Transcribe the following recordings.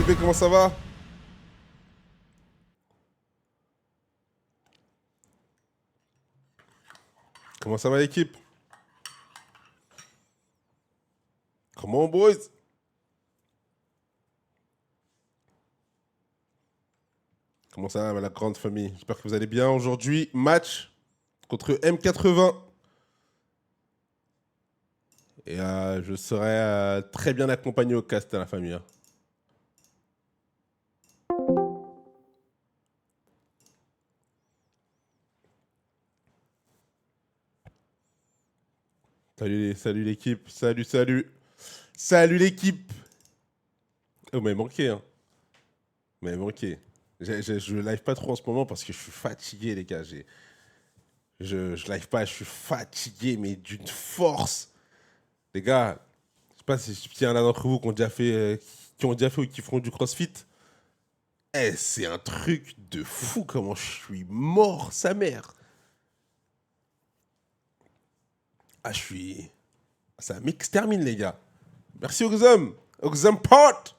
B, comment ça va? Comment ça va l'équipe? Comment boys? Comment ça va la grande famille? J'espère que vous allez bien. Aujourd'hui, match contre M80. Et je serai très bien accompagné au cast à la famille, hein. Salut l'équipe, salut l'équipe. Oh, vous m'avez manqué, hein. Vous m'avez manqué. Je live pas trop en ce moment parce que je suis fatigué, les gars. Je live pas, je suis fatigué, mais d'une force. Les gars, je sais pas si y en a d'entre vous qui ont déjà fait ou qui feront du crossfit. Eh, c'est un truc de fou comment je suis mort, sa mère. Ah, je suis. Ça m'extermine, les gars. Merci Oxum. Oxum Pot.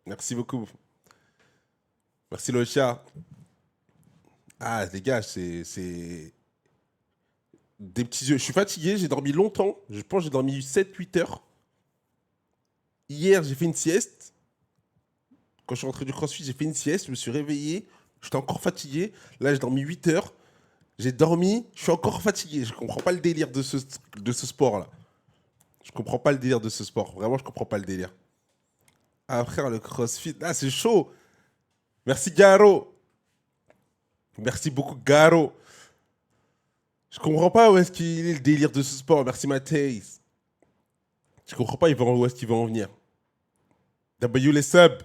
Merci beaucoup. Merci Locha. Ah, les gars, c'est des petits yeux. Je suis fatigué, j'ai dormi longtemps. Je pense que j'ai dormi 7-8 heures. Hier, j'ai fait une sieste. Quand je suis rentré du crossfit, j'ai fait une sieste. Je me suis réveillé. J'étais encore fatigué. Là, j'ai dormi 8 heures. J'ai dormi. Je suis encore fatigué. Je comprends pas le délire de ce sport-là. Je comprends pas le délire de ce sport. Vraiment, je comprends pas le délire. Ah, frère, le crossfit. Ah, c'est chaud. Merci, Garo. Merci beaucoup, Garo. Je comprends pas où est-ce qu'il est le délire de ce sport. Merci, Matthijs. Je comprends pas où est-ce qu'il va en venir. W les subs.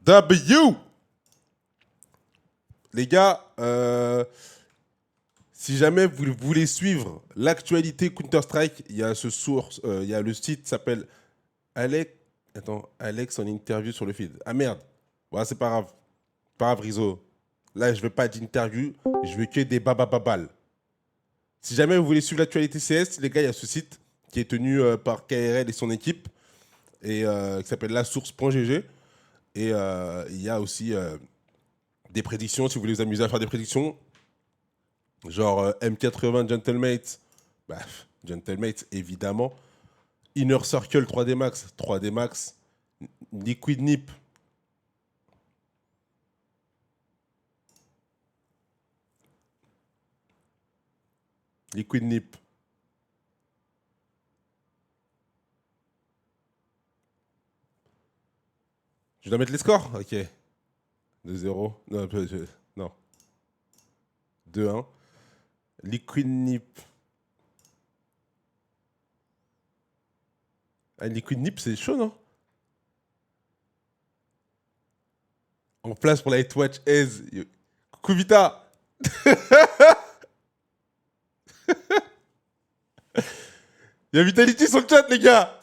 W. Les gars, si jamais vous voulez suivre l'actualité Counter-Strike, il y a il y a le site qui s'appelle Alex. Attends, Alex en interview sur le feed. Ah merde. Ouais, c'est pas grave. Pas grave, Rizzo. Là, je veux pas d'interview, je veux que des babababal. Si jamais vous voulez suivre l'actualité CS, les gars, il y a ce site qui est tenu par KRL et son équipe et qui s'appelle lasource.gg. Et il y a aussi des prédictions, si vous voulez vous amuser à faire des prédictions. Genre M80 Gentlemates, bah, Gentlemates évidemment. Inner Circle 3D Max, 3D Max. Liquid Nip. Liquid Nip. Je dois mettre les scores? Ok. 2-0. Non, non. 2-1. Liquid Nip. Ah, Liquid Nip, c'est chaud, non? En place pour la Hitwatch Aise. Coucou Vita. Il y a Vitality sur le chat, les gars.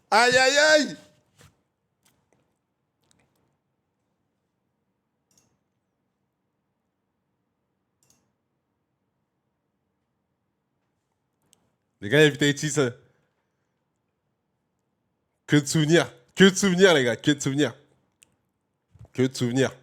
Aïe, aïe, aïe. Les gars, il y a Vitality, ça. Que de souvenirs. Que de souvenirs, les gars. Que de souvenirs. Que de souvenirs.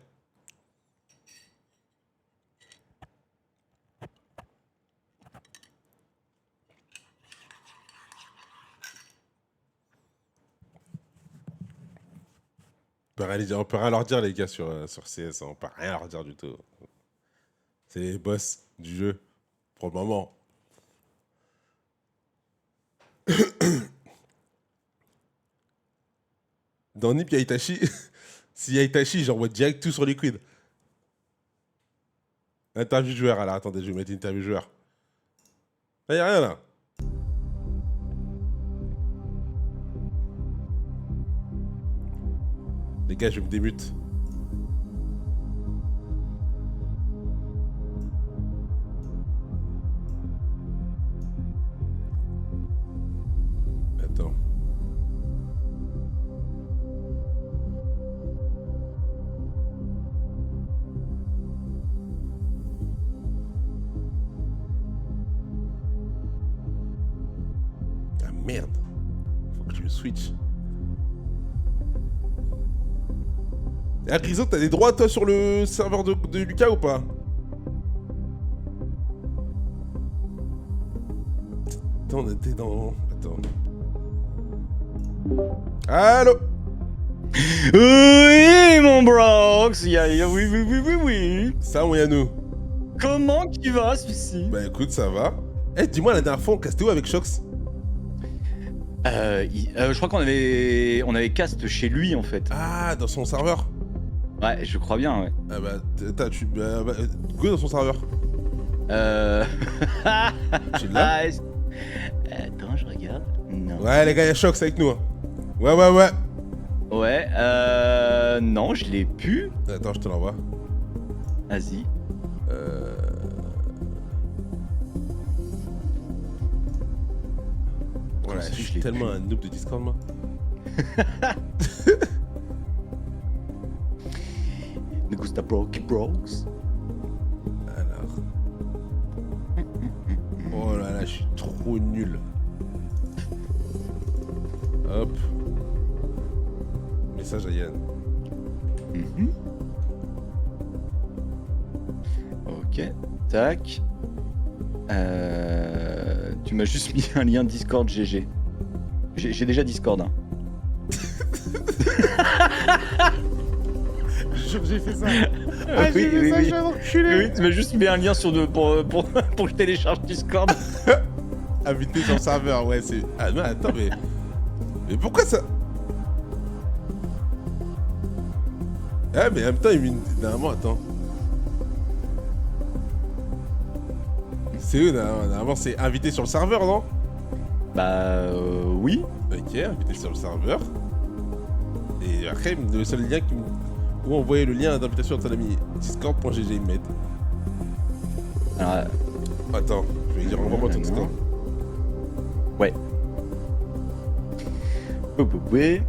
On peut rien leur dire, les gars, sur CS. On peut rien leur dire du tout. C'est les boss du jeu. Pour le moment. Dans Nip, il y a Itachi. S'il y a Itachi, j'envoie direct tout sur Liquid. Interview joueur. Alors, attendez, je vais mettre interview joueur. Là, il n'y a rien, là. Les gars, je me démute. Attends. Ah merde. Faut que je switch. Ah, Griso, t'as des droits toi sur le serveur de Lucas ou pas? Attends, on était dans... Attends. Allô? Oui, mon Brox, oui, oui, oui, oui, oui. Ça, mon Yannou. Comment tu vas, celui-ci? Bah écoute, ça va. Eh, dis-moi, la dernière fois, on castait où avec Shox? Je crois qu'on avait cast chez lui, en fait. Ah, dans son serveur? Ouais, je crois bien, ouais. Ah bah, go dans son serveur. Tu l'as? Attends, je regarde. Non. Ouais, les gars, y'a Shox avec nous. Hein. Ouais. Ouais, non, je l'ai pu. Attends, je te l'envoie. Vas-y. Voilà, ça, je je suis l'ai tellement pu. un noob de Discord, moi. Me gusta Brox. Alors. Oh là là, je suis trop nul. Hop. Message à Yann. Ok, tac. Tu m'as juste mis un lien Discord GG. J'ai déjà Discord. Hein. J'ai fait ça. Ah, j'ai fait ça, j'ai enculé. Oui, tu m'as juste mis un lien pour que je télécharge Discord. Invité sur le serveur, ouais, c'est. Ah non, attends, mais. Mais pourquoi ça. Ah, mais en même temps, il me. Normalement, attends. C'est eux, normalement, c'est invité sur le serveur, non? Bah, oui. Ok, invité sur le serveur. Et après, le seul lien qui me. Où envoyer le lien d'invitation à ton ami discord.gg, il m'aide. Alors, Attends, je vais dire envoie-moi ton Discord. ouais. Ouais.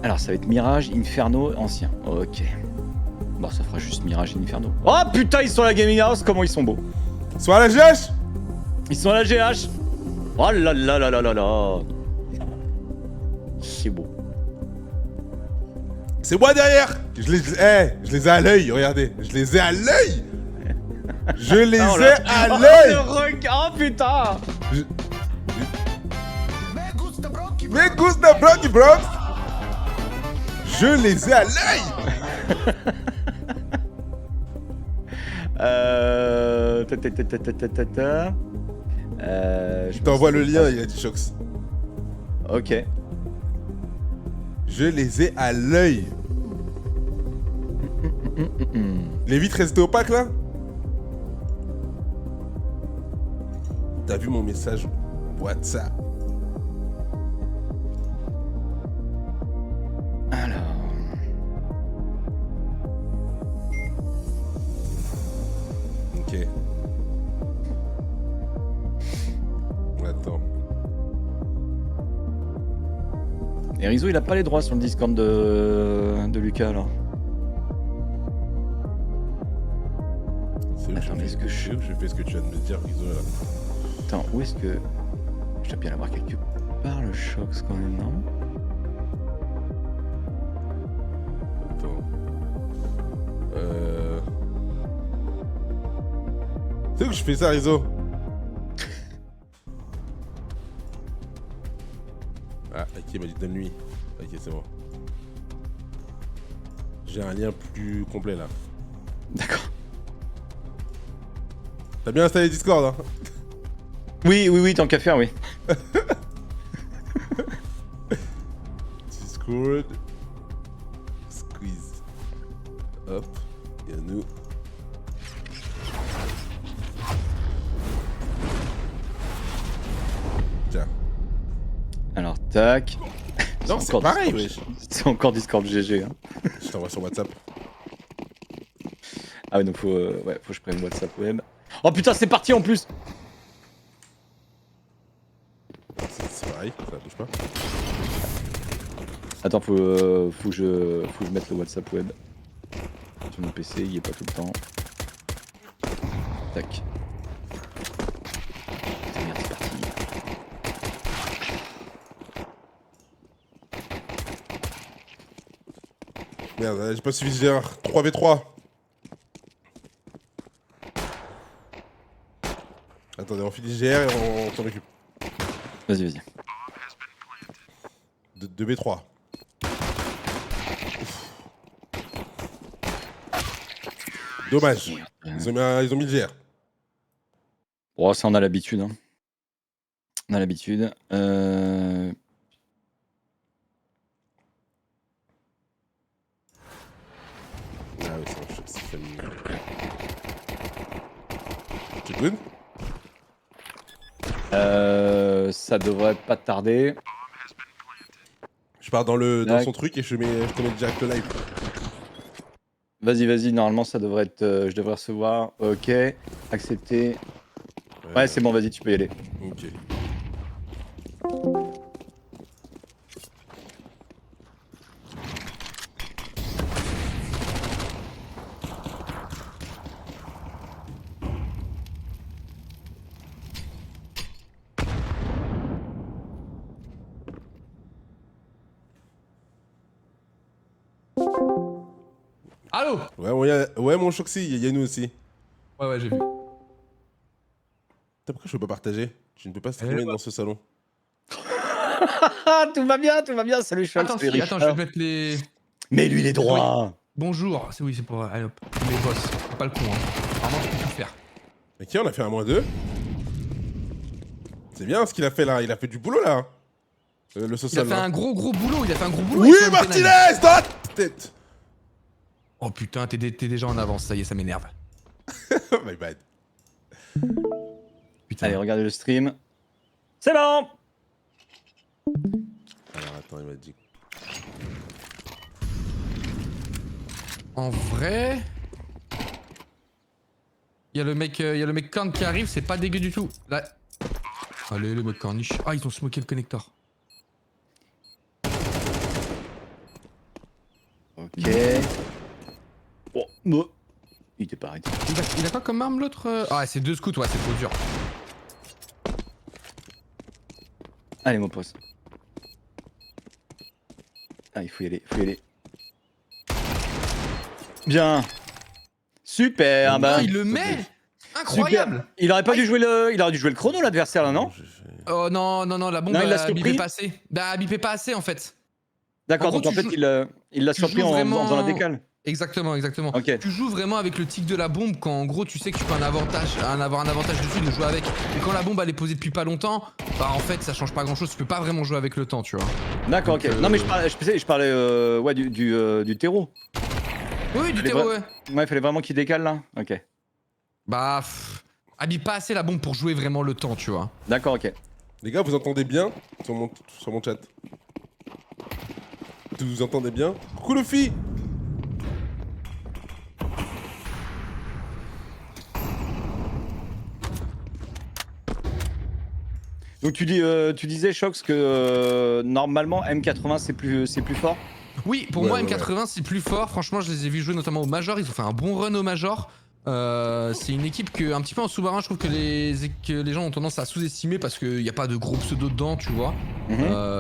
Alors, ça va être Mirage, Inferno, ancien. Ok. Bon, ça fera juste Mirage et Inferno. Oh putain, ils sont à la Gaming House, comment ils sont beaux. Sois à la GH. Ils sont à la GH. Oh là là là là là là. C'est beau. C'est moi derrière. Je les ai à l'œil, regardez. Je les ai à l'œil. Je les ai à l'œil. Oh putain. Mais Gusta Brocky Brox. Je les ai à l'œil. Je t'envoie le lien, il a dit Shox. Ok. Je les ai à l'œil. Les vitres restées opaques là? T'as vu mon message WhatsApp? Alors. Ok. Attends. Et Rizzo, il a pas les droits sur le Discord de Lucas alors. C'est où Attends, mais est-ce que je fais ce que tu viens de me dire, Rizzo là? Attends, où est-ce que. Je dois bien l'avoir quelque part le Shox quand même, non? Attends. C'est où que je fais ça, Rizzo? Ah, ok, il m'a dit donne-lui. Ok, c'est bon. J'ai un lien plus complet là. D'accord. T'as bien installé Discord, hein? Oui, tant qu'à faire, oui. Discord. Squeeze. Hop. Et à nous. Tiens. Alors, tac. Non, c'est encore pareil, Discord. wesh. C'est encore Discord GG. Hein. Je t'envoie sur WhatsApp. Ah ouais, donc faut que je prenne WhatsApp web. Oh putain, c'est parti en plus. C'est pareil, ça bouge pas. Attends, faut que je mette le WhatsApp web. Sur mon PC, il est pas tout le temps. Tac. Merde, c'est parti. Merde, j'ai pas suivi GR. 3v3. Attendez, on finit GR et on s'en occupe. Vas-y, vas-y. 2v3. Dommage. Ils ont mis le GR. Bon, ça, on a l'habitude. Hein. On a l'habitude. Ah oui, c'est famille. C'est good. Ça devrait pas tarder. Je pars dans son truc et je te mets direct le live. Vas-y, vas-y, normalement ça devrait être... je devrais recevoir. Ok, accepter. Ouais, c'est bon, vas-y, tu peux y aller. Ok. Allô? Ouais, mon Choxy, il y a nous aussi. Ouais, j'ai vu. Pourquoi je peux pas partager? Tu ne peux pas streamer dans ce salon. Tout va bien, salut Chox. Attends, je vais te mettre les... Mais lui, il est droit. Bonjour. Oui, c'est pour... Allez hop. Les boss. C'est pas le con, hein. Vraiment, je peux tout faire. Ok, on a fait un -2. C'est bien ce qu'il a fait là. Il a fait du boulot là. Le social. Il a fait un gros boulot. Oui, Martinez, dans la tête. Oh putain, t'es déjà en avance. Ça y est, ça m'énerve. My bad. Putain. Allez, regardez le stream. C'est bon. Alors attends, il m'a dit. En vrai... Il y a le mec corn qui arrive, c'est pas dégueu du tout. Là... Allez, le mec corniche. Ah, ils ont smoké le connecteur. Ok. Oh, bon. Il était pas arrêté. Il a quoi comme arme l'autre? Ah, c'est 2 scouts, ouais, c'est trop dur. Allez, mon pote. Ah, il faut y aller, Bien. Super, bah. Il le met. Incroyable. Super. Il aurait pas dû jouer le chrono, l'adversaire, là, non? Oh non, la bombe a bipé pas assez. Bah, bipé pas assez, en fait. D'accord, donc en fait, il l'a surpris en faisant la décale. Exactement. Ok. Tu joues vraiment avec le tic de la bombe quand en gros tu sais que tu peux avoir un avantage dessus de jouer avec. Et quand la bombe elle est posée depuis pas longtemps, bah en fait ça change pas grand chose, tu peux pas vraiment jouer avec le temps, tu vois. D'accord, ok. Non mais je parlais ouais, du terreau. Oui, du terreau, ouais. Ouais, il fallait vraiment qu'il décale là. Ok. Bah, habille pas assez la bombe pour jouer vraiment le temps, tu vois. D'accord, ok. Les gars, vous entendez bien sur mon chat? Vous entendez bien? Coucou Luffy. Donc tu disais Shox que normalement M80 c'est plus fort. Oui, pour moi M80 c'est plus fort. Franchement, je les ai vus jouer notamment au Major. Ils ont fait un bon run au Major. C'est une équipe que, un petit peu en sous-marin, je trouve que les gens ont tendance à sous-estimer parce qu'il n'y a pas de gros pseudo dedans, tu vois.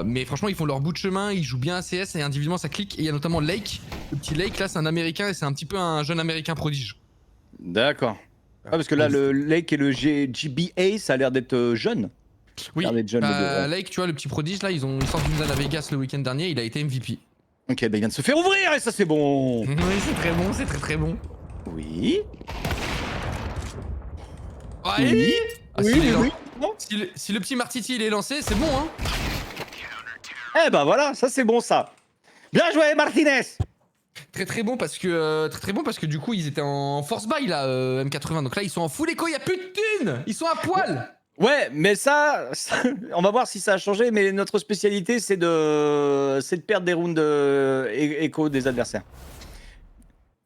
Mais franchement, ils font leur bout de chemin, ils jouent bien ACS et individuellement ça clique. Et il y a notamment Lake. Le petit Lake là, c'est un américain et c'est un petit peu un jeune américain prodige. D'accord. Ah, parce que là, le Lake et le GBA, ça a l'air d'être jeune. Oui, Lake, tu vois, le petit prodige là, ils sortent d'une à Vegas le week-end dernier, il a été MVP. Ok, bah il vient de se faire ouvrir et ça c'est bon. Oui, c'est très bon, c'est très bon. Oui. Ouais. Oui. Ah, Oui. Si le petit Martiti il est lancé, c'est bon, hein. Eh bah voilà, ça c'est bon ça. Bien joué Martinez. Très bon parce que du coup ils étaient en force buy là, M80. Donc là ils sont en full écho, il y a plus de thunes. Ils sont à poil. Ouais, mais ça, on va voir si ça a changé. Mais notre spécialité, c'est de perdre des rounds écho des adversaires.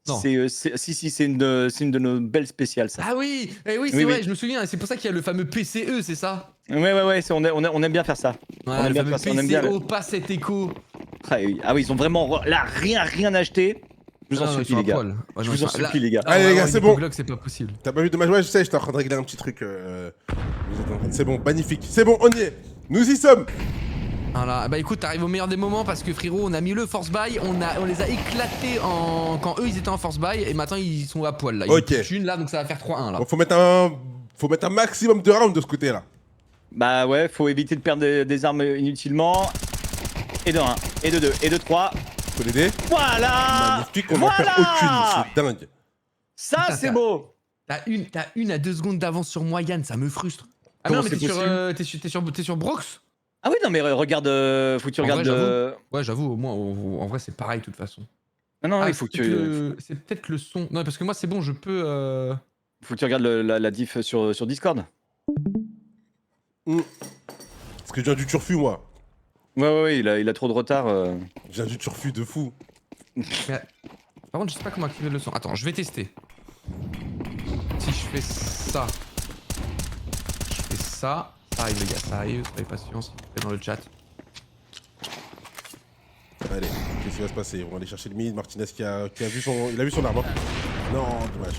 Non. C'est une de nos belles spéciales, ça. Ah oui, c'est vrai, je me souviens. C'est pour ça qu'il y a le fameux PCE, c'est ça? Ouais, on aime bien faire ça. Ouais, le fameux PCE, pas cet écho. Ah oui, ils ont vraiment là rien acheté. Je vous en supplie, les gars. Je vous en supplie, les gars. Allez, les gars, c'est bon. C'est pas possible. T'as pas vu de match? Ouais, je sais, j'étais en train de régler un petit truc. C'est bon, magnifique. C'est bon, on y est. Nous y sommes. Voilà, bah écoute, t'arrives au meilleur des moments parce que frérot, on a mis le force buy, on les a éclatés quand eux ils étaient en force buy et maintenant ils sont à poil là. Ils Ok. ont plus une là donc ça va faire 3-1 là. Bon, faut mettre un maximum de rounds de ce côté là. Bah ouais, faut éviter de perdre des armes inutilement. Et de 1, et de 2, et de 3. Faut l'aider. Voilà. Magnifique, on n'en perd aucune, c'est dingue. Ça, Putain, c'est beau. T'as une à 2 secondes d'avance sur moi, Yann, ça me frustre. Ah mais Comment non, mais c'est t'es sur Brox. Ah oui, non, mais regarde, faut que tu En regardes. vrai, Ouais, j'avoue, au moins, en vrai, c'est pareil de toute façon. Non, non, Ah, il faut que tu. C'est peut-être le son. Non, parce que moi, c'est bon, je peux. Faut que tu regardes la diff sur Discord. Parce que je viens du turfu, moi. Ouais, il a trop de retard. Je viens du turfu de fou. Par contre, je sais pas comment activer le son. Attends, je vais tester. Si je fais ça. Je fais ça. Ça arrive, les gars, ça arrive. Soyez patients, s'il vous plaît, dans le chat. Allez, qu'est-ce qui va se passer? On va aller chercher le mid. Martinez qui a vu son. Il a vu son arme. Hein. Non, dommage.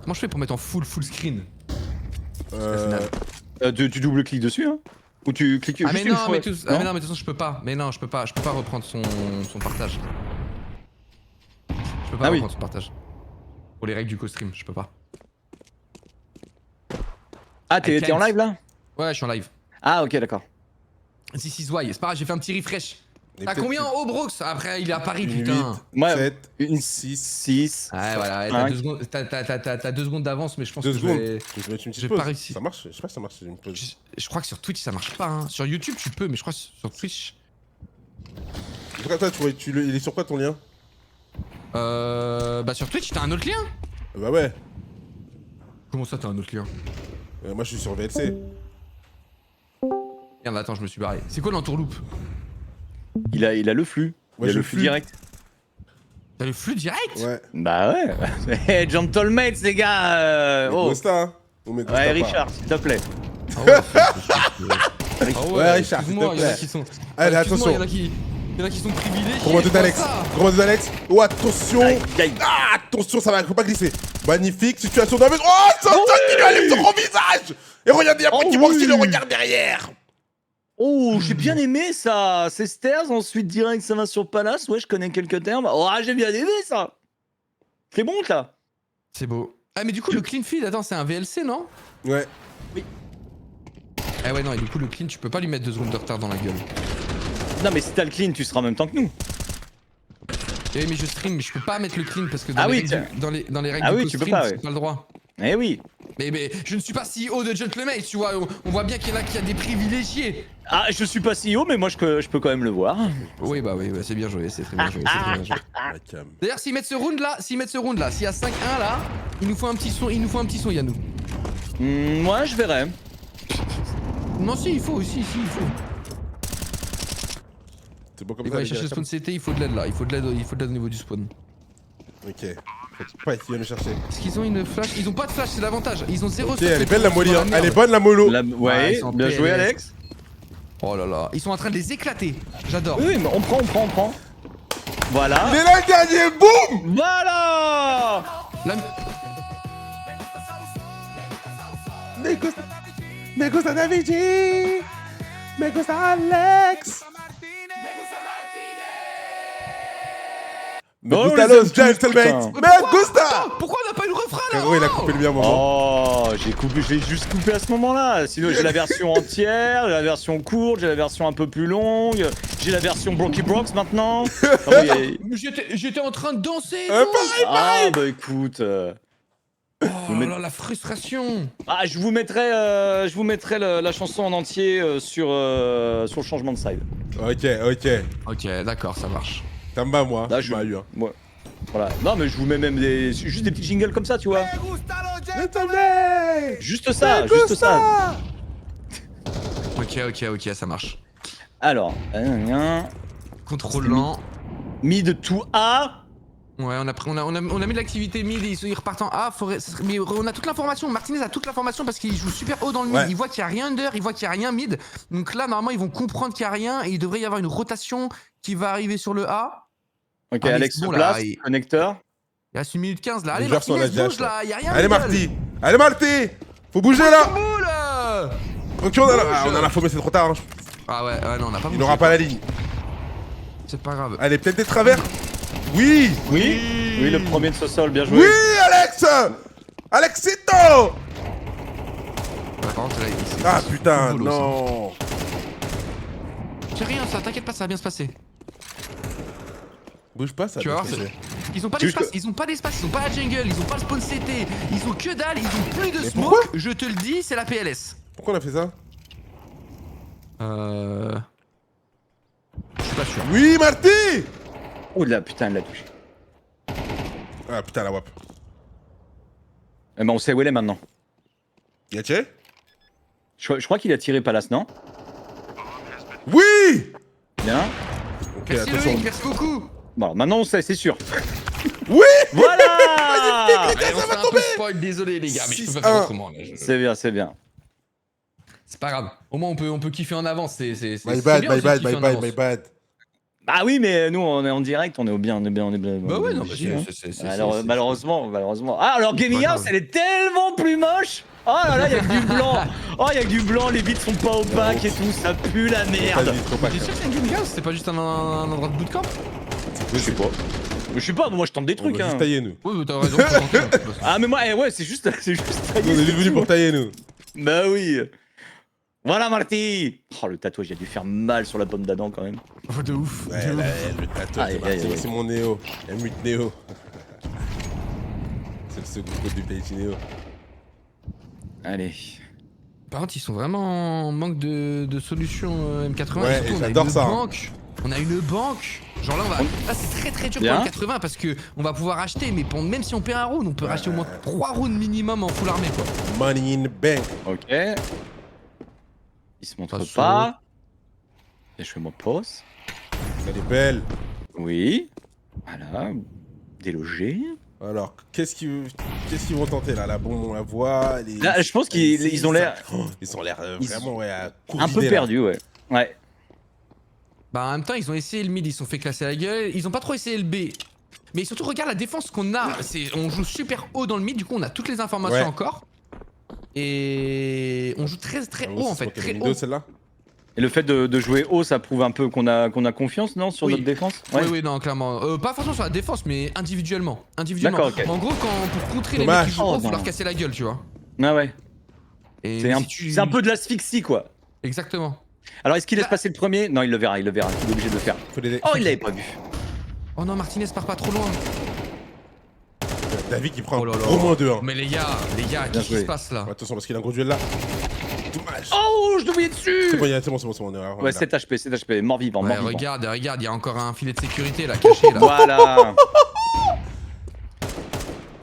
Comment je fais pour mettre en full screen? Tu double-cliques dessus, hein? Ou tu cliques Ah mais juste une non, fois. mais de toute façon, je peux pas. Mais non, je peux pas reprendre son partage. Je peux pas Ah oui. reprendre son partage. Pour les règles du co-stream, je peux pas. Ah, t'es en live là? Ouais, je suis en live. Ah, ok, d'accord. This is why. C'est pas grave, j'ai fait un petit refresh. Et T'as peut-être combien en haut, Brox? Après, il est à Paris, une putain. 8, Ouais, 7, une 6. 6. Ouais, voilà, ouais, Cinq. t'as 2 secondes d'avance, mais je pense 2 que secondes. je vais. Je vais mettre une petite j'ai pause. pas réussi. Ça marche? Je sais pas si ça marche, c'est une pause. Je crois que sur Twitch ça marche pas. Hein. Sur YouTube tu peux, mais je crois que sur Twitch. En tout cas, toi, il est sur quoi ton lien? Bah sur Twitch t'as un autre lien? Bah ouais. Comment ça t'as un autre lien? Moi, je suis sur VLC. Merde, attends, je me suis barré. C'est quoi l'entourloupe? Il a le flux. Ouais, il a j'ai le le flux flux. direct. T'as le flux direct? Ouais. Bah ouais. Hey, Gentlemates, les gars. Mais Oh. Costa, hein. Ou mais Costa Ouais, pas. Richard, s'il te plaît. Ah ouais, ah Ouais, Richard, excuse-moi, s'il te il y en a plaît. qui sont. Allez, excuse-moi, attention. Il y en a qui sont privilégiés. Commande quoi, d'Alex. ça Commande d'Alex. Oh, attention. Aïe, aïe. Ah, attention, ça va, faut pas glisser. Magnifique, situation d'avance. Oh, ça qui lui allume son gros visage. Et regardez, après Oh qui Brox, oui. il le regarde derrière. Oh, j'ai bien aimé ça. C'est Stairs, ensuite direct ça va sur Palace. Ouais, je connais quelques termes. Oh, j'ai bien aimé ça. C'est bon là. C'est beau. Ah, mais du coup, le clean feed, attends, c'est un VLC, non? Ouais. Ah ouais, non, et du coup, le clean, tu peux pas lui mettre 2 secondes de retard dans la gueule. Non, mais si t'as le clean, tu seras en même temps que nous. Eh, mais je stream, mais je peux pas mettre le clean parce que dans Ah les oui, règles dans les règles Ah du oui, tu peux co-stream, pas, c'est ouais. pas le droit. Eh oui. Mais je ne suis pas CEO de Gentleman, tu vois. On voit bien qu'il y en a qui a des privilégiés. Ah, je suis pas CEO, mais moi je peux quand même le voir. Oui, bah c'est bien joué, c'est très bien joué. c'est très bien joué. La cam. D'ailleurs, s'ils mettent ce round là, s'il y a 5-1 là, il nous faut un petit son, Yannou. Moi, je verrai. Non, si, il faut aussi, il faut. C'est bon comme Il ça. va aller les chercher le gars, spawn CT, il faut de l'aide là, il faut de l'aide au niveau du spawn. Ok. Faut pas essayer de me chercher. Est-ce qu'ils ont une flash? Ils ont pas de flash, c'est l'avantage. Ils ont 0 Ok, elle est belle la molly. Hein. Elle est bonne la mollo. Ouais, ils sont en bien joué, PLS. Alex. Oh là là, ils sont en train de les éclater. J'adore. Oui, mais on prend. Voilà. Il est là le dernier. Boum. Voilà. Là, Me gusta David G. Me gusta Alex. Me Oh, gusta les los aime tous, gentlemen. putain. Me gusta. pourquoi on n'a pas eu le refrain là? Frérot, il a coupé le bien moment. Oh, j'ai juste coupé à ce moment-là. Sinon, j'ai la version entière, j'ai la version courte, j'ai la version un peu plus longue, j'ai la version Brocky Brox maintenant. Oh, J'étais en train de danser. Pareil. bah écoute. Oh là là, la frustration. Ah, je vous mettrai la chanson en entier sur le changement de side. Ok. Ok, d'accord, ça marche. Ça me va, moi. Là, je m'as eu. Hein. Ouais. Voilà. Non, mais je vous mets même juste des petits jingles comme ça, tu vois. Gentlemen. Juste ça, juste ça. Ok, ça marche. Alors, Contrôlant. mid to A. Ouais, on a mis de l'activité mid et ils repartent en A. Mais on a toute l'information. Martinez a toute l'information parce qu'il joue super haut dans le mid. Ouais. Il voit qu'il n'y a rien under, il voit qu'il n'y a rien mid. Donc là, normalement, ils vont comprendre qu'il n'y a rien et il devrait y avoir une rotation qui va arriver sur le A. Ok, Allez, Alex c'est se bon, place, là, connecteur. Il reste 1 minute 15 là. Les Allez, joueurs sont Martinez, là, bouge Jack, là. Il n'y a rien. Allez, middle. Marty. Allez, Marty. Faut bouger là. Boule. Ok, on a la faumée, c'est trop tard. Hein. Ah ouais, non, on a pas Il bougé, n'aura pas la ligne. C'est pas grave. Allez, peut-être des travers. Oui. Oui, oui, le premier de ce sol, bien joué. Oui, Alex. Alexito. Ouais, par contre, là, Ah c'est putain, full bolos, ça. non. J'ai rien, ça, t'inquiète pas, ça va bien se passer. Bouge pas, ça. Tu vas va voir, passer. ils ont pas Juste d'espace, ils ont pas d'espace, ils ont pas la jungle, ils ont pas le spawn CT, ils ont que dalle, ils ont plus de Mais smoke, pourquoi je te le dis, c'est la PLS. Pourquoi on a fait ça? Je suis pas sûr. Oui, Marty. Oh là, putain, elle l'a touché. Ah putain, la WAP. Eh ben, on sait où elle est maintenant. Il a tiré? Je crois qu'il a tiré Palace, non? Oui. Bien. Ok, Merci attention. Loïc, merci beaucoup. Bon, alors, maintenant on sait, c'est sûr. Oui. Voilà. Allez, on se fait un peu spoil, désolé les gars, mais je peux pas faire 6-1. autrement. Là, C'est bien, c'est bien. C'est pas grave. Au moins on peut kiffer en avance. My c'est bad, bien my aussi de bad, kiffer my en bad, avance. my bad. Bah oui, mais nous on est en direct, on est bien. Bah ouais, non, bah obligé, hein. c'est. Malheureusement. Ah, alors Gaming Pas House, grave. elle est tellement plus moche. Oh là là, y'a que du blanc. Oh, y'a que du blanc, les vitres sont pas opaques et tout, ça pue la Pas de merde. vitre opaque, T'es sûr que c'est un gaming house? C'est pas juste un endroit de bootcamp? Je sais pas. Je sais pas, moi je tente des On trucs, va hein. juste tailler, nous. Oui, t'as raison, faut tenter, hein. Ah, mais moi, ouais, c'est juste. Nous, on est juste venus pour tailler, nous. Bah oui. Voilà, Marty. Oh, le tatouage, il a dû faire mal sur la pomme d'Adam quand même. Oh, de ouf. Ouais, de ouf. là, le tatouage, Aïe, c'est aïe, Martin, aïe. c'est mon Néo. La mute Néo. C'est le second code du Tahiti Néo. Allez. Par contre, ils sont vraiment en manque de solutions M80. Ouais, Et surtout, et on a j'adore une ça, hein. banque. On a une banque. Genre là, là c'est très très dur Bien. pour le 80 parce que on va pouvoir acheter, mais même si on perd un round, on peut racheter au moins 3 rounds minimum en full armée quoi. Money in the bank. Ok. Il se montre Passe pas. Et je fais mon pause. Elle est belle. Oui. Voilà. Délogé. Alors, qu'est-ce qu'ils vont tenter là? La bombe, on la voit. Là, je pense qu'ils ont l'air Ils ont l'air Ils- vraiment ouais, à court un peu d'idées, là. perdus, ouais. Ouais. Bah en même temps, ils ont essayé le mid, ils se sont fait classer la gueule. Ils ont pas trop essayé le B. Mais surtout, regarde la défense qu'on a. On joue super haut dans le mid, du coup, on a toutes les informations Ouais. encore. Et on joue très très Ah, haut en c'est fait, sur très Windows, haut. celle-là? Et le fait de jouer haut, ça prouve un peu qu'on a confiance, non, sur Oui. notre défense. Oui, oui, non, clairement. Pas forcément sur la défense, mais individuellement. D'accord, ok. En gros, pour contrer les Dommage. mecs qui jouent haut, Oh, faut leur non. casser la gueule, tu vois. Ah ouais. Et C'est mais un, si tu- c'est un peu de l'asphyxie, quoi. Exactement. Alors, est-ce qu'il laisse Bah- passer le premier? Non, il le verra. Il est obligé de le faire. Faut les... Oh, il l'avait pas vu. Oh non, Martinez part pas trop loin. David qui prend Oh là là. au moins 2-1. Mais les gars, qu'est-ce qui joué. se passe là? Attention parce qu'il a un gros duel là. Dommage. Oh, je devais dessus. C'est bon, on est là. Ouais, 7 HP, mort vivant, Ouais, mort vivant. regarde, il y a encore un filet de sécurité là, caché là. Voilà.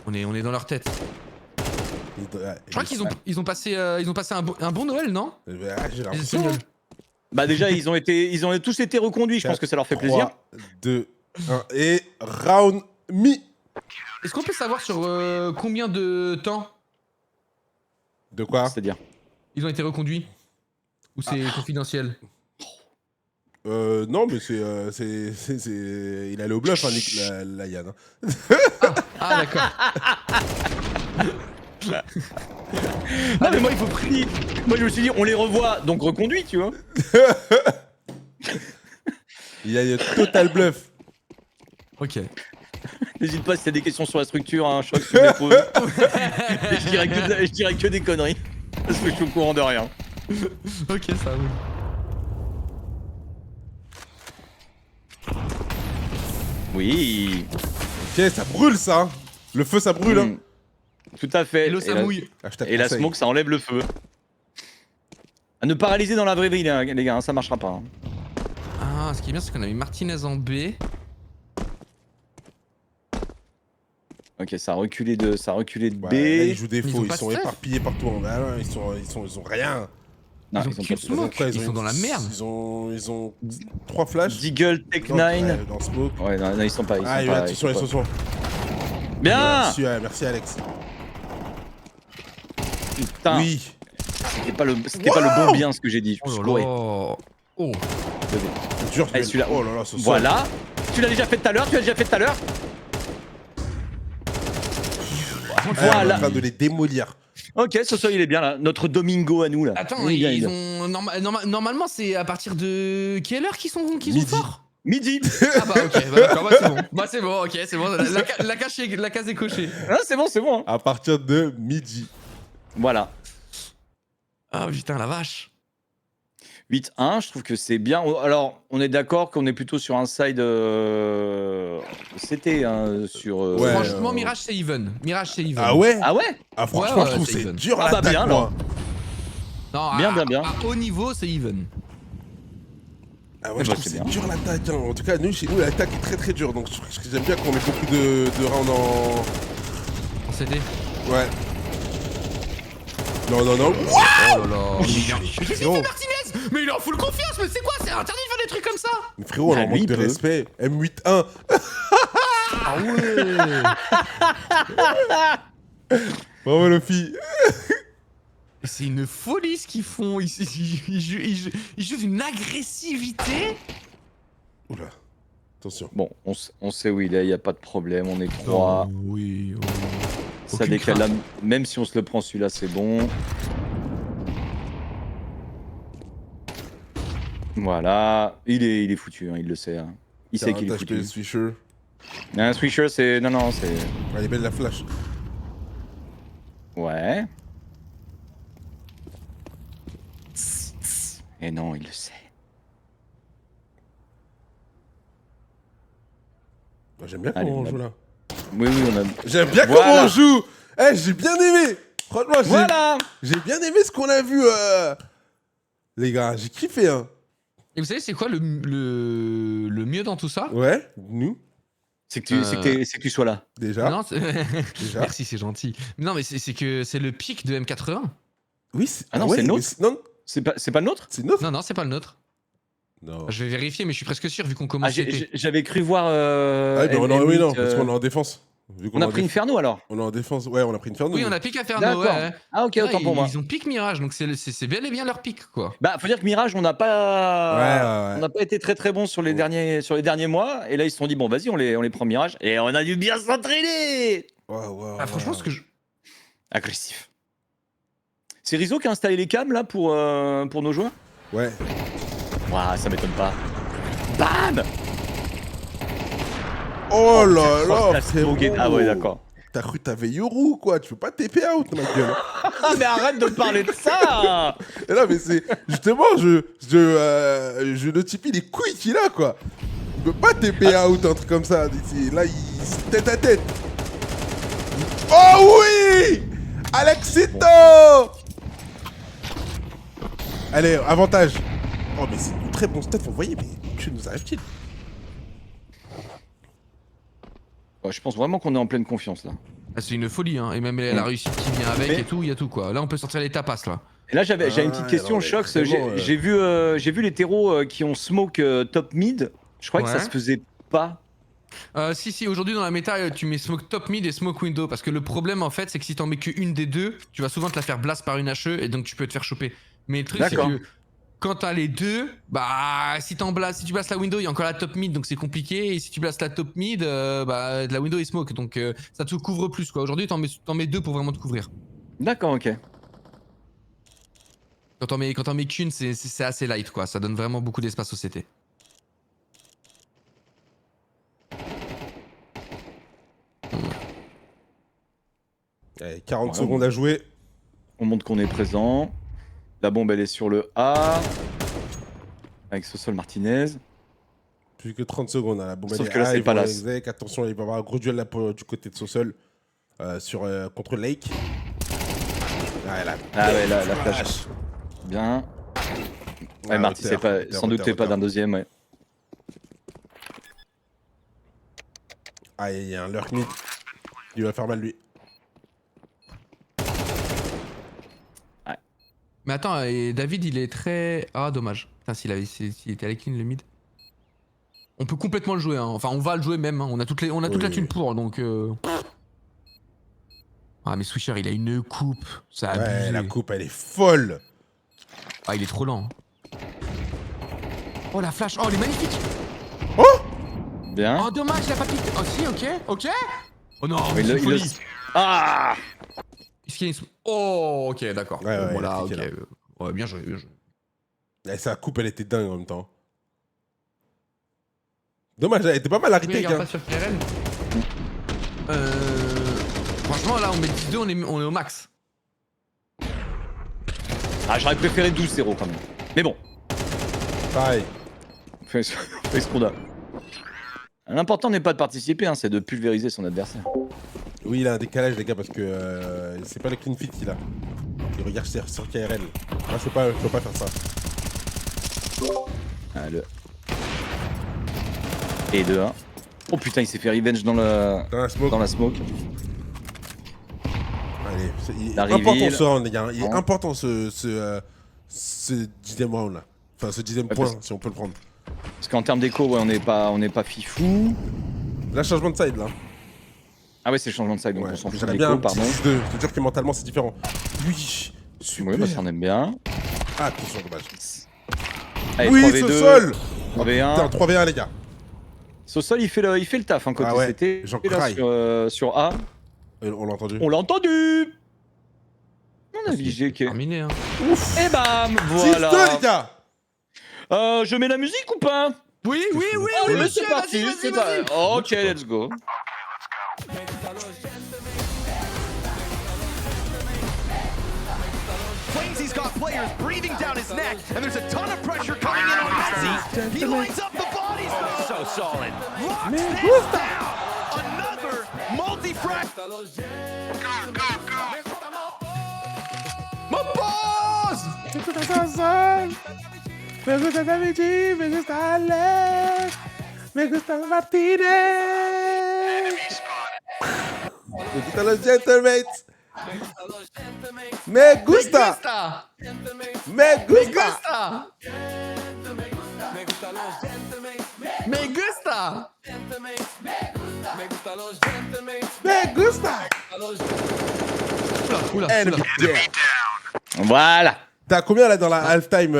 On est dans leur tête. Je crois qu'ils ont passé un bon Noël, non? J'ai Les l'impression. Espagnols. Bah déjà, ils ont tous été reconduits. Je pense que ça leur fait plaisir. 2, 1 et round mi. Est-ce qu'on peut savoir sur combien de temps De quoi? C'est-à-dire. ils ont été reconduits? Ou c'est confidentiel? Non, mais il allait au bluff, hein, Nick, la Yann. Hein. Ah d'accord. Non mais moi il faut prier. Moi je me suis dit on les revoit donc reconduits tu vois. Il y a le total bluff. Ok. N'hésite pas si t'as des questions sur la structure, hein, choc sur mes poses. Et je dirais que des conneries. Parce que je suis au courant de rien. Ok, ça roule. Oui. Ok, ça brûle ça. Hein. Le feu, ça brûle. Hein. Tout à fait. Et l'eau, ça mouille. Hashtag Et la conseil. smoke ça enlève le feu. À ne pas réaliser dans la vraie vie les gars, hein, ça marchera pas. Hein. Ah, ce qui est bien, c'est qu'on a mis Martinez en B. Ok, ça a reculé de B. Ouais, là, ils jouent des Ils faux, ont ils pas sont de stuff. éparpillés partout. Ah non, ils ont rien. Non, Ils ont pas qu'une de- smoke. Quoi, Ils sont dans la merde. Ils ont 3 flashs. Deagle, Tech 9. Dans smoke. Ouais, non, ils sont pas. Ah, sont pas, attention, ils sont attention. pas. Bien. Merci Alex. Putain. Oui. C'était pas le bon bien ce que j'ai dit. Je me suis Oh gouré. là là. Oh. Dur. Allez, celui-là. Oh là là, ce Voilà. Tu l'as déjà fait tout à l'heure. Elle est en Voilà. train de les démolir. Ok, Soso, il est bien là. Notre Domingo à nous là. Attends, il est bien, il ils est bien. ont. Normalement, c'est à partir de. Quelle heure qu'ils sont Midi. forts? Midi. Ah bah ok, bah, d'accord, bah c'est bon. Bah c'est bon, ok, c'est bon. La case est cochée. Ah, c'est bon. Hein. À partir de midi. Voilà. Ah putain, la vache. 8-1, je trouve que c'est bien. Alors, on est d'accord qu'on est plutôt sur un side. C'était sur. Ouais. Franchement, Mirage c'est even. Mirage c'est even. Ah ouais? Ah ouais? Ah franchement, Ouais, je trouve c'est c'est even. dur Ah bah l'attaque, bien, moi. Non, Bien. À haut niveau, c'est even. Ah ouais, Eh je bah, trouve que c'est c'est bien. dur l'attaque. Hein. En tout cas, nous, chez nous, l'attaque est très très dure. Donc j'aime bien qu'on ait beaucoup de rounds en... C'était. Ouais. Non. Oh là là. Mais Frérot. qu'est-ce qu'il fait Martinez? Mais il est en full confiance, mais c'est quoi? C'est interdit de faire des trucs comme ça? Mais frérot, on Ah, en lui, manque il de peut. respect. M81. Ah ouais. Bravo, Luffy. C'est une folie ce qu'ils font. Ils jouent d'une agressivité. Oula. Attention. Bon, on sait où il est, il n'y a pas de problème. On est 3. Oui. Ça Aucune décale là. crainte. Même si on se le prend celui-là, c'est bon. Voilà. Il est foutu, hein, il le sait. Hein. Il sait qu'il est HP le foutu. Swisher. Un Swisher, c'est. Non, c'est. Elle est belle la flash. Ouais. Et non, il le sait. J'aime bien Allez, comment on on a- joue là. Oui, on a. J'aime bien Voilà. comment on joue. Eh, j'ai bien aimé. Franchement, Voilà. j'ai bien aimé ce qu'on a vu. Les gars, j'ai kiffé. Hein. Et vous savez, c'est quoi le mieux dans tout ça? Ouais, nous, C'est que tu sois là. déjà. Non, c'est- déjà. Merci, c'est gentil. Non, mais c'est que c'est le pic de M80. Oui, c'est... Ah non, ouais, c'est le nôtre. mais non, C'est pas le nôtre? c'est notre. Non, c'est pas le nôtre. Non. Je vais vérifier, mais je suis presque sûr vu qu'on Ah, commence. j'avais cru voir. Ah, mais oui, non, parce qu'on est en défense. Vu qu'on On est a en pris Inferno alors. On est en défense. Ouais, on a pris une ferme. Oui, on a pic Inferno, D'accord. ouais. Ah, ok, Ouais, autant pour moi. Ils ont pic Mirage, donc c'est bel et bien leur pic, quoi. Bah, faut dire que Mirage, on n'a pas. Ouais. On n'a pas été très bon sur les derniers mois. Et là, ils se sont dit, bon, vas-y, on les prend Mirage. Et on a dû bien s'entraîner. Ah, franchement, ce que je. Agressif. C'est Rizzo qui a installé les cams là pour nos joueurs. Ouais. Ouah, ça m'étonne pas. Bam. Oh là Oh, là, la slogan. Ah ouais, d'accord. T'as cru que t'avais Yoru, quoi. Tu peux pas TP out, ma gueule. Ah, mais arrête de parler de ça. Et là, mais c'est... Justement, je notifie les couilles qu'il a, quoi. Il peut pas TP out, un truc comme ça. Là, il... Tête à tête. Oh oui, Alexito. Allez, avantage. Oh, mais c'est une très bon stuff, vous voyez, mais que nous arrive-t-il? Ouais, je pense vraiment qu'on est en pleine confiance là. Ah, c'est une folie, hein. Et même la réussite qui vient avec Mais- et tout, il y a tout, quoi. Là, on peut sortir les tapas, là. Et là, j'avais une petite question, non, mais Shox. vraiment, J'ai vu les terreaux qui ont smoke top mid. Je croyais que ça Ouais. se faisait pas. Si, aujourd'hui dans la méta, tu mets smoke top mid et smoke window. Parce que le problème, en fait, c'est que si t'en mets qu'une des deux, tu vas souvent te la faire blast par une HE et donc tu peux te faire choper. Mais le truc, c'est D'accord. que quand t'as les deux, bah, si tu blastes la window, il y a encore la top mid, donc c'est compliqué. Et si tu blastes la top mid, bah, de la window est smoke. Donc ça te couvre plus, quoi. Aujourd'hui, t'en mets deux pour vraiment te couvrir. D'accord, ok. Quand t'en mets qu'une, c'est assez light, quoi. Ça donne vraiment beaucoup d'espace au CT. Allez, 40 Ouais, secondes à jouer. On montre qu'on est présent. La bombe, elle est sur le A. Avec Sosol Martinez. Plus que 30 secondes. Hein. La bombe, Sauf elle est que là, high, c'est pas voilà, là. exec. Attention, il va y avoir un gros duel là du côté de Sosol. Contre Lake. Ah, là. Ah ouais, la flash. Bien. Ouais, Marty, c'est pas, sans doute pas d'un deuxième, ouais. Ah, il y a un lurk mid. Il va faire mal, lui. Mais attends, et David, il est très... Ah, dommage. Putain, s'il était avec clean, le mid. On peut complètement le jouer, hein. Enfin, on va le jouer même, hein. On a toute la thune pour, donc... Ah, mais Swisher, il a une coupe. Ça a Ouais, abusé. la coupe, elle est folle. Ah, il est trop lent. hein. Oh, la flash. Oh, elle est magnifique. Bien. Oh, dommage, il a pas piqué. Oh, si, ok. Oh non, Oui, c'est une il le- folie. Ah Est-ce qu'il y a une... Oh, ok, d'accord. Ouais, ouais, Voilà, il ok. a cliqué, Ouais, bien joué, bien joué. Et sa coupe, elle était dingue en même temps. Dommage, elle était pas mal la Oui, retake. regarde Hein. pas sur KRL. Franchement, là, on met 10-2, on est au max. Ah, j'aurais préféré 12-0 quand même. Mais bon, Pareil. on fait ce qu'on a. L'important n'est pas de participer, hein, c'est de pulvériser son adversaire. Oui, il a un décalage, les gars, parce que c'est pas le clean fit qu'il a. Il regarde sur KRL. Moi, je peux pas faire ça. Ah, le... Et 2-1. Oh putain, il s'est fait revenge dans la smoke. Allez, il est La important reveal. ce round, les gars. Il est Bon. important ce 10ème round là. Enfin, ce 10ème point, parce- si on peut le prendre. Parce qu'en termes d'écho, ouais, on n'est pas fifou. Là, changement de side là. Ah ouais, c'est le changement de side, donc Ouais, on s'en fout j'aimerais bien d'écho, un petit pardon. 6-2. Je te jure que mentalement, c'est différent. Oui, super. Oui, bah ça on aime bien. Ah, attention, dommage. Allez, Oui, 3v2, ce sol 3v1. Putain, 3v1, les gars. Sosol, il fait le taf, hein, côté Ah ouais, CT. j'en Et là, craille. sur A. On l'a entendu. On l'a entendu. On a vigé qui est. Terminé, hein. Et bam, voilà. 6-2, les gars. Je mets la musique ou pas? Oui, oui, oui, Ah, oui, mais monsieur, c'est parti, vas-y, c'est vas-y, parti. vas-y. Ok, let's go. Quincy's got players breathing down his neck, and there's a ton of pressure coming in on Messi. He lines up the bodies. So solid. Locks this down. Another multi-frag. Mon pause. Me gusta David, me gusta Alex, me gusta Martinez. Me gusta los gentlemates. Me gusta. Me gusta. Me gusta. Me gusta. Oula, And oula. Voilà. T'as combien là dans la halftime,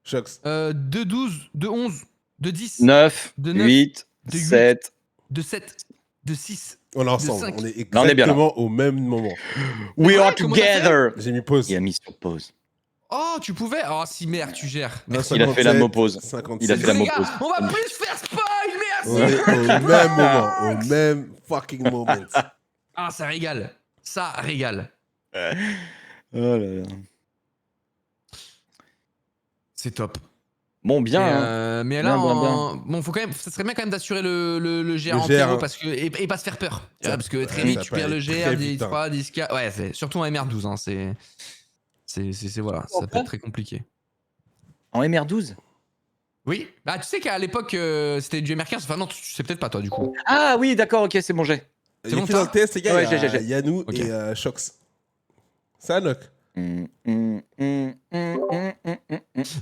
Shox? 2-12, 2-11, 2-10, 9, De 9, 8, de 8. 7. 2-7, 2-6. On est ensemble, cinq. on est Là, on est bien, là. exactement au même moment. We Ouais, are comment t'as fait together. J'ai mis pause. Il a mis sur pause. Oh, tu pouvais. Oh, si merde, tu gères. Non, Il a fait la 57, mopause. 57. Il a fait la Les mot gars, pause. on va plus faire spoil, On merci. est au même moment, au même fucking moment. Ah, ça régale. Ça régale. Oh là là. C'est top. Bon, bien. Mais, Hein. mais là, Bien, bien, bon, faut quand même, ça serait bien quand même d'assurer le GR Le en GR, terreau hein. parce que et pas se faire peur. Tu vois, parce que très ouais, vite, ça tu peut perds le aller GR, très des vite, 3, 10K. Ouais, surtout en MR12, hein, c'est voilà, ça peut être très compliqué. En MR12. Oui, bah tu sais qu'à l'époque c'était du MR15. Enfin non, tu sais peut-être pas toi du coup. Ah oui, d'accord, ok, c'est bon, j'ai. Il bon, fait dans toi le test, les gars, Ouais, il y a j'ai. Yannou Ok. et Shox. Ça, Noc.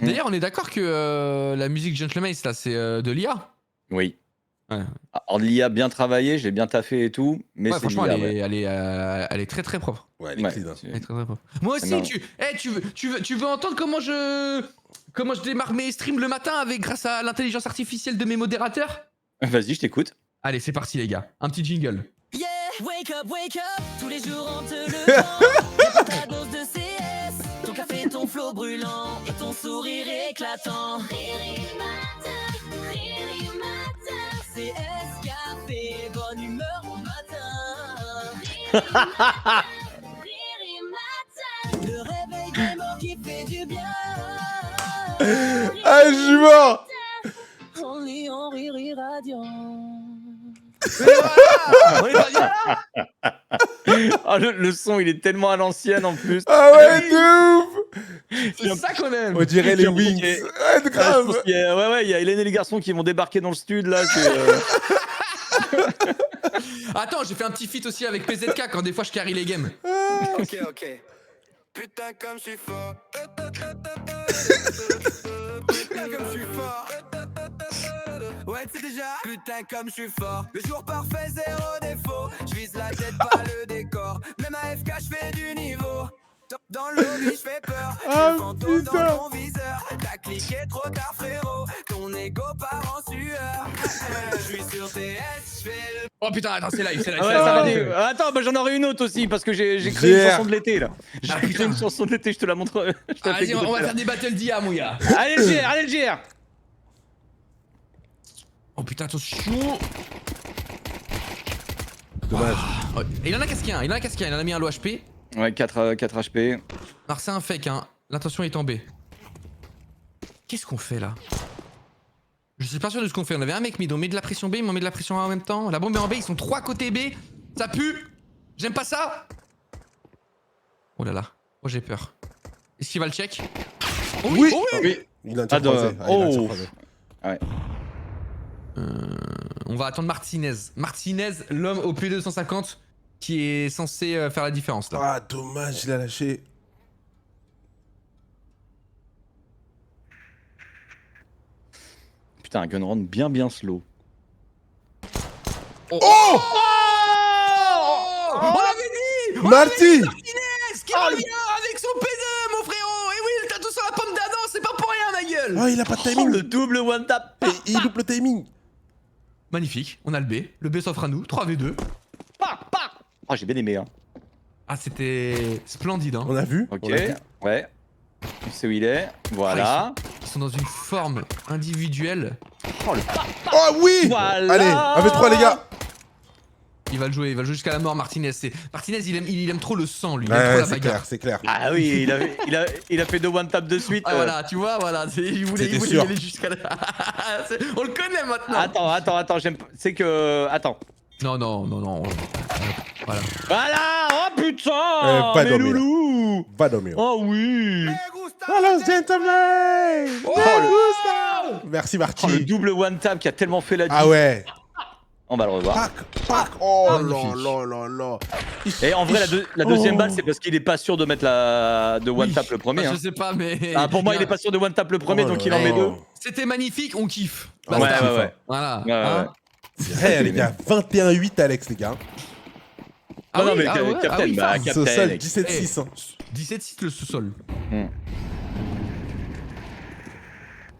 D'ailleurs, on est d'accord que la musique Gentleman, là, c'est de l'IA. Oui. Ouais. Alors, l'IA a bien travaillé, j'ai bien taffé et tout, mais Ouais, c'est franchement, l'IA, elle est très très propre. Ouais, elle est ouais. clean, hein. Elle est très, très propre. Moi aussi, Non. tu veux entendre comment je démarre mes streams le matin grâce à l'intelligence artificielle de mes modérateurs? Vas-y, je t'écoute. Allez, c'est parti les gars. Un petit jingle. Yeah, wake up, tous les jours en te levant. Ta dose de CS, ton café, ton flot brûlant et ton sourire éclatant. Riri matin, CS café, bonne humeur au matin. Riri matin, le réveil des morts qui fait du bien. Ah, je suis mort. On lit en Riri radiant. On est pas bien là. Ah, le son, il est tellement à l'ancienne en plus. Ah ouais, de ouf. C'est ça qu'on aime. On dirait les J'ai Wings. remarqué. Ouais, de Ah, je grave. pense qu'il y a- ouais, il y a Hélène et les garçons qui vont débarquer dans le stud là. Attends, j'ai fait un petit feat aussi avec PZK quand des fois je carry les games. Ok. Putain, comme je suis fort. Putain, comme je suis fort. Ouais, c'est déjà. Putain, comme je suis fort. Le jour parfait, zéro défaut. Je vise la tête, pas le décor. Même à FK, je fais du niveau. Dans le lobby, je fais peur. Ah, Je fantôme putain. dans ton viseur. T'as cliqué trop tard, frérot. Ton ego part en sueur. Je suis sur TS, je fais le Oh putain, attends, c'est live, c'est live. Ah ouais, c'est live, ça va c'est aller. live. Attends, bah, j'en aurai une autre aussi parce que j'ai créé une Yeah. chanson de l'été là. J'ai Ah, créé putain. une chanson de l'été, je te la montre. Je te la fais Vas-y, écouter on tout à va l'heure. faire des battles d'IA, mon gars. Allez le GR, allez le GR. Oh putain, attention. Dommage. Oh, et il en a casqué un, il en a mis un low HP. Ouais, 4 HP. Alors c'est un fake, hein. L'intention est en B. Qu'est-ce qu'on fait là? Je suis pas sûr de ce qu'on fait. On avait un mec mid, on met de la pression B, mais on met de la pression A en même temps. La bombe est en B, ils sont 3 côté B. Ça pue. J'aime pas ça. Oh là là. Oh j'ai peur. Est-ce qu'il va le check? Oh Oui. oh Oui. Il a un Ah, tir croisé. de- Ah, il a un tir oh. croisé. Ouais. On va attendre Martinez. Martinez, l'homme au P250 qui est censé faire la différence là. Ah, dommage, il a lâché. Putain, un gun round bien slow. Oh, Oh On l'avait dit. Marty Martinez qui revient avec son P2 mon frérot. Et oui, le tatou sur la pomme d'Adam, c'est pas pour rien ma gueule. Oh, il a pas de Oh, timing. le double one tap. Et il loupe le timing. Magnifique, on a le B. Le B s'offre à nous, 3v2. Oh, j'ai bien aimé hein. Ah, c'était splendide, hein. On a vu. Ok, On a vu. ouais. Tu sais où il est. Voilà. Ils sont dans une forme individuelle. Oh le Oh oui. Voilà. Allez, 1v3 les gars. Il va le jouer jusqu'à la mort, Martinez. Martinez, il aime trop le sang, lui. Il aime Ouais, trop la c'est bagarre. clair, c'est clair. Ah oui, il a fait 2 one tap de suite. Ah voilà, tu vois, voilà. Il voulait C'était y sûr. aller jusqu'à la... On le connaît maintenant. Attends, j'aime pas. C'est que. Attends. Non. Voilà. Voilà. Oh putain. Pas mes dormir. loulous. Va dormir. Oh oui. Hello, gentlemen. Oh, Merci Oh, le Marty. double one tap qui a tellement fait la diff. Ah ouais. On va le revoir. Pac. Oh là Magnifique. là. Et en vrai, la deuxième Oh. balle, c'est parce qu'il est pas sûr de mettre de one Oui. tap le premier. Bah, hein. je sais pas, mais. Ah, pour moi, il est pas sûr de one tap le premier, Oh donc là il en met là. 2. C'était magnifique, on kiffe. Ouais, Basta. ouais. Voilà. Ouais, Hein Ouais, les gars, 21-8 Alex les gars. Ah non, oui, mais ah ouais, Captain, ah oui, bah, fort. Captain. Ce sol mec. 17-6. hein. 17-6 le sous-sol. Hmm.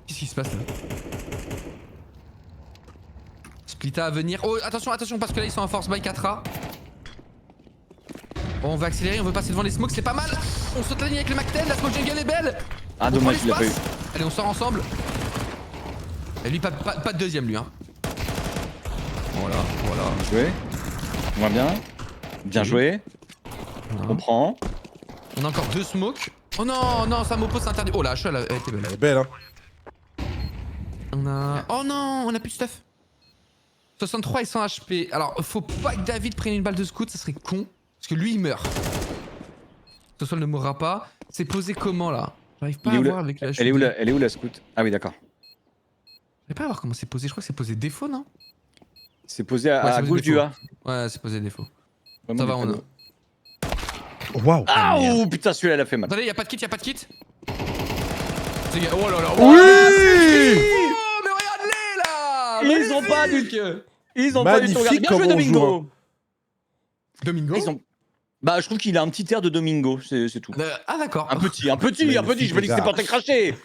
Qu'est-ce qui se passe là? Splitta à venir. Oh, attention, parce que là ils sont en force by 4A. Bon, on va accélérer, on veut passer devant les smokes, c'est pas mal. On saute la ligne avec le McTen, la smoke jungle est belle. Ah, On dommage, prend il l'a pas eu. l'espace. Allez, on sort ensemble. Et lui, pas de deuxième, lui. Hein. Voilà. Bien joué. Moins bien. Bien joué. On prend. On a encore 2 smokes. Oh non, ça m'oppose, c'est interdit. Oh la HE, elle était belle. Elle est belle hein. On a... Oh non, on a plus de stuff. 63 et 100 HP. Alors, faut pas que David prenne une balle de scout, ça serait con. Parce que lui, il meurt. Ce sol ne mourra pas. C'est posé comment, là? J'arrive pas Il est à où voir la- avec la Elle est où la scout? Ah oui, d'accord. J'arrive pas à voir comment c'est posé. Je crois que c'est posé défaut, non? C'est posé Ouais, à c'est posé gauche du défaut. A. Ouais, c'est posé défaut. Vraiment Ça va, des on a... panneaux. Waouh. Ah oh, putain, celui-là, elle a fait mal. Attendez, y'a pas de kit, C'est- Oh là là. Oui. Oh, mais regarde-les, là. Ils ont pas Magnifique. Ils ont pas du tout regardé. Magnifique Bien joué, comment on joue, Domingo. Domingo. Ils ont... Bah, je trouve qu'il a un petit air de Domingo, c'est tout. Ah, d'accord. Un petit, je me dis que c'est gars. pas très craché.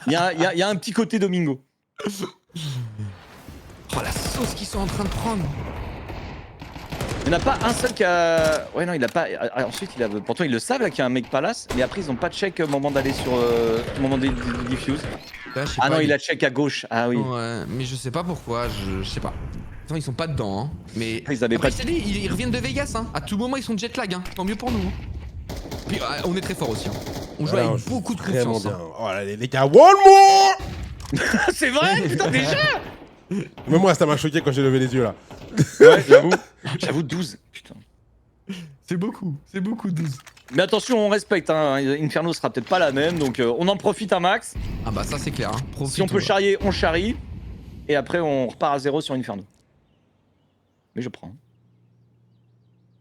Il y a un petit côté Domingo. Oh, la sauce qu'ils sont en train de prendre. Il n'y en a pas un seul qui a... Ouais, non, il a pas... Ensuite, pourtant, ils le savent, là, qu'il y a un mec palace, mais après, ils ont pas de check au moment d'aller sur... au moment des diffuse. Là, je sais Ah pas, non, il a check à gauche. Ah oui. Ouais, mais je sais pas pourquoi, je sais pas. Attends, ils sont pas dedans, hein. Mais. Ils avaient Après, pas je t'ai dit, ils reviennent de Vegas, hein. À tout moment, ils sont jet lag, hein. Tant mieux pour nous. Hein. Puis, on est très fort aussi, hein. On joue Ouais, on avec joue beaucoup de vraiment confiance. bien. Hein. Oh là les gars, one more. C'est vrai, putain, déjà. Même moi ça m'a choqué quand j'ai levé les yeux là. Ouais, j'avoue 12. Putain. C'est beaucoup 12. Mais attention, on respecte, hein. Inferno sera peut-être pas la même, donc on en profite un max. Ah bah, ça, c'est clair, hein. Si on peut charrier, on charrie. Et après, on repart à 0 sur Inferno. Mais je prends.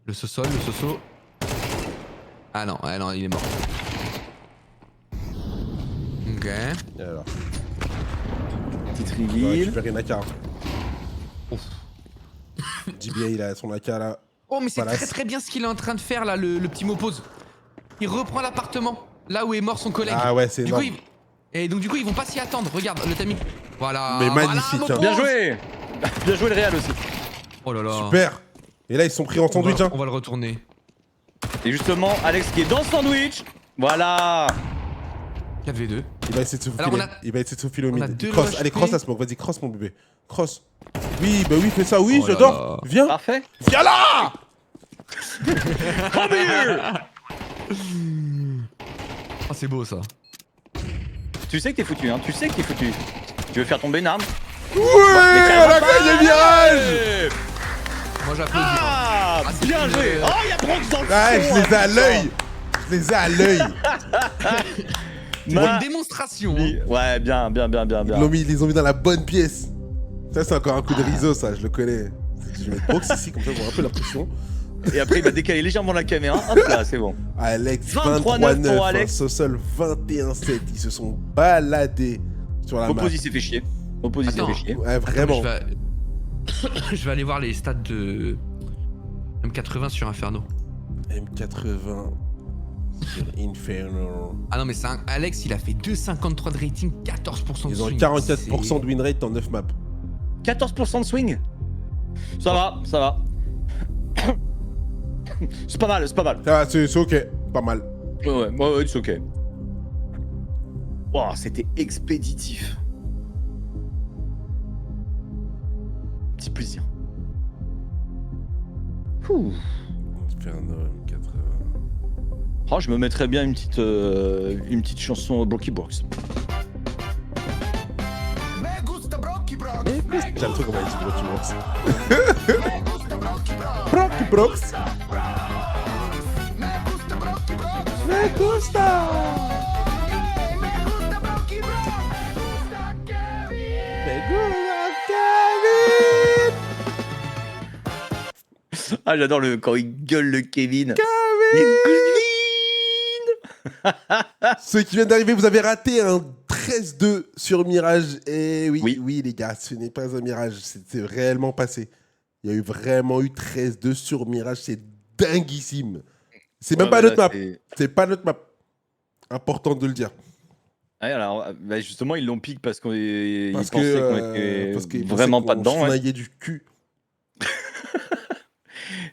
Le Soso. Ah non, il est mort. Ok. Et alors, Petite on va reveal. récupérer une AK. JBA il a son AK là. Oh, mais c'est Palace. très bien ce qu'il est en train de faire là, le petit mot pause. Il reprend l'appartement, là où est mort son collègue. Ah ouais, c'est Du coup, Et donc, du coup, ils vont pas s'y attendre. Regarde le timing. Voilà. Mais voilà, magnifique, Mopose. hein. Bien joué. Bien joué le Real aussi. Oh là là. Super. Et là, ils sont pris en sandwich. Hein. On va le retourner. Et justement, Alex qui est dans le sandwich. Voilà. 4v2. Il va essayer de se Alors, faufiler. Il va essayer de se faufiler au on a mid. deux Cross. HP. Allez, cross la smoke. Vas-y, cross mon bébé. Cross. Oui, bah oui, fais ça. Oui, Oh là j'adore. là. Viens. Parfait. Viens là. Come here. Ah, c'est beau ça. Tu sais que t'es foutu, hein. Tu sais que t'es foutu. Tu veux faire tomber une arme? Ouais, on a gagné le mirage. Moi j'applaudis. Ah, Ah, c'est bien une- joué. Oh, y'a Bronx dans le Ouais, fond, je les ai à hein, l'œil. Je les ai à l'œil. C'est Ma- une démonstration. Hein. Ouais, bien. Ils les ont mis dans la bonne pièce. Ça, c'est encore un coup de riso, ça, je le connais. Je vais mettre box ici, comme ça, je vois un peu la pression. Et après, il va décaler légèrement la caméra. Hop là, c'est bon. Alex, 23-9 23-9. pour Alex. Sosol, 21-7. Ils se sont baladés sur la map. Opposé s'est fait chier. Opposé s'est Attends. fait chier. Ouais, vraiment. Je vais aller voir les stats de M80 sur Inferno. M80 sur Inferno. Ah non mais c'est un... Alex il a fait 2,53 de rating, 14% de Ils ont swing. 44% de win rate en 9 maps. 14% de swing. Ça va. C'est pas mal. Ça va, c'est ok. Pas mal. Ouais, c'est ok. Wow, c'était expéditif. Petit plaisir. Ouh. Inferno M80. Oh, je me mettrais bien une petite chanson Brocky Box. J'aime trop comment il dit Brocky Brox. Brocky Brox. Me gusta. Ah, j'adore quand il gueule le Kevin. Ceux qui viennent d'arriver, vous avez raté un 13-2 sur Mirage. Et oui, les gars, ce n'est pas un mirage, c'est réellement passé. Il y a vraiment eu 13-2 sur Mirage, c'est dinguissime. C'est même pas notre map. C'est pas notre map. Important de le dire. Ouais, alors, bah justement, ils l'ont piqué parce qu'on Parce pensaient qu'on que, était vraiment pas dedans. Ouais. On du cul.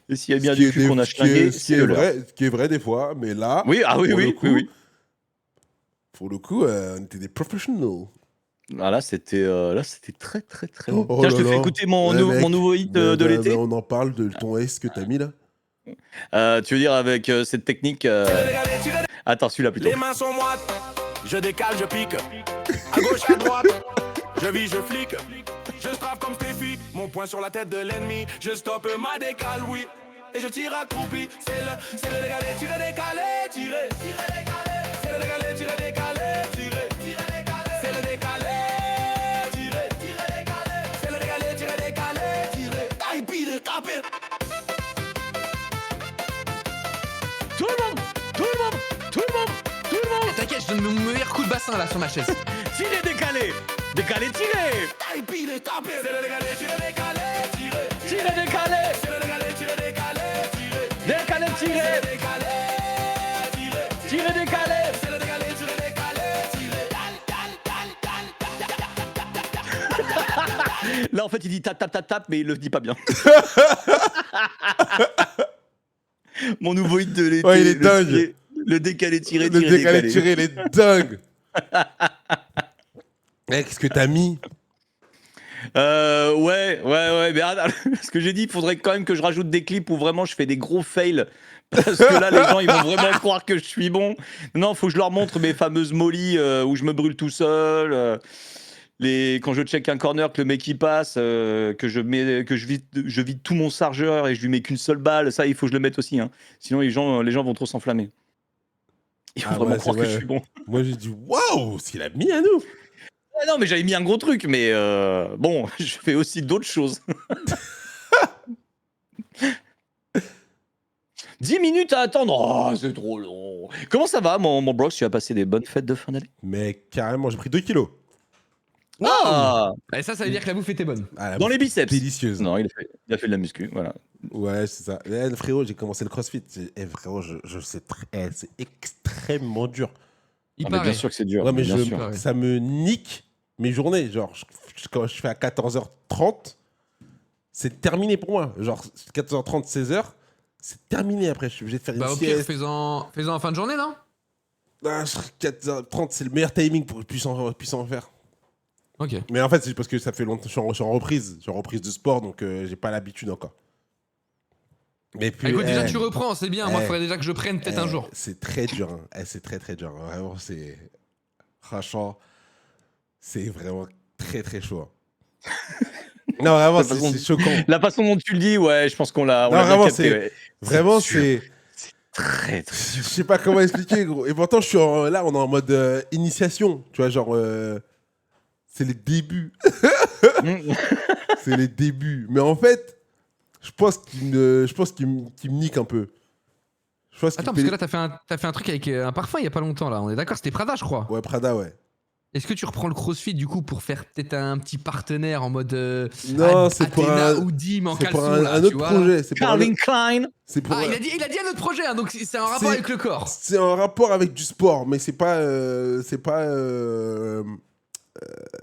Et s'il y a bien du cul qu'on a schlingué, ce c'est le leur. qui est vrai des fois, mais là, Oui, oui. pour le coup, on était des professionnels. Ah, là, c'était très bon. Oh Tiens, je te là fais là. écouter mon Ouais, mec. nouveau hit de Mais l'été. on en parle de ton S que t'as mis là. Tu veux dire avec cette technique Attends, celui-là plutôt. Les mains sont moites, je décale, je pique. À gauche, à droite, je vis, je flique. Je straffe comme Stéphie, mon poing sur la tête de l'ennemi. Je stoppe ma décale, oui. Et je tire accroupi. C'est le décalé, tirer, décalé, tirer. C'est le décalé, tirer, décalé, tirer. C'est le décalé, tirer. C'est le décalé, tirer, décalé, tirer. Aïe, pire, taper. Tout le monde. T'inquiète, je donne mon meilleur coup de bassin là sur ma chaise. Tirez, décalé, tirez. Aïe, pire, taper. C'est le décalé, tirer, décalé, tirer. Tirez, décalé, C'est le décalé, tirer, décalé, tirer. décalé, tirez. Décalé, tirer. Tirez, décalé. C'est le décalé, tirer, décalé, tirer. Là, en fait, il dit tap, mais il le dit pas bien. Mon nouveau hit de l'été. Ouais, il est dingue. Le décalé, tiré, Le tiré, décalé décalé. tiré, il est dingue. Qu'est-ce que t'as mis? Ouais. Mais attends, ce que j'ai dit, il faudrait quand même que je rajoute des clips où vraiment je fais des gros fails. Parce que là, les gens, ils vont vraiment croire que je suis bon. Non, faut que je leur montre mes fameuses mollies où je me brûle tout seul. Quand je check un corner, que le mec il passe, que je vide tout mon chargeur et je lui mets qu'une seule balle. Ça, il faut que je le mette aussi. Hein. Sinon, les gens vont trop s'enflammer. Ils vont vraiment croire que je suis bon. Moi, j'ai dit, waouh, ce qu'il a mis à nous. Ah non, mais j'avais mis un gros truc, mais bon, je fais aussi d'autres choses. 10 minutes à attendre, oh, c'est trop long. Comment ça va, mon Brox? Tu as passé des bonnes fêtes de fin d'année? Mais carrément, j'ai pris 2 kilos. Ah, Et ça veut dire que la bouffe était bonne. Ah, la dans bouffe les biceps. délicieuse. Non, il a fait de la muscu, voilà. Ouais, c'est ça. Frérot, j'ai commencé le crossfit. Frérot, je sais c'est extrêmement dur. Il Ah, mais paraît. bien sûr que c'est dur. Ouais, mais bien sûr. Ouais. ça me nique mes journées. Genre, quand je fais à 14h30, c'est terminé pour moi. Genre 14h30, 16h, c'est terminé après. Je suis obligé de faire une Bah, au pire, sieste. fais-en en fin de journée, non? Ah, 4h30, c'est le meilleur timing pour que je puisse en faire. Ok. Mais en fait, c'est parce que ça fait longtemps que je suis en reprise. Je suis en reprise de sport, donc j'ai pas l'habitude encore. Mais puis, Écoute, déjà, tu reprends, c'est bien. Moi, il faudrait déjà que je prenne peut-être un jour. C'est très dur. Hein. C'est très très dur. Vraiment, c'est. Franchement, c'est vraiment très très chaud. hein. Non, vraiment, c'est choquant. La façon dont tu le dis, ouais, je pense qu'on l'a bien vraiment, capté. c'est. Ouais. Vraiment, dur. c'est. Très, très Je sais pas comment expliquer, gros. Et pourtant, là, on est en mode initiation. Tu vois, genre. C'est les débuts. C'est les débuts. Mais en fait, je pense qu'il me nique un peu. Je pense qu'il Attends, parce que là, t'as fait un truc avec un parfum il y a pas longtemps, là. On est d'accord, c'était Prada, je crois. Ouais, Prada, ouais. Est-ce que tu reprends le CrossFit, du coup, pour faire peut-être un petit partenaire en mode. Non, c'est pour Athéna un. ou Dim en C'est pour caleçon, là, un tu autre vois, projet. C'est pour un Calvin autre- Klein. c'est pour Ah, un- il a dit un autre projet, hein, donc c'est un rapport C'est- avec le corps. C'est en rapport avec du sport, mais c'est pas. C'est pas.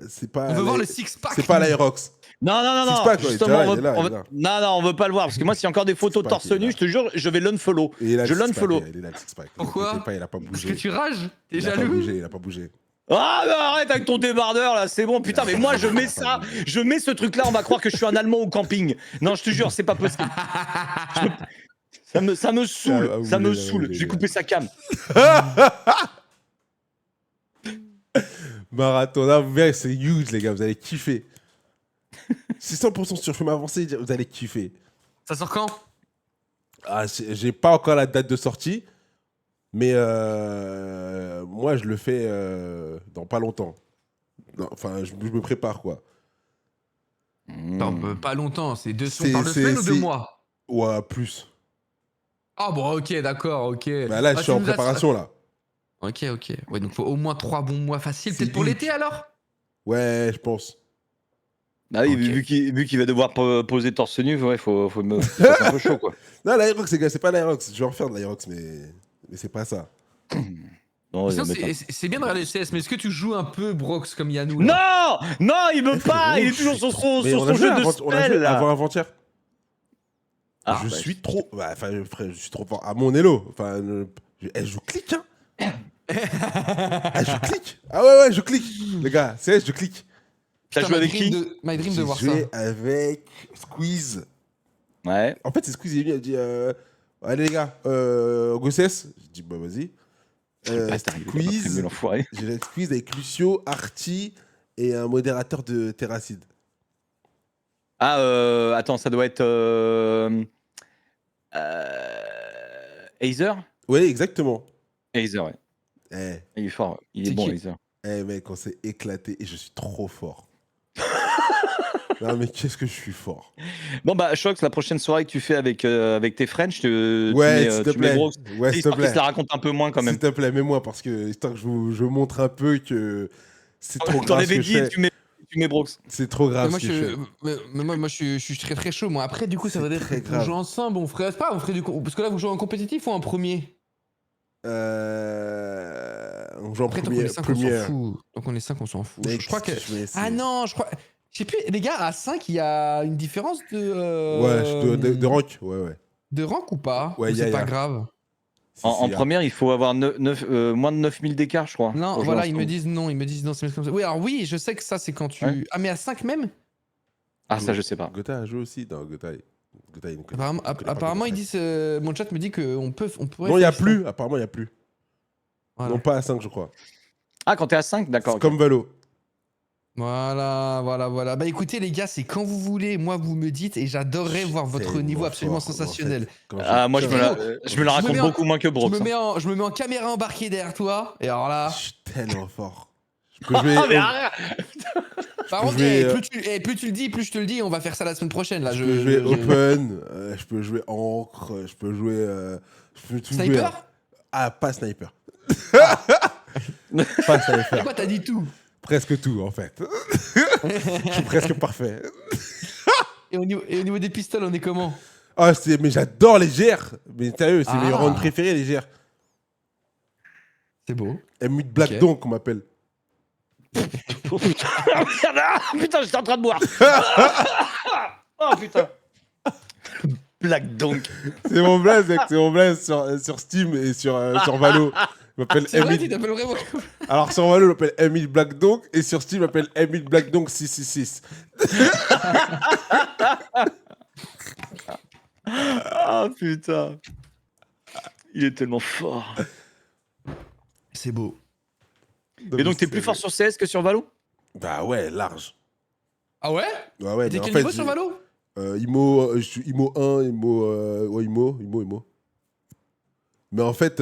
C'est pas. On veut voir le six-pack. C'est pas l'Aerox. Non, Six-pack, ouais, justement, il est là, on il est veut- là. non, non, on veut pas le voir, parce que moi, s'il y a encore des photos de Six-pack, torse il est nu, là. je te jure, je vais l'unfollow. Et il a Je le six-pack, l'unfollow. Il a le six-pack. Pourquoi T'inquiète pas, il a pas Parce bougé. que tu rages. T'es Il a pas jaloux. bougé, il a pas bougé. Ah, bah arrête avec ton débardeur là, c'est bon, putain, mais moi je mets ça, je mets ce truc là, on va croire que je suis un Allemand au camping. Non, je te jure, c'est pas possible. Ça me saoule, Ah, ça me bougé, saoule. bougé, Je vais couper sa cam. Marathon, là, vous verrez, c'est huge, les gars, vous allez kiffer. C'est 100% sur chemin avancé, vous allez kiffer. Ça sort quand? Ah, j'ai pas encore la date de sortie, mais moi, je le fais dans pas longtemps. Non, enfin, je me prépare, quoi. Non, pas longtemps, c'est deux C'est- par 2 c'est- semaines ou 2 c'est- mois? Ouais, plus. Ah bon, ok, d'accord, ok. Bah là, Ah, je tu suis en nous as- préparation, là. Ok, ok. Ouais, donc faut au moins 3 bons mois faciles. C'est Peut-être pour huge. l'été alors? Ouais, je pense. Ah oui, Ok. vu qu'il va devoir poser torse nu, ouais, faut me c'est un peu chaud quoi. Non, l'Aerox, les gars, c'est pas l'Aerox. Je vais en refaire de l'Aerox, mais c'est pas ça. Non, Sinon, il va mettre c'est bien de regarder le CS, mais est-ce que tu joues un peu Brox comme Yannou un- là? Non, non, il veut Eh, pas, frérot, il est je toujours suis sur son, Mais sur on a son joué jeu de on a spell joué là. avant-hier. Ah, je bah, suis trop. Bah, enfin, frère, je suis trop fort. À mon élo. Enfin, je clique, hein. Je clique. Ah ouais, je clique. Les gars, c'est je clique. T'as Putain, joué avec my dream qui de- My dream de J'ai voir ça. joué avec Squeeze. Ouais. En fait, c'est Squeeze, il est venu, il a dit allez, les gars, Gossès. J'ai dit bah, vas-y. Bâtard, il est pas prévenu, Squeeze. l'enfoiré. J'ai fait Squeeze avec Lucio, Arty et un modérateur de Terracide. Ah, attends, ça doit être. Aether. Ouais, exactement. Aether, ouais. Eh, Il est fort, il est C'est bon, qui Aether. mec, on s'est éclaté et je suis trop fort. Non, mais qu'est-ce que je suis fort. Bon, bah, Shox, la prochaine soirée que tu fais avec tes French, Ouais, s'il te tu mets plaît. Brox. Ouais, s'il te Histoire qu'il plaît. se la raconte un peu moins quand même. S'il te plaît, mets-moi parce que histoire que je montre un peu que c'est trop T'en grave ce avais que je dit, fais. tu mets Brox. C'est trop grave Mais moi, ce que je fais. moi, je suis très très chaud. Moi, après, du coup, ça C'est va être très qu'on grave. joue ensemble. On ferait pas, on ferait parce que là, vous jouez en compétitif ou en premier? On joue en Après, tant qu'on est 5, on s'en première. fout. Donc on est 5, on s'en fout. Mec, Je crois que. qu'est-ce je vais essayer Ah non, je crois. Je sais plus, les gars, à 5, il y a une différence de. Ouais, de rank. Ouais. De rank ou pas? Ouais, Ou y a- c'est y pas a. grave. Si, En si, première, il faut avoir moins de 9000 d'écart, je crois. Non, pour jouer voilà, ils me ensemble. disent non, c'est comme ça. Oui, alors oui, je sais que ça, c'est quand tu. Ouais. Ah, mais à 5 même? Ah, ça, je sais pas. Gotha a joué aussi. Non, Gotha, il me connaît- Apparemment, il me connaît pas apparemment, Gotha. ils disent. Mon chat me dit qu'on pourrait. Non, il n'y a faire ça. plus. Apparemment, il n'y a plus. Voilà. Non, pas à 5, je crois. Ah, quand t'es à 5, d'accord. C'est comme Valo. Voilà. Bah écoutez, les gars, c'est quand vous voulez. Moi, vous me dites et j'adorerais voir votre Tellement niveau absolument fort, sensationnel. en fait, quand Ah, moi, je me la Je me raconte mets en- beaucoup moins que Je Brox. me mets en caméra embarquée derrière toi. Et alors là. Je suis tellement fort. Je peux jouer. Ah, mais arrête. Par peux contre, jouer, plus tu le dis, plus je te le dis. On va faire ça la semaine prochaine. Là, Je peux jouer open, je peux jouer encre, je peux jouer. Je peux tout jouer. Sniper? Ah, pas sniper. Pas sniper. Pourquoi t'as dit tout? Presque tout, en fait. Je suis presque parfait. Et au niveau des pistoles, on est comment? Ah, mais j'adore les GR. Mais sérieux, c'est mes Ah. rounds préférés, les GR. C'est beau. M8 Black Ok. Donk, qu'on m'appelle. Oh, putain, putain, j'étais en train de boire. Oh Oh putain. Black Donk. C'est mon blaze, mec, c'est mon blaze sur Steam et sur Valo. Je m'appelle C'est vrai, Emile. tu t'appelles vraiment. Alors sur Valo, je m'appelle Emile Black Donk et sur Steam, je m'appelle Emile Black Donk 666. Ah putain. Il est tellement fort. C'est beau. Et donc t'es plus fort sur CS que sur Valo? Bah ouais, large. Ah ouais? Ouais, ouais. T'es mais quel en fait, niveau sur Valo? IMO, je suis IMO 1, IMO. Mais en fait,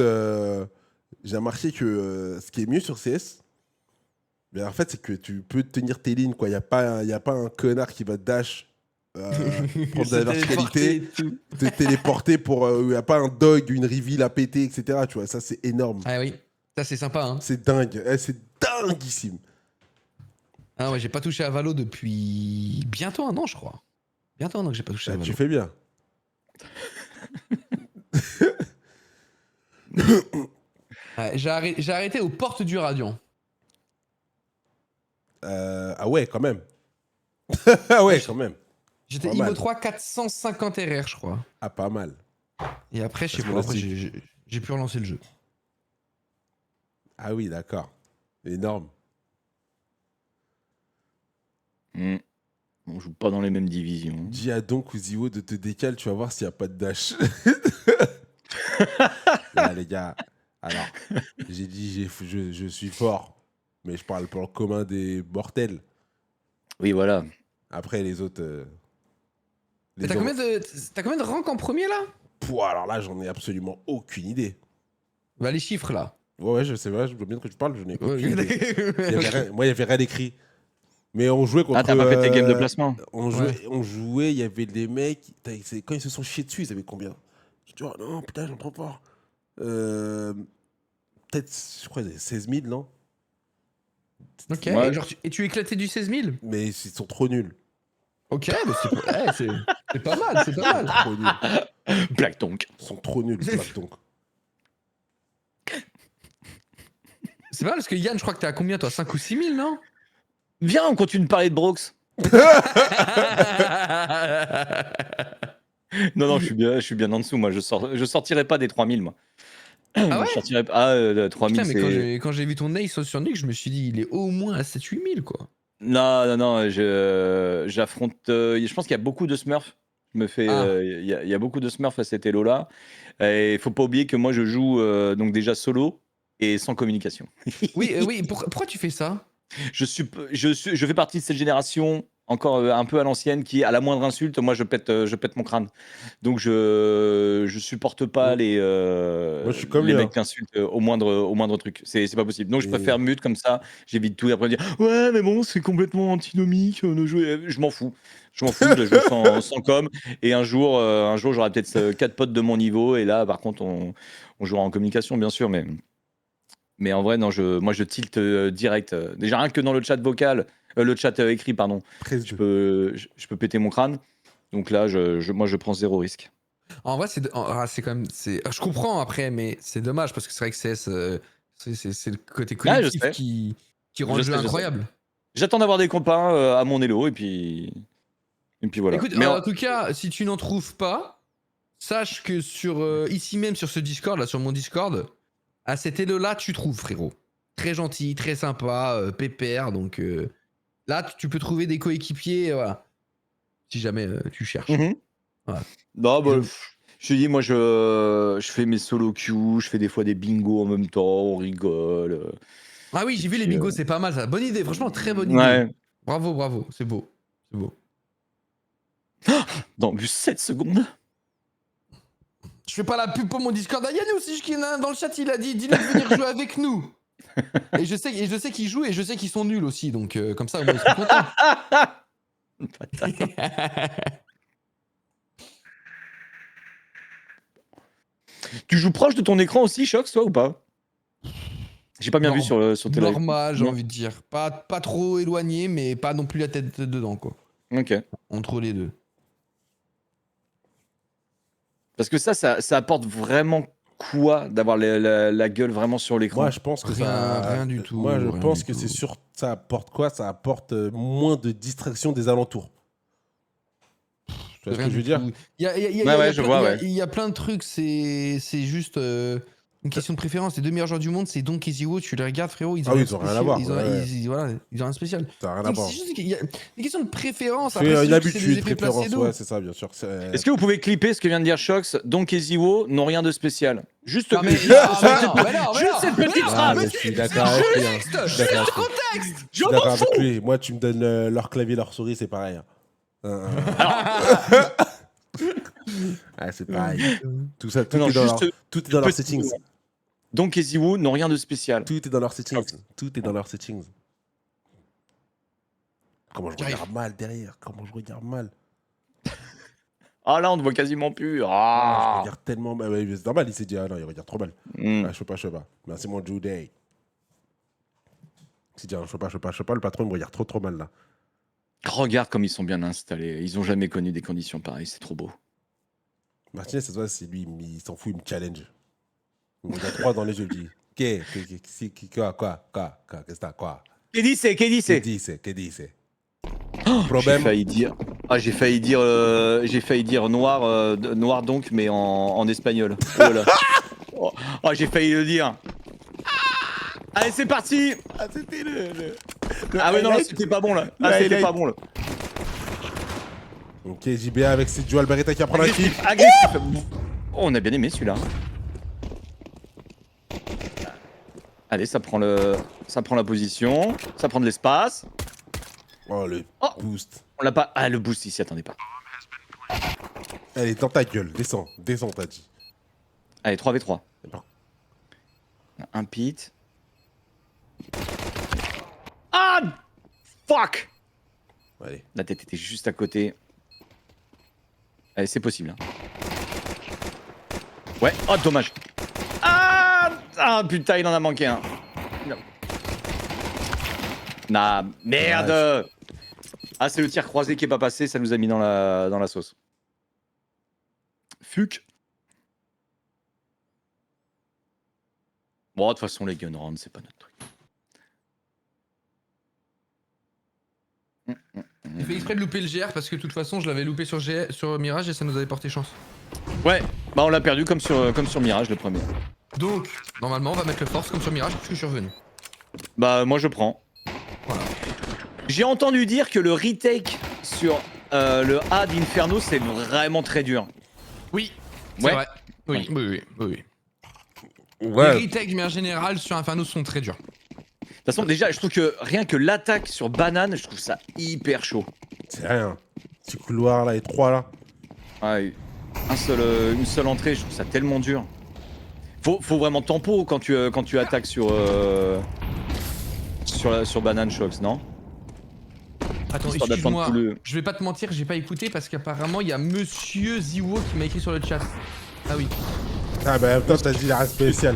j'ai remarqué que ce qui est mieux sur CS, mais en fait, c'est que tu peux tenir tes lignes, quoi. Il n'y a pas un connard qui va dash prendre de la verticalité, te téléporter pour... Il n'y a pas un dog, une reveal à péter, etc. Tu vois, ça, c'est énorme. Ah oui, ça c'est sympa, hein. C'est dingue. C'est dinguissime. Ah ouais, j'ai pas touché à Valo depuis bientôt un an, je crois. Bientôt un an que j'ai pas touché à Ah, Valo. tu fais bien. Ouais, j'ai arrêté aux portes du Radiant. Ah ouais, quand même. Ah ouais, quand même. J'étais Pas IMO mal. 3 450 RR, je crois. Ah, pas mal. Et après, je sais Ça, pas, c'est après, mon j'ai pu relancer le jeu. Ah oui, d'accord. Énorme. On joue pas dans les mêmes divisions. Dis à donc Uziwo de te décaler, tu vas voir s'il n'y a pas de dash. Là, les gars, alors, j'ai dit je suis fort, mais je parle pour le commun des mortels. Oui, voilà. Après, les autres... Mais t'as combien de rank en premier là? Pouah, alors là, j'en ai absolument aucune idée. Bah les chiffres là. Ouais, je sais, ouais, je veux bien que tu parles, je n'ai Ouais, aucune idée. ok. Moi, il n'y avait rien d'écrit. Mais on jouait contre... Ah, t'as pas fait tes games de placement? On jouait, il y avait des mecs... Quand ils se sont chiés dessus, ils avaient combien? Je dis, oh non, putain, j'en prends pas. Peut-être, je crois, 16 000, non? Ok, Ouais. et tu éclatais du 16 000? Mais ils sont trop nuls. Ok, mais c'est pas mal, c'est pas mal. Trop nuls. Black Donk. Ils sont trop nuls, Black donc. C'est pas mal parce que Yann, je crois que t'es à combien toi? 5 ou 6 000, non? Viens, on continue de parler de Brox. Non, je suis bien en dessous. Moi, je sortirai pas des 3000, moi. Ah ouais? Je sortirai pas. 3000, Putain, mais c'est. quand j'ai vu ton ace sur Nick, je me suis dit, il est au moins à 7-8 000, quoi. Non, j'affronte. Je pense qu'il y a beaucoup de Smurfs. Il y a beaucoup de Smurfs à cet Elo-là. Et il faut pas oublier que moi, je joue donc déjà solo et sans communication. Oui, pourquoi tu fais ça? Je fais partie de cette génération encore un peu à l'ancienne qui, à la moindre insulte, moi je pète mon crâne. Donc je supporte pas les Moi, je suis comme les lui, mecs qui insultent au moindre truc. C'est pas possible. Donc je Et- préfère mute comme ça. J'évite tout et après me dire ouais mais bon c'est complètement antinomique de jouer. Je m'en fous. Je joue sans com. Et un jour j'aurai peut-être 4 potes de mon niveau et là par contre on jouera en communication bien sûr mais en vrai, non, moi je tilte direct. Déjà, rien que dans le chat vocal, le chat écrit, pardon, Presque. je peux péter mon crâne. Donc là, moi je prends zéro risque. En vrai, c'est quand même. Je comprends après, mais c'est dommage parce que c'est vrai que c'est le côté Ah, je collectif sais. qui rend Je le jeu sais, je sais. incroyable. J'attends d'avoir des copains à mon Elo et puis voilà. Écoute, Mais en tout cas, si tu n'en trouves pas, sache que ici même sur ce Discord, là, sur mon Discord, à cet Elo-là, tu trouves, frérot. Très gentil, très sympa, pépère. Donc là, tu peux trouver des coéquipiers, voilà. Si jamais tu cherches. Mhm. Voilà. Non, bah, je te dis, moi je fais mes solo queues, je fais des fois des bingos en même temps, on rigole. Ah oui, j'ai vu les puis, bingos, c'est pas mal ça. Bonne idée, franchement, très bonne idée. Ouais. Bravo, c'est beau. C'est beau. Dans 7 secondes. Je fais pas la pub pour mon Discord. Ah, Yann aussi, qui est là dans le chat, il a dit dis-lui de venir jouer avec nous. Et je sais qu'ils jouent et je sais qu'ils sont nuls aussi, donc comme ça, au moins, ils sont contents. Tu joues proche de ton écran aussi, Shox, toi ou pas? J'ai pas bien vu sur tes lives. Normal, j'ai Non. envie de dire. Pas trop éloigné, mais pas non plus la tête dedans, quoi. Ok. Entre les deux. Parce que ça apporte vraiment quoi d'avoir la gueule vraiment sur l'écran? Moi, je pense que Rien du tout. Moi, je rien pense du que tout. c'est sûr. Ça apporte quoi? Ça apporte moins de distraction des alentours. Tu vois ce que je veux dire? Il y a plein de trucs, c'est juste une question de préférence. Les deux meilleurs joueurs du monde, c'est Donk et Ziwo. Tu les regardes, frérot, ils ont ils ont rien à voir. Ils ont rien de spécial. Ça n'a rien à Donc, voir. c'est juste qu'il y a des questions de préférence. C'est Après, une c'est des habitude, effets préférence, placebo. ouais, c'est ça, bien sûr. Est-ce que vous pouvez clipper ce que vient de dire Shox? Donc et Ziwo n'ont rien de spécial. Juste Ah, mais juste cette petite Ah, phrase. mais je suis d'accord avec lui. hein. Je suis d'accord avec lui. Je suis d'accord avec lui. Moi, tu me donnes leur clavier, leur souris, c'est pareil. hein. Ah, c'est pareil. Tout ça, tout Non, est dans juste tout est dans leurs petit settings. mot. Donc et Ziwo n'ont rien de spécial. Tout est dans leurs settings. Tout est dans leurs settings. Comment je J'arrive. regarde mal derrière. Comment je regarde mal. Ah là, on te voit quasiment plus. Je Ah. regarde tellement mal. Ouais, c'est normal, il s'est dit, ah non, il regarde trop mal. Hmm. Ah, je peux pas. Merci mon Juday. Il s'est dit, ah, je peux pas. Le patron, il me regarde trop mal là. Regarde comme ils sont bien installés. Ils ont jamais connu des conditions pareilles. C'est trop beau. Martinez, ça se voit, c'est lui, il s'en fout, il me challenge. Il me regarde droit dans les yeux, il me dit, quoi, qu'est-ce que t'as, quoi? Qu'est-ce que c'est? Que dice? J'ai Problème. failli dire. Ah, j'ai failli dire noir donc, mais en espagnol. Oh là. Oh, j'ai failli le dire. Allez, c'est parti. Ah, c'était le Ah ouais, non, là, c'était pas bon là. Ah, c'était pas bon là. Ok, JBA avec ses dual Beretta qui apprend la kick. Agressif. Oh, on a bien aimé celui-là. Allez, ça prend la position, ça prend de l'espace. Oh, le Oh. boost. On l'a pas. Ah, le boost, il s'y attendait pas. Elle est dans ta gueule, descends, t'as dit. Allez, 3v3. C'est bon. Un pit. Ah! Fuck! Allez. La tête était juste à côté. Allez, c'est possible. Hein. Ouais, oh, dommage. Ah, putain, il en a manqué un. Non. Nah, merde! Dommage. Ah, c'est le tir croisé qui est pas passé, ça nous a mis dans la sauce. Fuck. Bon, de toute façon, les gun rounds, c'est pas notre truc. J'ai fait exprès de louper le GR parce que de toute façon, je l'avais loupé sur Mirage et ça nous avait porté chance. Ouais, bah on l'a perdu comme sur Mirage le premier. Donc, normalement, on va mettre le force comme sur Mirage puisque je suis revenu. Bah moi je prends. Voilà. J'ai entendu dire que le retake sur le A d'Inferno c'est vraiment très dur. Oui, c'est Ouais. vrai. Oui, oui. Ouais. Les retakes, mais en général, sur Inferno sont très durs. De toute façon déjà je trouve que rien que l'attaque sur banane je trouve ça hyper chaud. C'est rien. Petit couloir là, étroit là. Ouais, une seule entrée je trouve ça tellement dur. Faut vraiment tempo quand tu attaques sur Banane Shox, non? Attends, Histoire d'attendre excuse-moi, tout le- je vais pas te mentir, j'ai pas écouté parce qu'apparemment il y a Monsieur Ziwo qui m'a écrit sur le chat. Ah oui. Ah bah en même temps, t'as dit la race spéciale.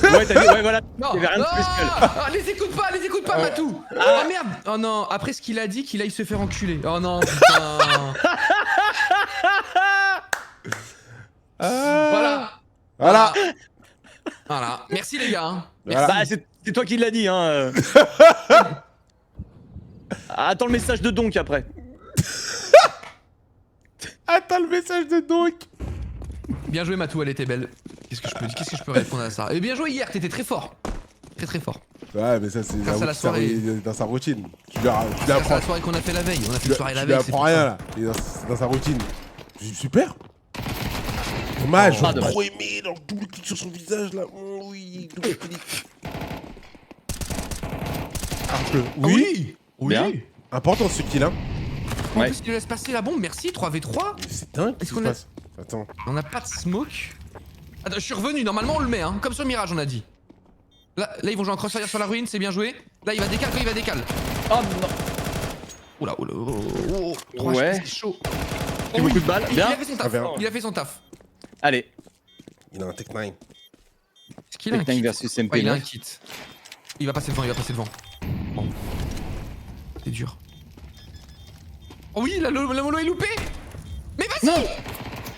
Ouais, t'as dit, ouais voilà. Non, Il y avait rien de spécial. Ah, les écoute pas, Matou. Oh merde. Oh non, après ce qu'il a dit, qu'il aille se faire enculer. Oh non, putain. Voilà. Voilà. Merci les gars. Hein. Voilà. Bah c'est toi qui l'as dit hein. Attends le message de Donk après. Attends le message de Donk. Bien joué Matou, elle était belle. Qu'est-ce que je peux répondre à ça? Et bien joué hier, t'étais très fort. Très fort. Ouais, mais ça, c'est Grâce à la soirée. dans sa routine. Tu lui C'est apprends. la soirée qu'on a fait la veille. On a fait Tu une soirée la lui veille. c'est apprends pour rien ça. là. Il est dans sa routine. Je dis super. Dommage, Ah, j'aurais dommage. trop aimé dans le double clic sur son visage là. Oui, double clic. Alors que, oui, Bien. important ce kill hein. En Ouais. plus, tu laisses passer la bombe, merci, 3v3. Mais c'est dingue. Est-ce Qu'est-ce qu'on qui a- se passe? Attends. On n'a pas de smoke. Attends, je suis revenu, normalement on le met, hein, comme sur Mirage, on a dit. Là, ils vont jouer en crossfire sur la ruine, c'est bien joué. Là, il va décaler, il va décaler. Oh non. Oula, Ouais. c'est chaud. J'ai beaucoup de balles. Il Bien. a fait son taf. Ah, bien. Il a fait son taf. Allez. Il a un Tech 9. Est-ce qu'il a un Tech9 kit? versus Ouais, il a un MP9. kit. Il va passer devant, Bon. C'est dur. Oh oui, la mollo est loupée. Mais vas-y. Non.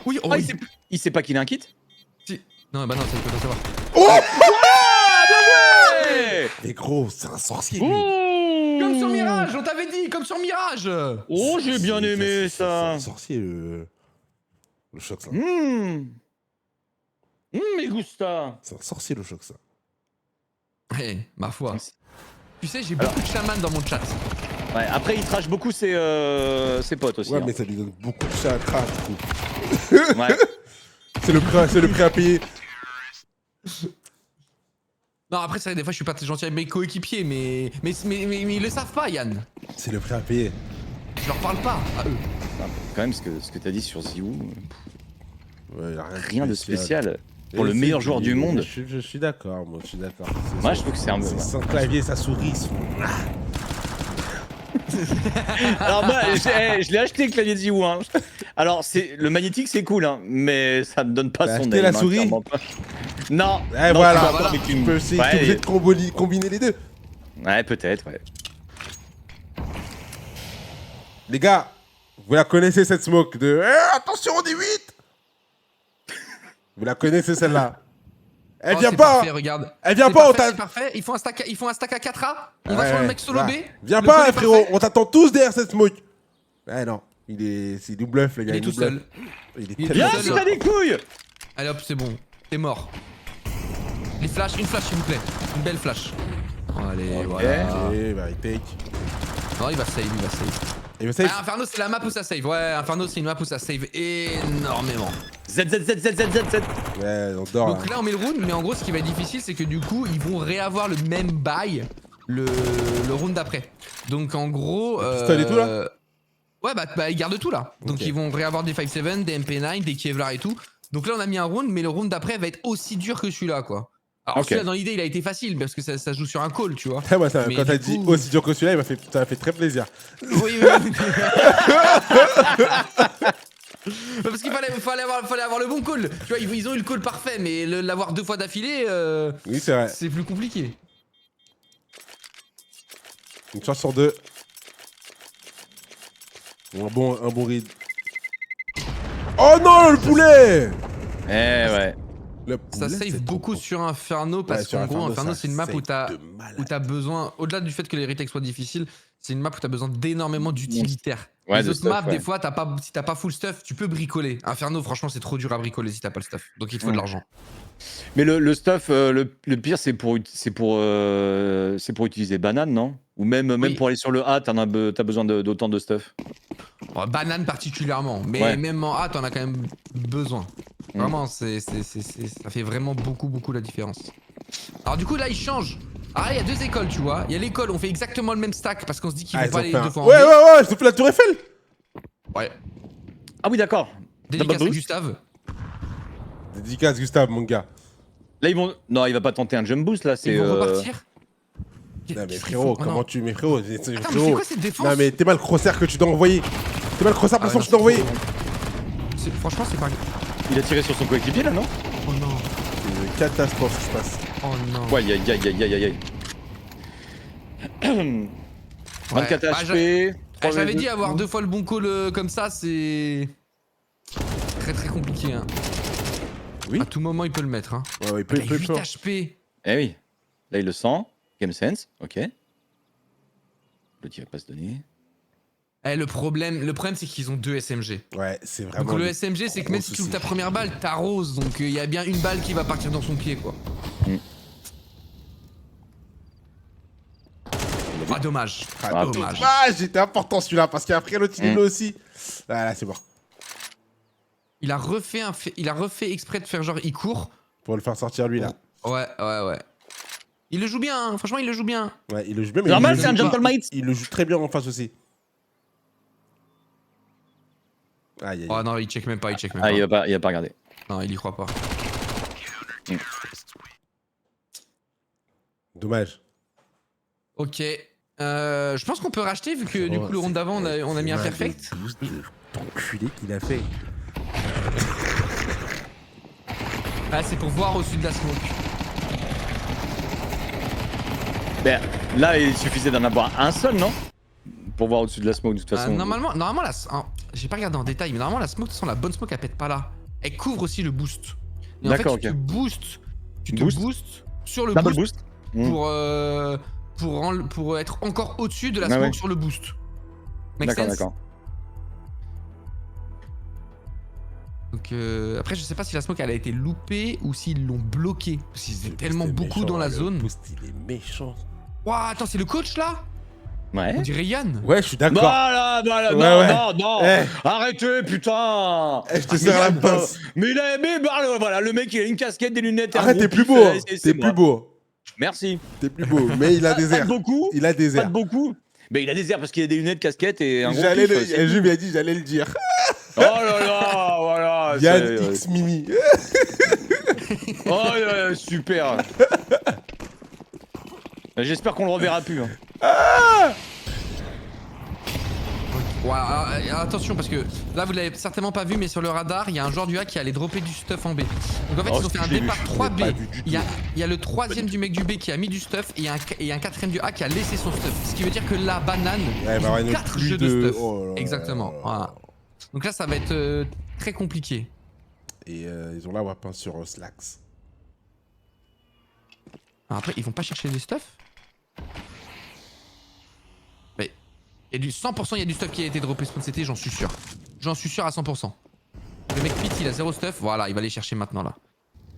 Oui, oh Ah, oui. il sait pas qu'il a un kit. Si. Non, bah non, ça il peut pas savoir. Ouais. Mais gros, c'est un sorcier lui. Comme sur Mirage. Mirage, on t'avait dit, comme sur Mirage. Oh, j'ai bien aimé ça. C'est sorcier le choc ça. Me gusta. C'est un sorcier le choc ça. Eh, ma foi. Merci. Tu sais, j'ai beaucoup de chamans dans mon chat. Ouais, après, il trash beaucoup ses potes aussi. Ouais, hein. mais ça lui donne beaucoup de chakras du coup. Ouais. C'est le prêt à payer. Non, après, c'est vrai, des fois, je suis pas très gentil avec mes coéquipiers, mais ils le savent pas, Yann. C'est le prêt à payer. Je leur parle pas à eux. Quand même, ce que t'as dit sur Ziou, Ouais, y a rien de spécial. Pour Et le c'est- meilleur joueur du monde. Je suis d'accord, moi, je suis d'accord. Moi, je trouve que c'est un. Son clavier, sa souris sont... Alors moi, je l'ai acheté le clavier de Ziou. Hein. Alors le magnétique c'est cool, hein, mais ça me donne pas T'as son acheté aim, la hein, souris clairement pas. Non. Ouais, non, voilà, tu vas pas avec tu une- peux essayer, Ouais, t'es obligé de combiner les deux. Ouais, peut-être, ouais. Les gars, vous la connaissez cette smoke de attention, on est 8. Vous la connaissez celle-là. Elle Oh, vient c'est pas. parfait, regarde. Elle vient C'est pas, on parfait, t'a. c'est parfait. Ils font un stack à 4A. On va Ouais, sur le mec solo va. B. Viens Le pas, call est frérot, parfait. on t'attend tous derrière cette smoke. Ouais, non, c'est du bluff, les gars. Il est nous tout seul. bluffe. Il est Il est tellement Viens, tout c'est seul. pas des couilles. Allez hop, c'est bon. T'es mort. Les flashs, une flash s'il vous plaît. Une belle flash. Allez, voilà. Ok, bah, il take. Non, il va save, il va save. Il va save. Ah, Inferno, c'est la map où ça save. Ouais, Inferno, c'est une map où ça save énormément. Z. Ouais, on dort Donc là. là, on met le round, mais en gros, ce qui va être difficile, c'est que du coup, ils vont réavoir le même bail le round d'après. Donc en gros. Le pistolet et tout, là Ouais, bah ils gardent tout là. Donc Ok. ils vont réavoir des 5.7, des MP9, des Kevlar et tout. Donc là, on a mis un round, mais le round d'après va être aussi dur que celui-là, quoi. Alors Ok. celui-là, dans l'idée, il a été facile parce que ça joue sur un call, tu vois. Ah, moi, ça, Mais quand du t'as dit coup- aussi dur que celui-là, ça m'a fait très plaisir. Oui. Parce qu'il fallait avoir le bon call. Tu vois, ils ont eu le call parfait, mais l'avoir 2 fois d'affilée, Oui, c'est vrai. c'est plus compliqué. Une chance sur 2. Un bon read. Oh non, le poulet. Eh ouais. Le Ça poulet, save c'est beaucoup trop sur Inferno parce Ouais, sur qu'en gros, Inferno, ça c'est une map où save t'as de malade. besoin, au-delà du fait que les retakes soient difficiles, c'est une map où t'as besoin d'énormément d'utilitaires. Ouais, Les de autres stuff, maps, ouais. des fois, si t'as pas full stuff, tu peux bricoler. Inferno, franchement, c'est trop dur à bricoler si t'as pas le stuff. Donc il te faut de l'argent. Mais le stuff, le pire, c'est pour utiliser banane, non? Ou même Oui. pour aller sur le A, t'as besoin d'autant de stuff. Bon, banane particulièrement, mais Ouais. même en A, t'en as quand même besoin. Vraiment, ça fait vraiment beaucoup la différence. Alors du coup, là, ils changent. Ah, il y a 2 écoles, tu vois. Il y a l'école, on fait exactement le même stack parce qu'on se dit qu'ils Ah, vont ils pas ont aller fait un... 2 fois en Ouais, B. ils ont fait la tour Eiffel. Ouais. Ah oui, d'accord. Dédicace Double à boost. Gustave. Dédicace, Gustave, mon gars. Là, ils vont. Non, il va pas tenter un jump boost, là. C'est. Ils vont repartir. Non, mais Qu'est-ce qu'ils frérot, font? Oh, comment non. tu. Mais frérot, Attends, mais c'est frérot. quoi cette défense? Non, mais t'es mal le crosshair que tu dois envoyer. T'es mal le crosshair, Ah ouais, personne non, tu dois envoyer. Franchement, c'est pas. Il a tiré sur son coéquipier, là, non? Oh non. C'est une catastrophe ce qui se passe. Oh non. Ouais, aïe. 24 Ouais. HP. Ah, j'avais dit avoir 2 fois le bon call comme ça, c'est. Très compliqué, hein. Oui. À tout moment, il peut le mettre, hein. Ouais, Il a 8 HP. Eh oui. Là, il le sent. Game sense. Ok. L'autre, il va pas se donner. Eh, le problème c'est qu'ils ont 2 SMG. Ouais, c'est vraiment. Donc le SMG, c'est que gros même si tu ouvres souci. ta première balle, t'arroses. Donc il y a bien une balle qui va partir dans son pied, quoi. Ah, dommage. Ah, dommage. dommage, j'étais important celui-là parce qu'après l'autre il est là aussi. Ah là, c'est mort. Il a refait exprès de faire genre il court. Pour le faire sortir lui là. Ouais. Il le joue bien, hein. Franchement, il le joue bien. Ouais, il le joue bien, mais Normal, il le c'est un joue pas- gentleman. Il le joue très bien en face aussi. Aïe, aïe. Oh non, il check même pas, il check même Ah, pas. il va pas regarder. Non, il y croit pas. Dommage. Ok. Je pense qu'on peut racheter vu que du coup le round d'avant on a mis un perfect. Enculé qu'il a fait. Ah, c'est pour voir au-dessus de la smoke. Ben, là, il suffisait d'en avoir un seul, non? Pour voir au-dessus de la smoke, de toute façon. Normalement j'ai pas regardé en détail, mais normalement la smoke, de toute façon, la bonne smoke elle pète pas là. Elle couvre aussi le boost. Et en fait, D'accord, tu ok. te boostes sur le Double boost, boost. pour pour être encore au-dessus de la Ah smoke ouais. sur le boost. Make D'accord, sense? d'accord. Donc après je sais pas si la smoke elle a été loupée ou s'ils l'ont bloquée. Parce qu'ils étaient tellement beaucoup dans la zone. Le boost, il est méchant. Ouah, attends, c'est le coach là? Ouais. On dirait Yann. Ouais, je suis d'accord. Voilà, Ouais, non, ouais. non, non. Eh. Arrêtez, putain. Eh, je te sers la pince. Mais voilà, le mec il a une casquette, des lunettes. Arrête, t'es plus beau. Hein. T'es plus beau. Merci. T'es plus beau. Mais il a des Pas airs. de beaucoup. Il a des Pas de airs. beaucoup. Mais il a des airs parce qu'il a des lunettes, casquette et un gros J'allais pif, le. c'est Je tout. lui ai dit, j'allais le dire. Oh là là, voilà. Yann c'est- X Mini. Oh là là, super. J'espère qu'on le reverra plus. Hein. Ouais, attention parce que là vous l'avez certainement pas vu mais sur le radar il y a un joueur du A qui allait dropper du stuff en B. Donc en fait Oh, ils ont fait un je l'ai vu, départ je 3B. l'ai pas vu du Il y a, tout. il y a le troisième du mec du B qui a mis du stuff et il y a un quatrième du A qui a laissé son stuff. Ce qui veut dire que la banane, Ouais, il va y avoir une 4 pluie jeux de de. stuff. Oh là là. Exactement. Voilà. Donc là ça va être très compliqué. Et ils ont la WAP sur Slacks. Alors après ils vont pas chercher des stuff. Mais il y a du 100% il y a du stuff qui a été droppé spawn CT, j'en suis sûr. J'en suis sûr à 100%. Le mec Pete il a 0 stuff, voilà il va aller chercher maintenant là.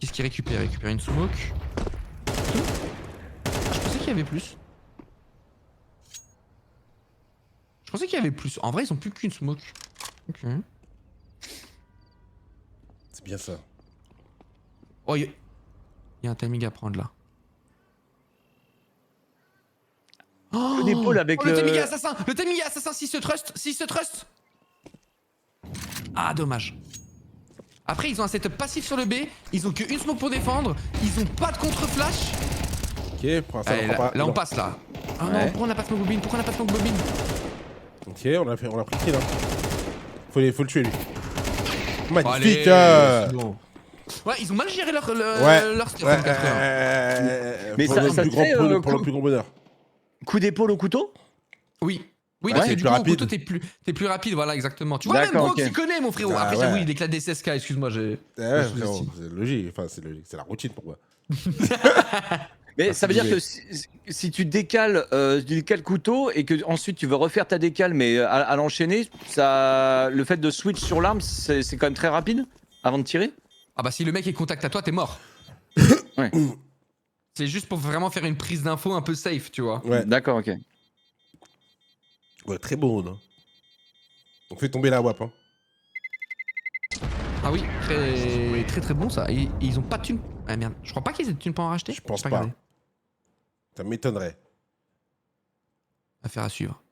Qu'est-ce qu'il récupère? Il récupère une smoke. Ah, je pensais qu'il y avait plus. Je pensais qu'il y avait plus. En vrai ils ont plus qu'une smoke. Ok. C'est bien ça. Oh il y a un timing à prendre là. Le d'épaule avec Oh, le timing assassin! Le timing assassin s'il se trust! Ah dommage. Après ils ont un setup passif sur le B, ils ont qu'une smoke pour défendre, ils ont pas de contre-flash. Ok, pour l'instant, Allez, on prend là, pas. là, on non. passe là. Ah non, Ouais. pourquoi on a pas de smoke bobine? Pourquoi on a pas de smoke bobine? Ok, on a pris le kill. Hein. Faut le tuer lui. Magnifique. Allez, c'est bon. Ouais, ils ont mal géré leur stuff Ouais, en 80. Mais pour ça- le ça plus te grand fait, pour coup- le plus grand bonheur. Coup d'épaule au couteau. Oui. Oui, Ouais, parce c'est que du plus coup, au rapide. couteau, t'es plus rapide, voilà, exactement. Tu vois, même D'accord, Brock, ok. il connaît, mon frérot. Ah Après, ouais. j'avoue, il éclate des CSK, excuse-moi, j'ai. Ouais, je suis frérot, style. c'est logique. Enfin, c'est logique. C'est la routine pour moi. Mais ça veut dire désolé. que si tu décales couteau et que ensuite tu veux refaire ta décale mais à l'enchaîner, ça, le fait de switch sur l'arme, c'est quand même très rapide avant de tirer. Ah bah, si le mec est contact à toi, t'es mort. Ouais. C'est juste pour vraiment faire une prise d'info un peu safe, tu vois. Ouais. D'accord, ok. Ouais, très bon. Hein. On fait tomber la WAP. Hein. Ah oui, très très très bon ça. Et ils ont pas de thune. Ah merde, je crois pas qu'ils aient de thune pour en racheter. Je pense J'ai pas. regardé. Ça m'étonnerait. Affaire à suivre.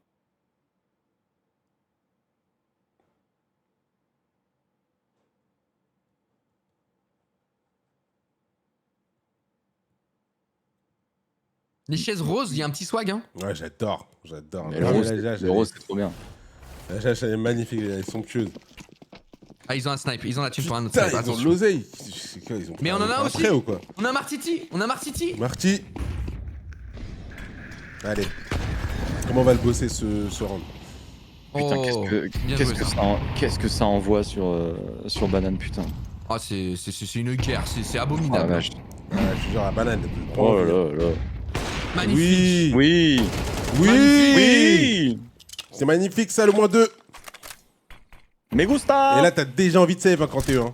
Les chaises roses, il y a un petit swag, hein. Ouais, j'adore. J'adore. Mais Là, le rose, là, le j'allais- rose, c'est trop bien. là, elle est magnifique. Elle est somptueuse. Ah, ils ont un snipe, ils ont la thune pour un autre Putain, snipe. ils ont de attention. l'oseille. C'est quoi, ils ont Mais on en a un aussi. prêt ou quoi? On a Martiti, Marty. Allez. Comment on va le bosser ce round? Putain, Oh, bien qu'est-ce joué, que ça. qu'est-ce que ça envoie sur banane, putain. Ah, c'est une guerre, c'est Oh la abominable. vache. Ah, je suis genre la banane. Oh là là là. Magnifique. Oui. Oui. Oui. Oui. C'est magnifique ça, le -2. Me gusta. Et là, t'as déjà envie de save hein, quand t'es 1. Ouais,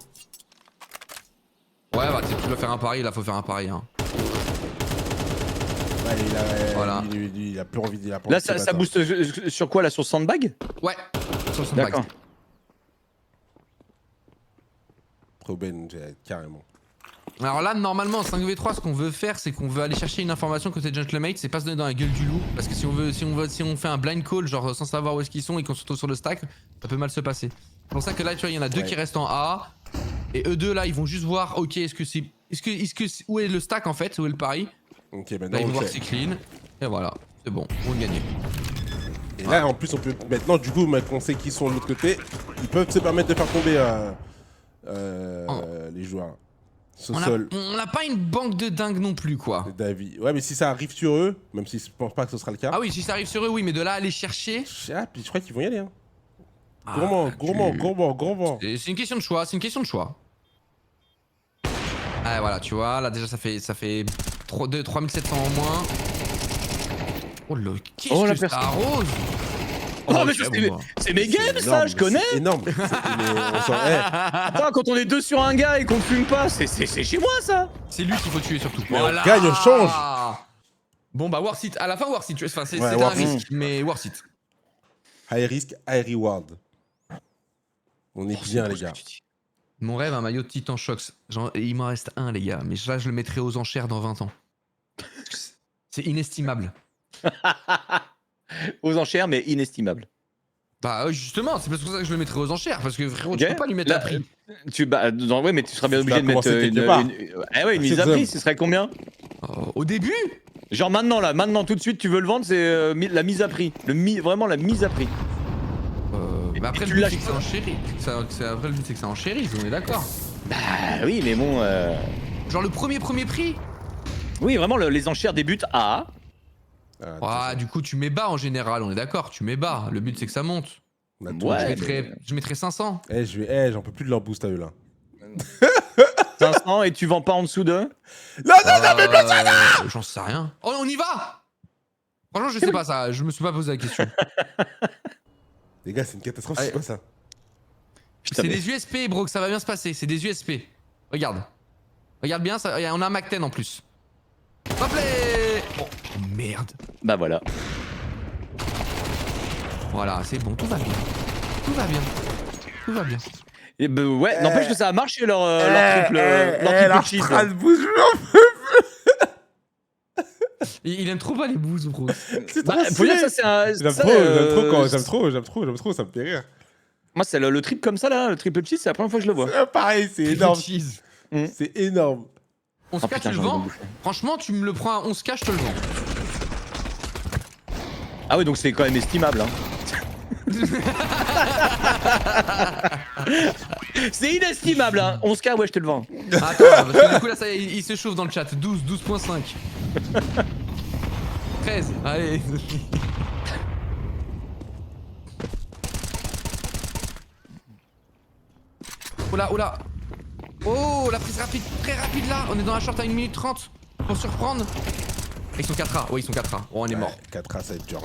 bah tu dois faire un pari, là faut faire un pari. Hein. Ouais, Voilà. il a plus envie de. Là, ça booste sur quoi là, sur Sandbag? Ouais, sur son back. D'accord. Proben, carrément. Alors là, normalement, en 5v3, ce qu'on veut faire, c'est qu'on veut aller chercher une information côté Gentlemate, c'est pas se donner dans la gueule du loup. Parce que si on fait un blind call, genre sans savoir où est-ce qu'ils sont et qu'on se retrouve sur le stack, ça peut mal se passer. C'est pour ça que là, tu vois, il y en a deux Ouais. qui restent en A. Et eux deux, là, ils vont juste voir, ok, où est le stack en fait, où est le pari. Ok, Là, maintenant ils vont on voir le que c'est fait. clean. Et voilà, c'est bon, on va gagner. Et là, en plus, on peut. Maintenant, du coup, maintenant qu'on sait qu'ils sont de l'autre côté, ils peuvent se permettre de faire tomber les joueurs. Sosol, On n'a pas une banque de dingue non plus, quoi. David. Ouais, mais si ça arrive sur eux, même si je pense pas que ce sera le cas. Ah oui, si ça arrive sur eux, oui, mais de là à aller chercher. Puis je crois qu'ils vont y aller. Hein. Ah, Gourmand. C'est une question de choix, c'est une question de choix. Ah voilà, tu vois, là déjà ça fait 3700 en moins. Oh là, Oh, qu'est-ce la que ça personne. arrose? Oh, mais ok, ça, bon, bah. c'est mes games, C'est ça, énorme, je connais. C'est énorme. Mais on s'en... Attends, quand on est 2 sur un gars et qu'on fume pas, c'est chez moi, ça. C'est lui qu'il faut tuer surtout. Mais on gagne, on change. Bon bah worth it, à la fin worth it, enfin c'est Ouais, un worth it. risque, mais worth it. High risk, high reward. On est bien, les gars. Mon rêve, un maillot de Titan Shox. Il m'en reste un, les gars, mais là je le mettrai aux enchères dans 20 ans. C'est inestimable. Aux enchères, mais inestimable. Bah justement, c'est pour ça que je le mettrai aux enchères, parce que frérot, tu Ok. peux pas lui mettre Là, un prix. Ouais, mais tu seras bien Tu obligé vas de mettre commencer quelque part. une mise à Chez prix, Zom. ce serait combien? Au début Genre maintenant, là, maintenant, tout de suite, tu veux le vendre, c'est la mise à prix. Vraiment la mise à prix. Mais après tu le but lâches c'est que ça pas. enchérit. Après le but c'est que ça enchérisse, on est d'accord. Ah oui, mais bon. Genre le premier prix. Oui, vraiment, les enchères débutent à. Ah, Du coup tu mets bas en général, on est d'accord, tu mets bas. Le but c'est que ça monte. on a tout. Ouais. Je mettrais 500. J'en peux plus de leur boost à eux, là. 500 et tu vends pas en dessous de. Non, mais J'en sais rien. Oh on y va. Franchement je sais pas ça, je me suis pas posé la question. les gars, c'est une catastrophe, Allez. c'est quoi ça? Putain, C'est mais- des USP bro, que ça va bien se passer, c'est des USP. Regarde. Regarde bien, ça, on a un Mac 10 en plus. Hop là. Oh merde. Bah voilà. Voilà, c'est bon, tout va bien. Tout va bien. Tout va bien. Et bah, ouais, n'empêche que ça a marché leur triple cheese. Leur boost, Il aime trop pas les boosts bro. c'est Bah, trop faut dire stylé. que ça, c'est un. J'aime ça, trop, euh, j'aime trop, ça me fait rire. Moi, c'est le trip comme ça, là, le triple cheese, c'est la première fois que je le vois. Pareil, c'est Triple énorme. cheese. C'est énorme. 11K, Oh, putain, tu le j'ai envie vends d'en bouffer. Franchement, tu me le prends à 11K, je te le vends. Ah ouais, donc c'est quand même estimable. Hein. C'est inestimable, hein. 11K, ouais, je te le vends. Attends, parce que du coup, là, ça, il se chauffe dans le chat. 12, 12.5. 13, allez. Oh là, oh là. Oh, la prise rapide, très rapide là. On est dans la short à 1 minute 30 pour surprendre. Ils sont 4A, ouais, ils sont 4A. Oh, on est mort. 4A, ça va être dur.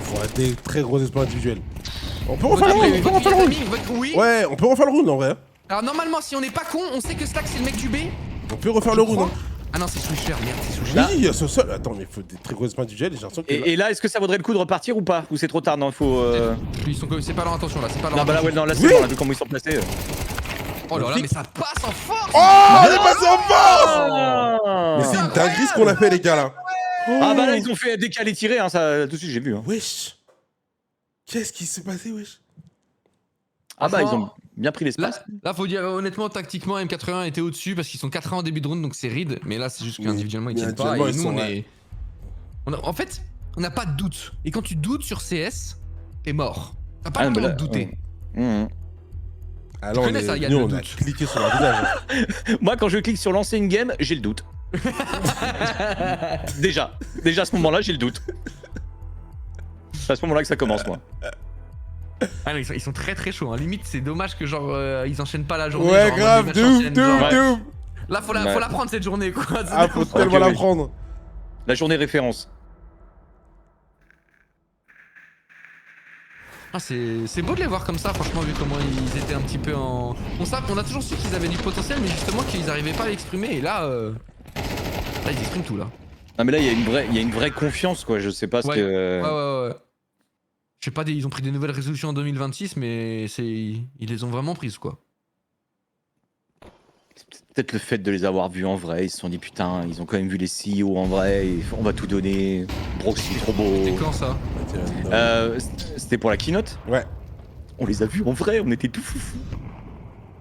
Faut des très gros espoirs individuels. On peut Votre refaire le round, ami, on peut votre refaire le round. ami, votre- Oui. Ouais, on peut refaire le round en vrai. Alors, normalement, si on n'est pas con, on sait que Slack c'est le mec du B. On peut refaire Je le round. crois. hein. Ah non, c'est Swisher, merde, c'est Swisher. Oui, il y a ce seul. Attends, mais il faut des très gros espoirs individuels et j'ai l'impression que. Et là, est-ce que ça vaudrait le coup de repartir ou pas? Ou c'est trop tard? Non, il faut. Ils sont c'est pas leur intention là, c'est pas leur Non, bah là, intention. ouais, non, là, c'est Oui. bon, là, vu comment ils sont placés. Oh là là, mais ça passe en force. Oh, on est passé en force. Ah, Mais c'est une dinguerie ce qu'on a fait, les gars là. bah là, ils ont fait décaler tirer, hein, ça, tout de suite, j'ai vu. Hein. Wesh. Qu'est-ce qui s'est passé, wesh? Ah bah, ils ont Franchement, bien pris l'espace. Là, faut dire honnêtement, tactiquement, M81 était au-dessus parce qu'ils sont 4A en début de round, donc c'est ride. Mais là, c'est juste qu'individuellement, ils mais tiennent pas. individuellement, Et ils nous, sont, on ouais. est. En fait, on n'a pas de doute. Et quand tu doutes sur CS, t'es mort. T'as pas Ah, le mais droit là, de douter. Alors, connais ça, Yann, nous, le on a doute. cliqué sur leur visage. Moi, quand je clique sur lancer une game, j'ai le doute. Déjà à ce moment-là, j'ai le doute. C'est à ce moment-là que ça commence, moi. Ah non, ils sont très très chauds. Hein. Limite, c'est dommage que genre ils enchaînent pas la journée. Ouais, genre, en grave, mode de les matchs ouf, enchaînent, de genre. ouf, de ouf. Là, faut la prendre cette journée, quoi. Ah, faut tellement la oui. prendre. La journée référence. Ah, c'est beau de les voir comme ça, franchement, vu comment ils étaient un petit peu en. On a toujours su qu'ils avaient du potentiel, mais justement qu'ils arrivaient pas à l'exprimer. Et là, là, ils expriment tout là. Non mais là, il y a une vraie confiance, quoi. Je sais pas ce Ouais. que. Ouais. Je sais pas, ils ont pris des nouvelles résolutions en 2026, mais ils les ont vraiment prises, quoi. Peut-être le fait de les avoir vus en vrai, ils se sont dit putain, ils ont quand même vu les CEO en vrai, on va tout donner. Broxy, trop beau. C'était quand ça? C'était pour la keynote. Ouais. On les a vus en vrai, on était tout foufou.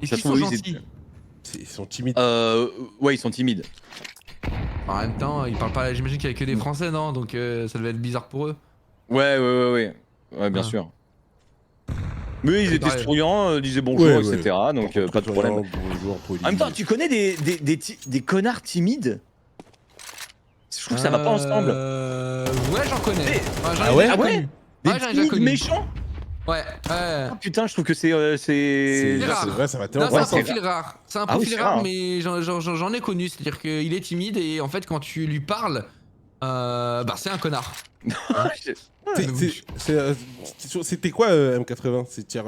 Est-ce Ça qu'ils se sont trouve, ils gentils? Ils sont timides. Ouais, ils sont timides. En même temps, ils parlent pas, j'imagine qu'il y a que des Français, non? Donc ça devait être bizarre pour eux. Ouais, bien Ah. sûr. Mais ils étaient Ouais. souriants, disaient bonjour, Ouais, etc. Donc pas de problème. Bonjour, En même temps, tu connais des connards timides? Je trouve que ça va pas ensemble. Ouais, j'en connais. Mais- Ouais, j'en ai Ah ouais déjà Ah ouais connu. Des Ouais, j'en ai déjà timides connu. méchants? Ouais, ouais. Ah putain, je trouve que c'est. C'est C'est rare. vrai, ça va Non, tellement c'est un pas c'est profil rare. C'est un Ah oui, profil c'est rare, rare. mais j'en ai connu. C'est-à-dire qu'il est timide et en fait, quand tu lui parles, Bah c'est un connard. C'était quoi M80? C'est tier.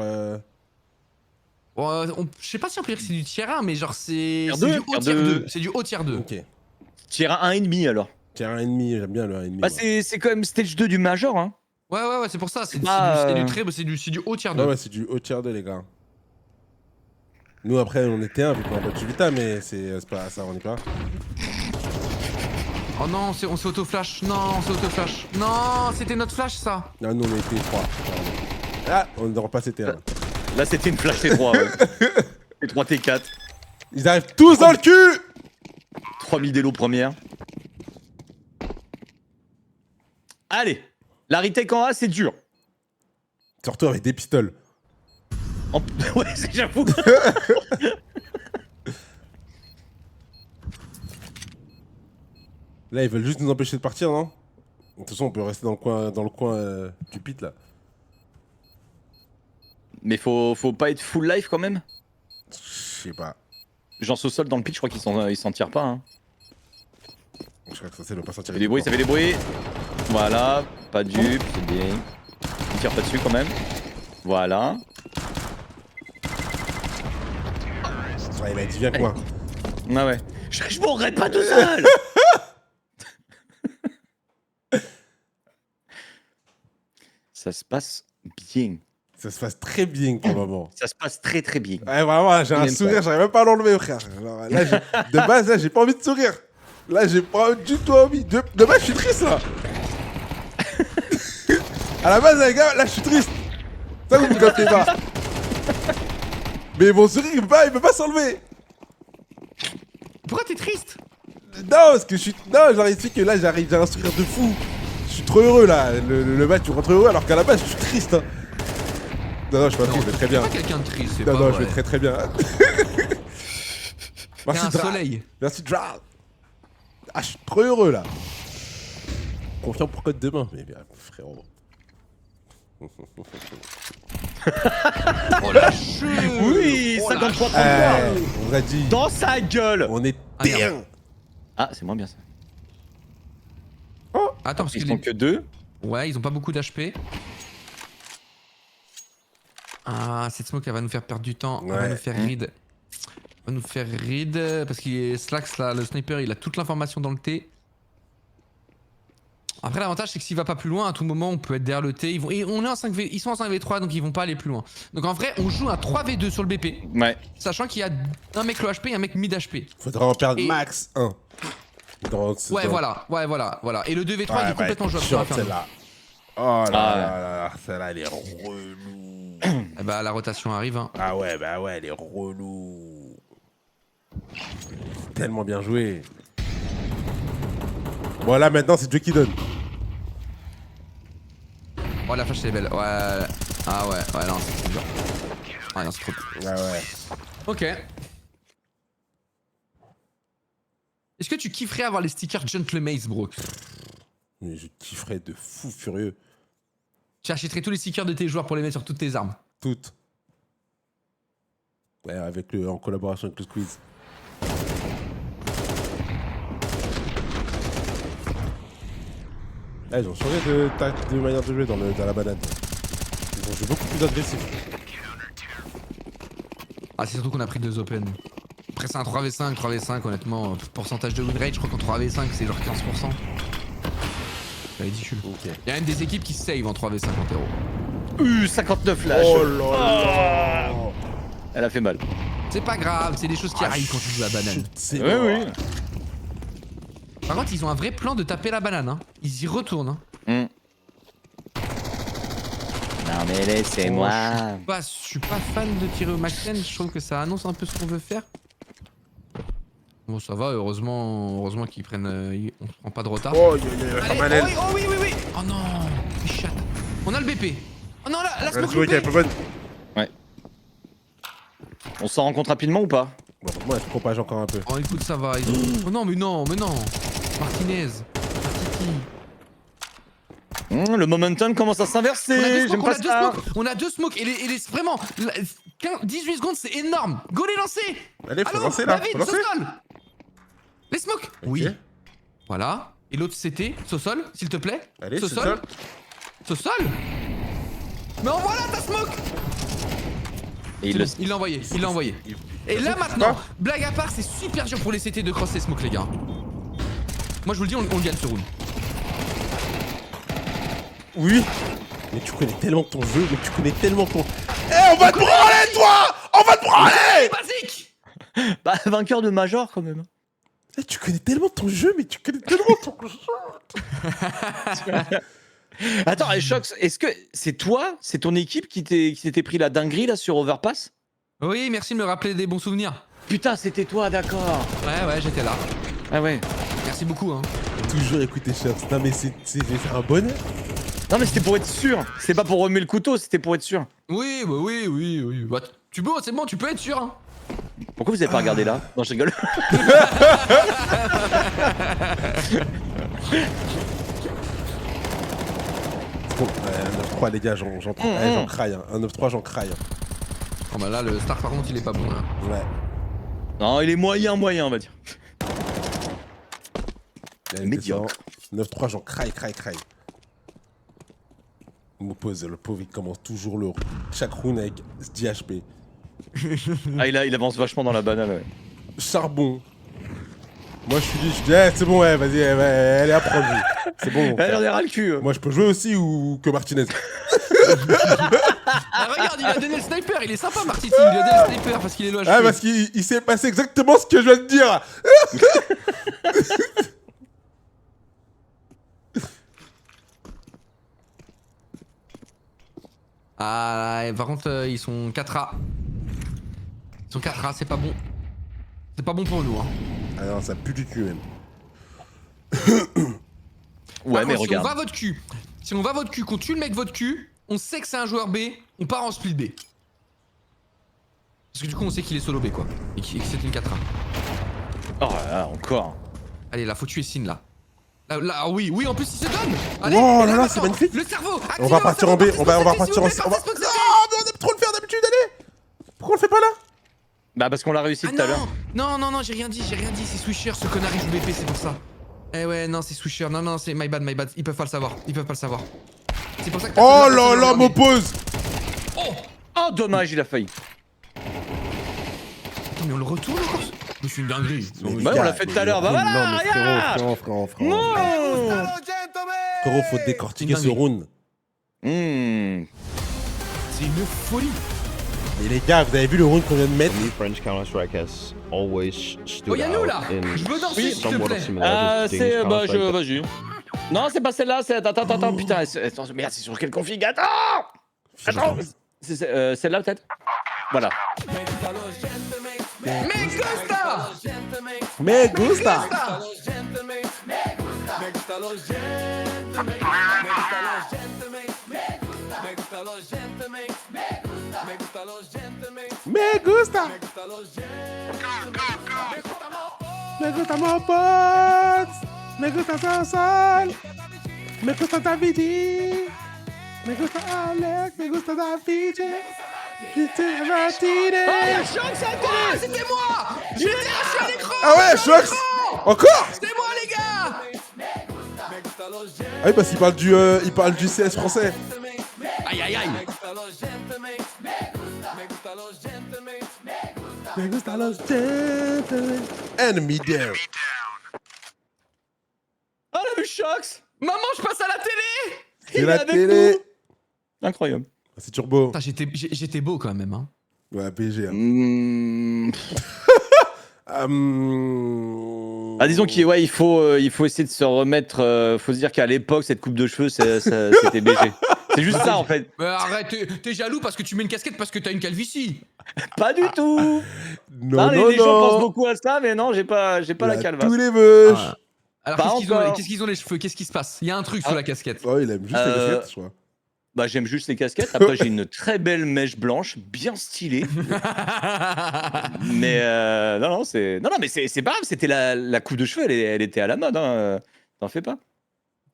Je sais pas si on peut dire que c'est du tier 1, mais genre c'est Tier du 2, haut tier 2. C'est du haut tier 2. Ok. Tier 1,5 alors. Tier 1,5, j'aime bien le 1,5. Bah, moi. c'est quand même stage 2 du Major, hein. Ouais, c'est pour ça. C'est pas, du très, c'est du haut tier 2. Ouais, c'est du haut tier 2, les gars. Nous, après, on était un, vu qu'on a battu Vita, mais c'est pas ça, on y pas. Oh non, on s'est auto-flash. Non, on s'est auto-flash. Non, c'était notre flash ça. Ah, nous, on était 3. Ah, on ne pas c'était un. Là, c'était une flash T3, ouais. T3, T4. Ils arrivent tous dans le cul! 3000 d'élo première. Allez, la retake en A, c'est dur. Surtout avec des pistoles. Ouais, j'avoue. Là, ils veulent juste nous empêcher de partir, non? De toute façon, on peut rester dans le coin du pit, là. Mais faut pas être full life quand même. Je sais pas. Jean Sossol dans le pitch, je crois qu'il s'en tire pas. Hein. Je crois que ça doit pas Ça sortir. fait des bruits, ça fait des bruits. Voilà, pas de dupe, c'est bien. Il tire pas dessus quand même. Voilà. Ouais, il m'a dit viens quoi. Ah ouais. Je mourrai pas tout seul. Ça se passe bien. Ça se passe très bien pour le moment. Ça se passe très très bien. Ouais, vraiment, j'ai un Même sourire, pas. j'arrive même pas à l'enlever, frère. Alors, là, de base, là, j'ai pas envie de sourire. Là, j'ai pas du tout envie. De base, je suis triste, là. À la base, les gars, là, je suis triste. Ça, vous me captez pas. Mais mon sourire, il peut pas s'enlever. Pourquoi t'es triste? Non, parce que je suis. Non, j'aurais dit que là, j'ai un sourire de fou. Je suis trop heureux, là. Le match, je suis trop heureux, alors qu'à la base, je suis triste. Hein. Non, je suis pas triste, je vais très bien. T'es pas quelqu'un de triste, c'est Non, pas non, je vrai. vais très très bien. T'es Merci, un Dra. soleil. Merci, Dra. Ah, je suis trop heureux, là. Confiant pour code demain. Mais bien, frérot. Oh la chute. Oui, Oh la 53 chute. 33. On a dit. Dans sa gueule. On est Ah, merde. bien. Ah, c'est moins bien ça. Attends, parce que Ils sont que 2. ouais, ils ont pas beaucoup d'HP. Ah, cette smoke, elle va nous faire perdre du temps. Elle va Ouais. nous faire read. Elle va nous faire read parce qu'il est Slax, là, le sniper, il a toute l'information dans le T. Après, l'avantage, c'est que s'il va pas plus loin, à tout moment, on peut être derrière le T. Ils sont en 5v3, donc ils vont pas aller plus loin. Donc en vrai, on joue un 3v2 sur le BP, Ouais. sachant qu'il y a un mec low HP et un mec mid HP. Faudra en perdre Et- max 1. Ouais, voilà. Et le 2v3, il est complètement jouable sur Chiante, Inferno. celle-là. Oh là Ah, là là, celle-là, elle est relou. Eh bah, la rotation arrive. Hein. Ah ouais, bah ouais, elle est relou. Tellement bien joué. Bon, là, maintenant, c'est Dieu qui donne. Oh, la flash, c'est belle. Ouais. Ah ouais, non, c'est dur. Ah non, c'est trop. Ah ouais. Ok. Est-ce que tu kifferais avoir les stickers Gentle Maze, bro? Mais je kifferais de fou furieux. Tu achèterais tous les stickers de tes joueurs pour les mettre sur toutes tes armes. Toutes. Ouais, en collaboration avec le Squeeze. Ah, ils ont changé de manière de jouer dans la banane. Ils ont joué beaucoup plus agressif. Ah, c'est surtout qu'on a pris 2 open. Après, c'est un 3v5, honnêtement. Pourcentage de win rate, je crois qu'en 3v5, c'est genre 15%. C'est ridicule. Ok. Il y a même des équipes qui save en 3v5 en terreau. 59 flash. Oh là là. Elle a fait mal. C'est pas grave, c'est des choses qui arrivent quand tu joues la banane. C'est Oui, mort. oui. Par contre, ils ont un vrai plan de taper la banane. Hein. Ils y retournent. Hein. Non mais laissez-moi. Je suis pas fan de tirer au Maxen, je trouve que ça annonce un peu ce qu'on veut faire. Bon, ça va, heureusement qu'ils prennent. On prend pas de retard. Oh, il y a la Allez, banane. oh oui. Oh non, les chattes. On a le BP. Oh non, la La smoke smoke, elle est BP. pas bonne. On s'en rencontre rapidement ou pas? Bon, moi, elle se propage encore un peu. Oh écoute, ça va. Oh non, mais non. Martinez. Martiti. Le momentum commence à On a deux s'inverser. smokes, J'aime pas ça. On a deux smokes. Et vraiment, 18 secondes, c'est énorme. Go les lancer. Allez, faut Allô, lancer là. David, Faut lancer. Sosol. Les smokes. Ok. Oui. Voilà. Et l'autre CT, Sosol, s'il te plaît. Allez, Sosol. Sosol. Mais envoie là ta smoke. Et C'est bon, il l'a envoyé, il l'a envoyé. Et là maintenant, blague à part, c'est super dur pour les CT de cross les smokes les gars. Moi je vous le dis, on le gagne ce round. Oui. Mais tu connais tellement ton jeu, mais tu connais tellement ton... Eh, on va te branler, toi. On va te branler. Basique. Bah, vainqueur de Major quand même. Eh, tu connais tellement ton jeu, mais tu connais tellement ton jeu. Attends, et Shox, est-ce que c'est toi, c'est ton équipe qui s'était pris la dinguerie là sur Overpass? Oui, merci de me rappeler des bons souvenirs. Putain, c'était toi, d'accord. Ouais, j'étais là. Ah ouais. Merci beaucoup hein. Toujours écouter Shox. Non, mais c'est un bonheur. Non mais c'était pour être sûr. C'est pas pour remuer le couteau, c'était pour être sûr. Oui, bah oui. Bah, tu peux, c'est bon, tu peux être sûr hein. Pourquoi vous avez pas regardé là? Non, je rigole. Bon, 1-9-3 les gars, j'en craille. Hein. 1-9-3, j'en craille. Oh bah là, le Star par contre, il est pas bon là. Ouais. Non, il est moyen, on va dire. Médiocre. 9-3, j'en craille. Il m'oppose, le pauvre, il commence toujours chaque round avec 10 HP. Ah, il avance vachement dans la banane, ouais. Charbon. Moi, je dis, eh, c'est bon, ouais, vas-y, elle est à prendre. C'est bon. Elle en est ras le cul. Moi, je peux jouer aussi ou que Martinez. Ah regarde, il a donné le sniper, il est sympa Martiti, il lui a donné le sniper parce qu'il est loin. Ah, parce qu'il s'est passé exactement ce que je viens de dire. Ah, par contre, ils sont 4A. Ils sont 4A, c'est pas bon. C'est pas bon pour nous, hein. Ah non, ça pue du cul, même. Ouais, Par mais contre, regarde. si on va votre cul, qu'on tue le mec votre cul, on sait que c'est un joueur B, on part en split B. Parce que du coup, on sait qu'il est solo B, quoi. Et que c'est une 4A. Oh là là, encore. Allez, là, faut tuer Sin, là. Là, oui, en plus, il se donne. Allez, Oh et là là, maintenant, c'est magnifique. Le cerveau. On va partir en B, on va partir en C. Non, mais on aime trop le faire d'habitude, allez. Pourquoi on le fait pas là? Bah, parce qu'on l'a réussi Ah tout à l'heure. non, j'ai rien dit, c'est Swisher, ce connard il joue BP, c'est pour ça. Eh ouais, non, c'est Swisher, non, c'est my bad, ils peuvent pas le savoir, C'est pour ça que t'as Oh fait là là, m'oppose. Oh, dommage, il a failli. Attends, mais on le retourne encore? Mais c'est une dinguerie. Ouais, on l'a fait tout à l'heure, bah voilà, Non, mais regarde. frérot. Non. Frérot, faut décortiquer Une ce dinguerie. round. C'est une folie. Mais les gars, vous avez vu le round qu'on vient de mettre? For me, French Counter-Strike has always stood Oh, y'a nous out là. in Je veux danser, s'il te somewhat plaît. of similarities to Danish C'est. Bah, Counter-Strike, but vas-y. Non, c'est pas celle-là, c'est. Attends, putain. Attends, merde, c'est sur quel config? Attends. C'est celle-là, peut-être? Voilà. Me gusta. Me gusta. Me gusta mon pote. Me gusta Sansol. Me gusta Davidi. Me gusta Alex. Me gusta Davide. C'était Martinez. Ah, c'était moi. J'étais lâché à l'écran. Ah ouais, Shox. Encore? C'était moi, les gars. Ah oui, parce qu'il parle du CS français. Aïe. Me gusta los gentlemen. Enemy down. Oh, la vue Shox. Maman, je passe à la télé. C'est Il est la avec télé. nous. Incroyable. Ah, c'est turbo. Putain, j'étais beau quand même, hein. Ouais, PSG. Hein. Ah, disons qu'il ouais, il faut essayer de se remettre. Faut se dire qu'à l'époque, cette coupe de cheveux, c'était BG. C'est juste ça en fait. Mais arrête, t'es jaloux parce que tu mets une casquette parce que t'as une calvitie. Pas du tout. Non, Les gens pensent beaucoup à ça, mais non, j'ai pas la calvasse. Tous les vœux. Alors Pas encore. qu'est-ce qu'ils ont les cheveux? Qu'est-ce qui se passe? Il y a un truc sur la casquette. Oh, il aime juste les casquettes, je crois. Bah, j'aime juste les casquettes. Après, j'ai une très belle mèche blanche, bien stylée. Mais non, mais c'est pas grave. C'était la coupe de cheveux, elle était à la mode. Hein. T'en fais pas.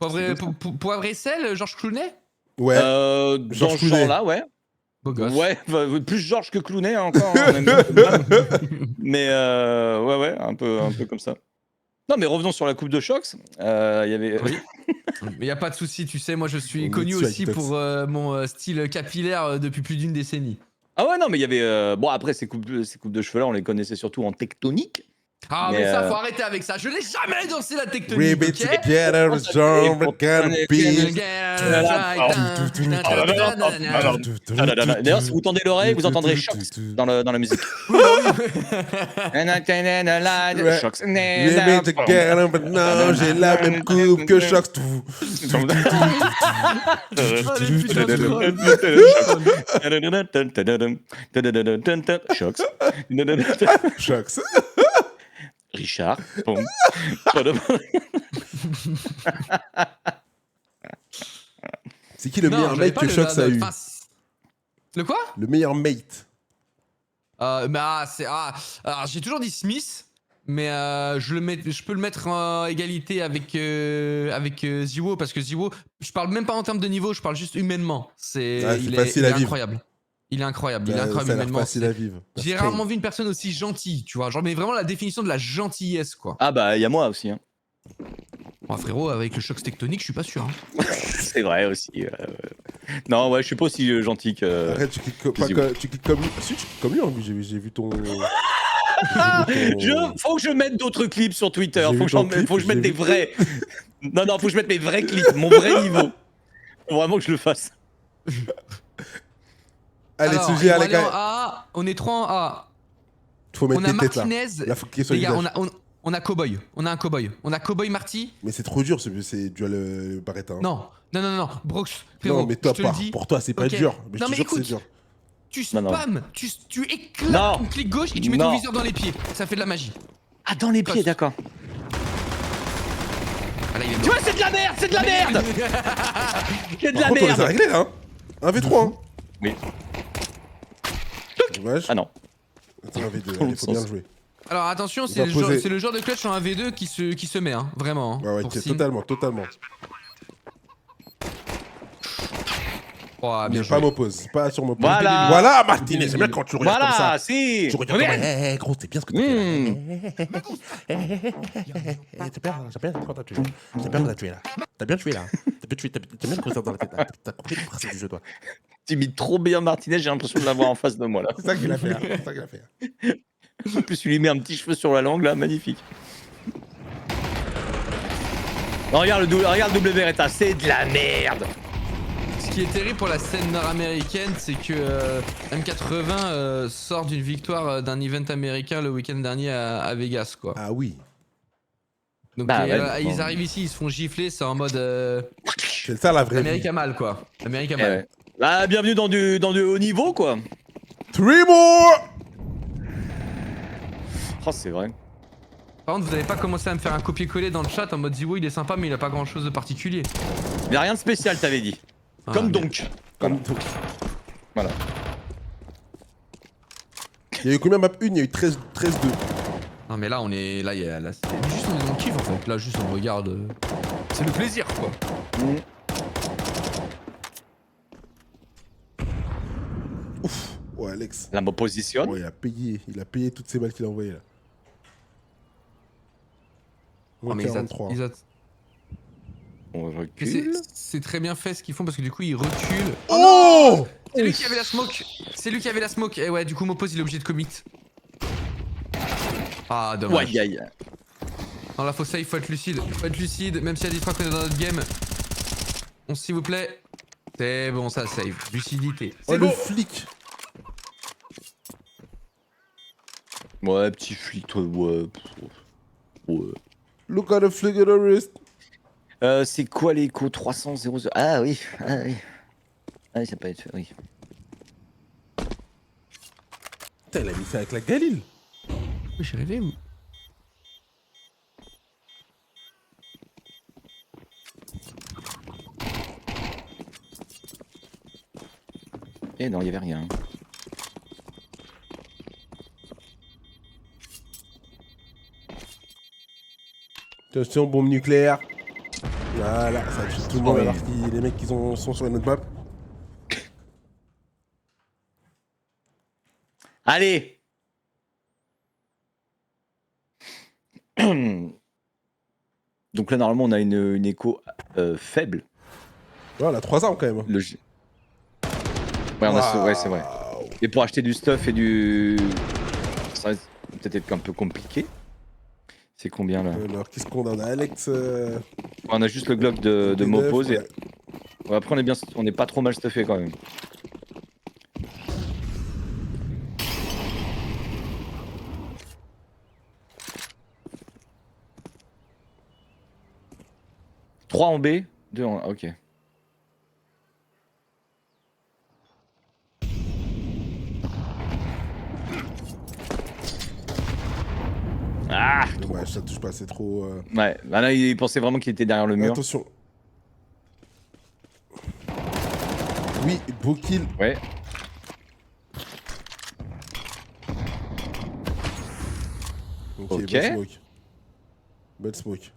Poivre et sel, Georges Clooney? Ouais. Dans Georges ce genre-là, ouais. Beau gosse. Ouais, plus Georges que Clooney hein, encore. Hein, même. Mais ouais, un peu comme ça. Non, mais revenons sur la coupe de Shox. Il y avait. Oui. Mais y a pas de souci, tu sais, moi je suis On connu est dessus aussi avec pour mon style capillaire depuis plus d'une décennie. Ah ouais, non, mais il y avait. Bon, après, ces coupes de cheveux là, on les connaissait surtout en tectonique. Ah Mais, mais ça, faut arrêter avec ça. Je n'ai jamais dansé la tectonique, Ribbit ok. together, strong, gonna be. D'ailleurs, si vous tendez l'oreille, vous entendrez Shox dans la musique. Shox. Ribbit together, but now j'ai la même coupe que Shox. Shox. Shox. Richard. Bon. C'est qui le Non, meilleur j'avais mate pas que le- Shox a eu? enfin, le quoi? Le meilleur mate. Alors j'ai toujours dit Smith, mais je peux le mettre en égalité avec Ziwo parce que Ziwo, je parle même pas en termes de niveau, je parle juste humainement. Ah, Il facile est à vivre. incroyable. Il est incroyable, Ça a l'air humainement. facile à vivre. J'ai rarement vu une personne aussi gentille, tu vois. Genre, mais vraiment la définition de la gentillesse, quoi. Ah bah, il y a moi aussi. Hein. Bon, frérot, avec le choc tectonique, je suis pas sûr. Hein. C'est vrai aussi. Non, ouais, je suis pas aussi gentil que. Arrête, tu cliques tu cliques comme lui. Si, tu cliques comme lui, en plus, j'ai vu ton. Faut que je mette d'autres clips sur Twitter. J'ai Faut vu que, ton clip, faut que je mette j'ai des vu. vrais. Non, faut que je mette mes vrais clips, mon vrai niveau. Faut vraiment que je le fasse. Allez, Alors, sujet, ils vont les aller en gars. A, on est 3 en A. Faut mettre On a tes têtes là. Martinez. Là, faut qu'il soit Les gars, visage. on a Cowboy. On a un Cowboy. On a Cowboy Marty. Mais c'est trop dur, c'est duel Barretta. Hein. Non. Brox, frérot, Non, mais toi, je te le dis. pour toi, c'est pas Ok. dur. Mais je Non, te mais jure que c'est écoute. dur. Tu Non, non. spams, tu éclates Non. ton clic gauche et tu mets ton Non. viseur dans les pieds. Ça fait de la magie. Ah, dans les pieds, Coste. d'accord. Ah, là, il est Tu mort. vois, c'est de la merde, c'est de la merde. C'est de Par la contre, on les a merde. réglés là. Hein. 1v3. Hein. Mais. Dommage. Ah non. Attends, 1v2. Dans Il le faut bien sens. jouer. Alors attention, On c'est va le, poser. c'est le genre de clutch en 1v2 qui se met, hein, vraiment. Hein, Ouais, pour ok, Sim. totalement. Oh, bien Mais joué. pas m'oppose, pas sur m'oppose. Voilà. Voilà, Martinez, j'aime bien quand tu regardes comme Voilà, ça. si. Tu regardes comme ça. Gros, c'est bien ce que tu fais là. C'est bien quand t'as tué. C'est bien quand t'as tué là. T'as bien tué là. T'as bien le concert dans la tête là. T'as compris le principe du jeu, toi. Tu imites trop bien Martinez, j'ai l'impression de l'avoir en face de moi là. C'est ça qu'il a fait. C'est ça qu'il a fait. En plus, il lui met un petit cheveu sur la langue là, magnifique. Non, regarde le double Beretta, c'est de la merde. Ce qui est terrible pour la scène nord-américaine, c'est que M80 sort d'une victoire d'un event américain le week-end dernier à Vegas, quoi. Ah oui. Donc Bah ouais, ils bon. arrivent ici, ils se font gifler, c'est en mode C'est ça la vraie l'Amérique vie. a mal, quoi. L'Amérique a Eh mal. ouais. Bah, bienvenue dans du haut niveau quoi. 3 more. Oh, c'est vrai. Par contre, vous avez pas commencé à me faire un copier-coller dans le chat en mode Ziwo il est sympa mais il a pas grand chose de particulier. Mais rien de spécial, t'avais dit. Ah, Comme mais- donc. Comme tout. Voilà. Il y a eu combien de map 1? Il y a eu 13-2. Non mais là on est. Là, là c'est juste on est dans le kiff en fait. Là juste on regarde. C'est le plaisir quoi. Ouf. Ouais, Alex. La position. Ouais, il a payé toutes ces balles qu'il a envoyées là. Oh, mais 43. On Mais recule. c'est très bien fait ce qu'ils font parce que du coup ils reculent. Oh C'est lui qui avait la smoke. C'est lui qui avait la smoke. Et ouais du coup Mopose il est obligé de commit. Ah dommage. Ouais, aïe. Non là faut safe, faut être lucide. Faut être lucide, même s'il y a des fois qu'on est dans notre game. On s'il vous plaît. C'est bon ça save. Lucidité. Oh C'est le bon. flic. Ouais, petit flic, toi, ouais. Ouais. Look at the flick of the wrist. C'est quoi l'écho 300 00? Ah oui, ah oui. Ah oui, ça peut être fait, oui. Putain, il a mis ça avec la Galil. Oui, j'ai rêvé ou. Eh non, il y avait rien. Attention, bombe nucléaire. Voilà, ça tue tout le monde Ouais. alors que les mecs qui sont sur une autre map. Allez. Donc là, normalement, on a une écho faible. Ouais, on a 3 armes quand même. Le... Ouais, on a ouais, c'est vrai. Et pour acheter du stuff et du... Ça va peut-être être un peu compliqué. C'est combien là? Alors, qu'est-ce qu'on a? On a Alex. On a juste le Glock de T9, Mopose. ouais. Ouais, après, on est pas trop mal stuffé quand même. Trois en B, 2 en A. Ok. Ah! Dommage, ça touche pas, c'est trop. Ouais, bah là, il pensait vraiment qu'il était derrière le mur. Attention. Oui, beau kill. Ouais. Ok. Bonne smoke. Bonne smoke.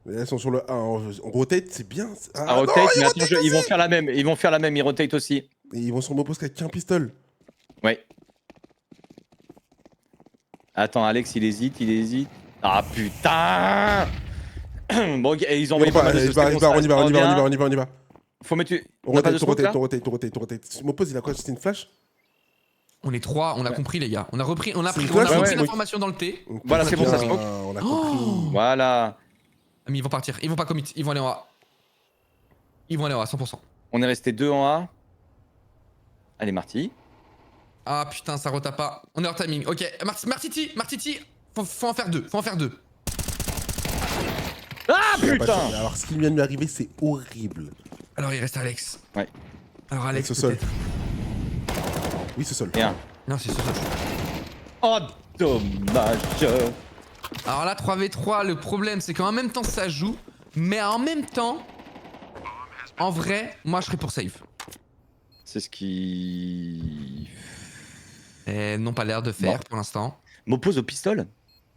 Mais là, ils sont sur le A. On rotate, c'est bien. Ah, rotate, non, mais attends, ils vont faire la même. Ils vont faire la même, ils rotate aussi. Et ils vont sur Mopose avec un pistolet. Ouais. Attends, Alex, il hésite. Ah putain! Bon, ok, ils ont envoyé pas mal de sauce. On y va. Faut mettre. On On a pas de rotate, smoke là? on rotate. Mopose, il a quoi? C'était une flash? On est 3, on a compris les gars. On a repris C'est quoi, repris ouais. l'information dans le T. Voilà, c'est bon, ça smoke. On a compris. Voilà. Ah, mais ils vont partir, ils vont pas commit, ils vont aller en A. Ils vont aller en A, 100%. On est resté 2 en A. Allez, Marty. Ah putain, ça retape pas. On est hors timing. Ok, Martiti, faut en faire 2. Ah Pas putain! de- Alors, ce qui vient de lui arriver, c'est horrible. Alors il reste Alex. Ouais. Alors Alex, Alex au sol. peut-être. Oui, c'est seul. Et un. Non, c'est ce sol. Oh, dommage. Alors là, 3v3, le problème c'est qu'en même temps ça joue, mais en même temps, en vrai, moi je serais pour save. C'est ce qui. Et n'ont pas l'air de faire Non. pour l'instant. M'oppose au pistolet?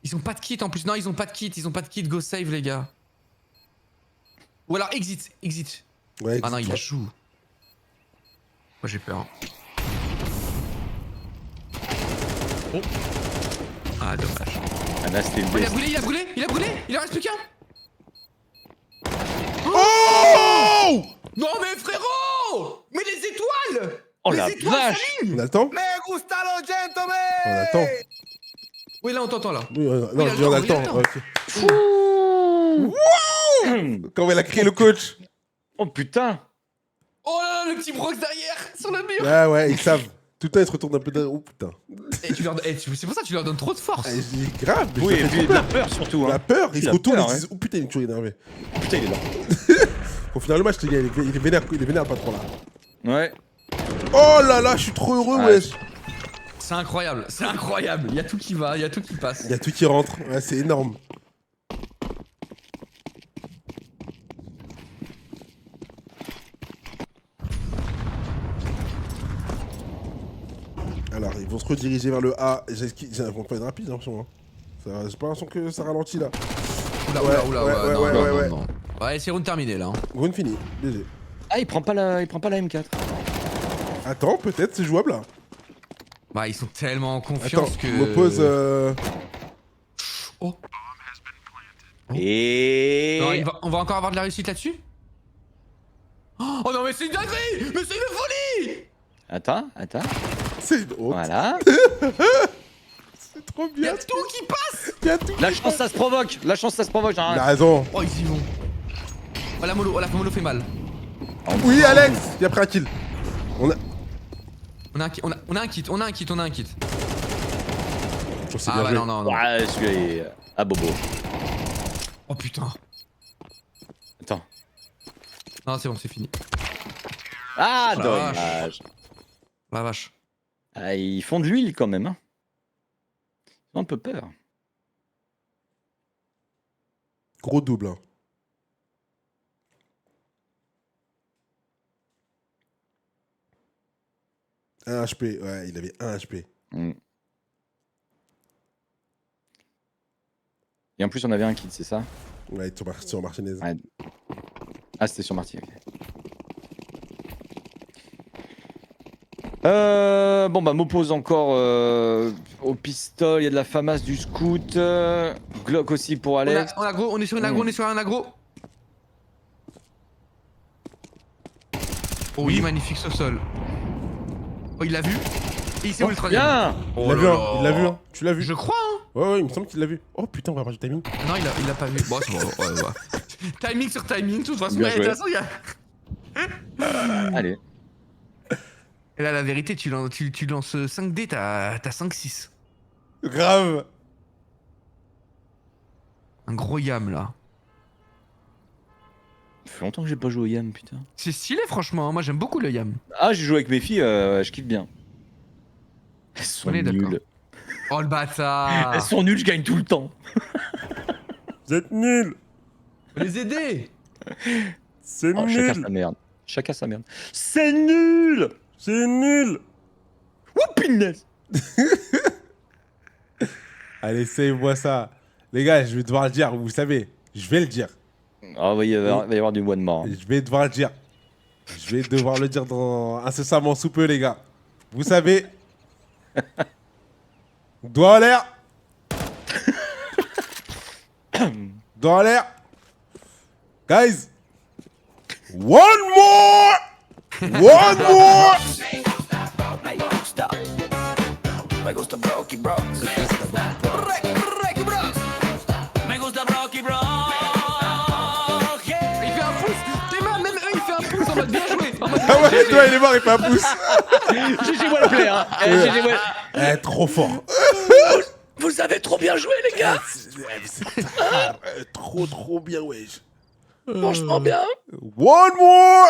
Ils ont pas de kit en plus. Non, ils ont pas de kit, go save les gars. Ou alors exit. Ouais, Ah non, il la ouais. joue. Moi j'ai peur. Oh. Ah dommage. Ah là, c'était une Oh, il a bête. brûlé, il en reste plus qu'un. Oh! Non mais frérot! Mais les étoiles! Oh les la étoiles vache! s'alignent! On a le temps? Me gusta lo gentleman. On a le temps. Oui là on t'entend là. Oui, non, il a je dis on a le il a temps. le temps. Ok. Quand il a créé le coach. Oh putain! Oh là là, le petit Brox derrière, sur le mur! Ah ouais, ils savent. Tout le temps, ils se retournent un peu derrière. Oh putain. C'est pour ça que tu leur donnes trop de force. Ah, je dis grave. mais Oui, je et leur fais puis de la peur surtout. La Hein. peur, ils se La retournent et peur, ils se disent oh putain, il est toujours énervé. Putain, il est là. Au final, le match, les gars, il est vénère le patron là. Ouais. Oh là là, je suis trop heureux, Ah, wesh. C'est incroyable, il y a tout qui va, il y a tout qui passe. Il y a tout qui rentre. Ouais, c'est énorme. Alors, ils vont se rediriger vers le A. Ils vont pas être rapides, j'ai l'impression. Hein. J'ai pas l'impression que ça ralentit là. Oula, Ouais, oula, ouais, non, ouais, non, ouais, non, ouais. non. Ouais, c'est round terminé là. Hein. Rune fini, BG. Ah, il prend pas la M4. Attends, peut-être, c'est jouable là. Bah, ils sont tellement en Attends, confiance que. je me pose. Oh. Et. Non, on va encore avoir de la réussite là-dessus? Oh non, mais c'est une dinguerie! Mais c'est une folie! Attends. C'est une honte. Voilà. C'est trop Il y bien. a tout qui passe! Il y a tout. La chance, ça se provoque. Il a Hein. raison. Oh, ils y vont. Oh, la mollo fait mal. Oui, Alex, il a pris un kill. On a. On a un kit. Oh, c'est Ah bien bah joué. non. Ouais, celui-là est à bobo. Oh putain. Attends. Non, c'est bon, c'est fini. Ah, Oh la dommage. La vache. Ah, ils font de l'huile quand même. Hein. Ils ont un peu peur. Gros double. Hein. Un HP, ouais, il avait 1 HP. Mm. Et en plus, on avait un kit, c'est ça? Ouais, sur Martinez. Ouais. Ah, c'était sur Marty. Ok. Bon bah m'oppose encore au pistolet, il y a de la FAMAS, du scout, Glock aussi pour Alex. On a aggro, on est sur une aggro, on est sur un aggro. Oh oui, magnifique ce sol. Oh, il l'a vu. Et il sait où le troisième. Bien. Il l'a vu, hein. Il l'a vu, hein. Tu l'as vu. Je crois, hein. Ouais, il me semble qu'il l'a vu. Oh putain, on va avoir du timing. Non, il l'a pas vu. Bon, c'est bon. Ouais. Timing sur timing, de toute façon. Bien De joué. toute façon, il y a. Allez. Et là, la vérité, tu lances 5D, t'as 5-6. Grave. Un gros yam là. Ça fait longtemps que j'ai pas joué au Yam, putain. C'est stylé, franchement. Hein. Moi, j'aime beaucoup le yam. Ah, j'ai joué avec mes filles, je kiffe bien. Elles sont On est d'accord. nulles. Oh le bâtard. Elles sont nulles, je gagne tout le temps. Vous êtes nuls. Faut les aider. C'est Oh, chacun nul. sa merde. Chacun sa merde. C'est nul. C'est nul. Oh punaise. Allez, save-moi ça. Les gars, je vais devoir le dire, vous savez. Je vais le dire. Ah oui, il va y avoir du one more. Je vais devoir le dire. Je vais devoir le dire dans incessamment sous peu, les gars. Vous savez. Doigt en l'air. Doigt en l'air. Guys. One more. One more. Me gusta Brocky Bros. Me gusta Brocky Bros. Il fait un pouce. Théma, même eux, il fait un pouce en mode bien joué. En mode Ah ouais, toi, il est mort, il fait un pouce. GG Wallplay, hein. GG Wall. Trop fort. Vous avez trop bien joué, les gars. Trop bien, wesh. Franchement bien. One more.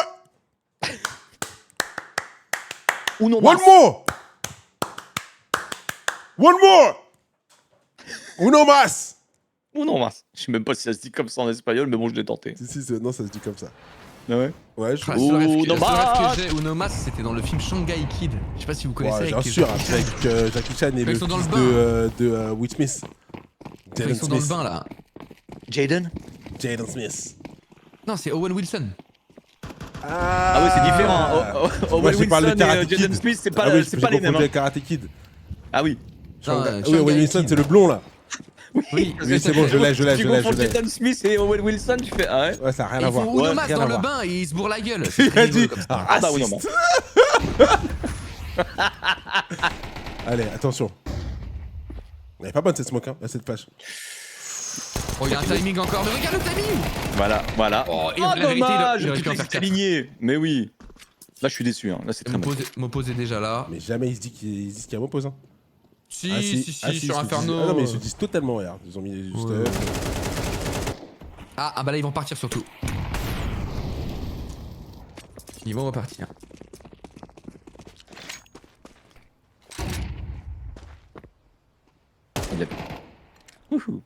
Ou non, One more. One more. Uno mas. Ou non, mince. Je sais même pas si ça se dit comme ça en espagnol, mais bon, je l'ai tenté. Si, non, ça se dit comme ça. Ah ouais. Ouais, Ah, je le seul rêve que- Uno le seul rêve Mas. que j'ai, Uno Mas, c'était dans le film Shanghai Kid. Je sais pas si vous connaissez. Ouais, bien avec sûr, Jackie avec Chan. Jackie Chan et Quand le ils sont dans fils le de Will Smith. Quand Jaden ils sont dans le Smith. bain là. Jaden. Jaden Smith. Non, c'est Owen Wilson. Ah ouais, c'est différent. Moi, Owen je parle de Wilson et Karate Jaden Kid. Smith, c'est Ah pas, oui, c'est pas les mêmes. confondu Hein. avec Karate Kid. Ah oui. Oui, Shanghai Owen Wilson, Kid. c'est le blond là. Oui, Oui, c'est bon, je l'ai. Tu confonds Jaden Smith et Owen Wilson, tu fais ah ouais. Ouais, ça n'a rien Ils à voir. font Uno Ouais, Mas rien dans à le voir. bain et ils se bourrent la gueule. Il a dit Ah bah oui, non, raciste. Allez, attention. Elle est pas bonne cette smoke, hein, cette page. Oh, il y a un timing encore, mais regarde le timing. Voilà. Oh, et Ah la vérité, dommage, il aurait tout pu en est faire quatre. aligné. Mais oui. Là, je suis déçu. Hein. Là, c'est très mal. M'opposer déjà là. Mais jamais ils se disent qu'il y a un opposant. Si, Ah, si, Ah, sur ils se Inferno. disent- Ah non, mais ils se disent totalement, regarde. Ils ont mis juste. Ouais. Ah bah là ils vont partir surtout. Ils vont repartir. Il a- Wouhou.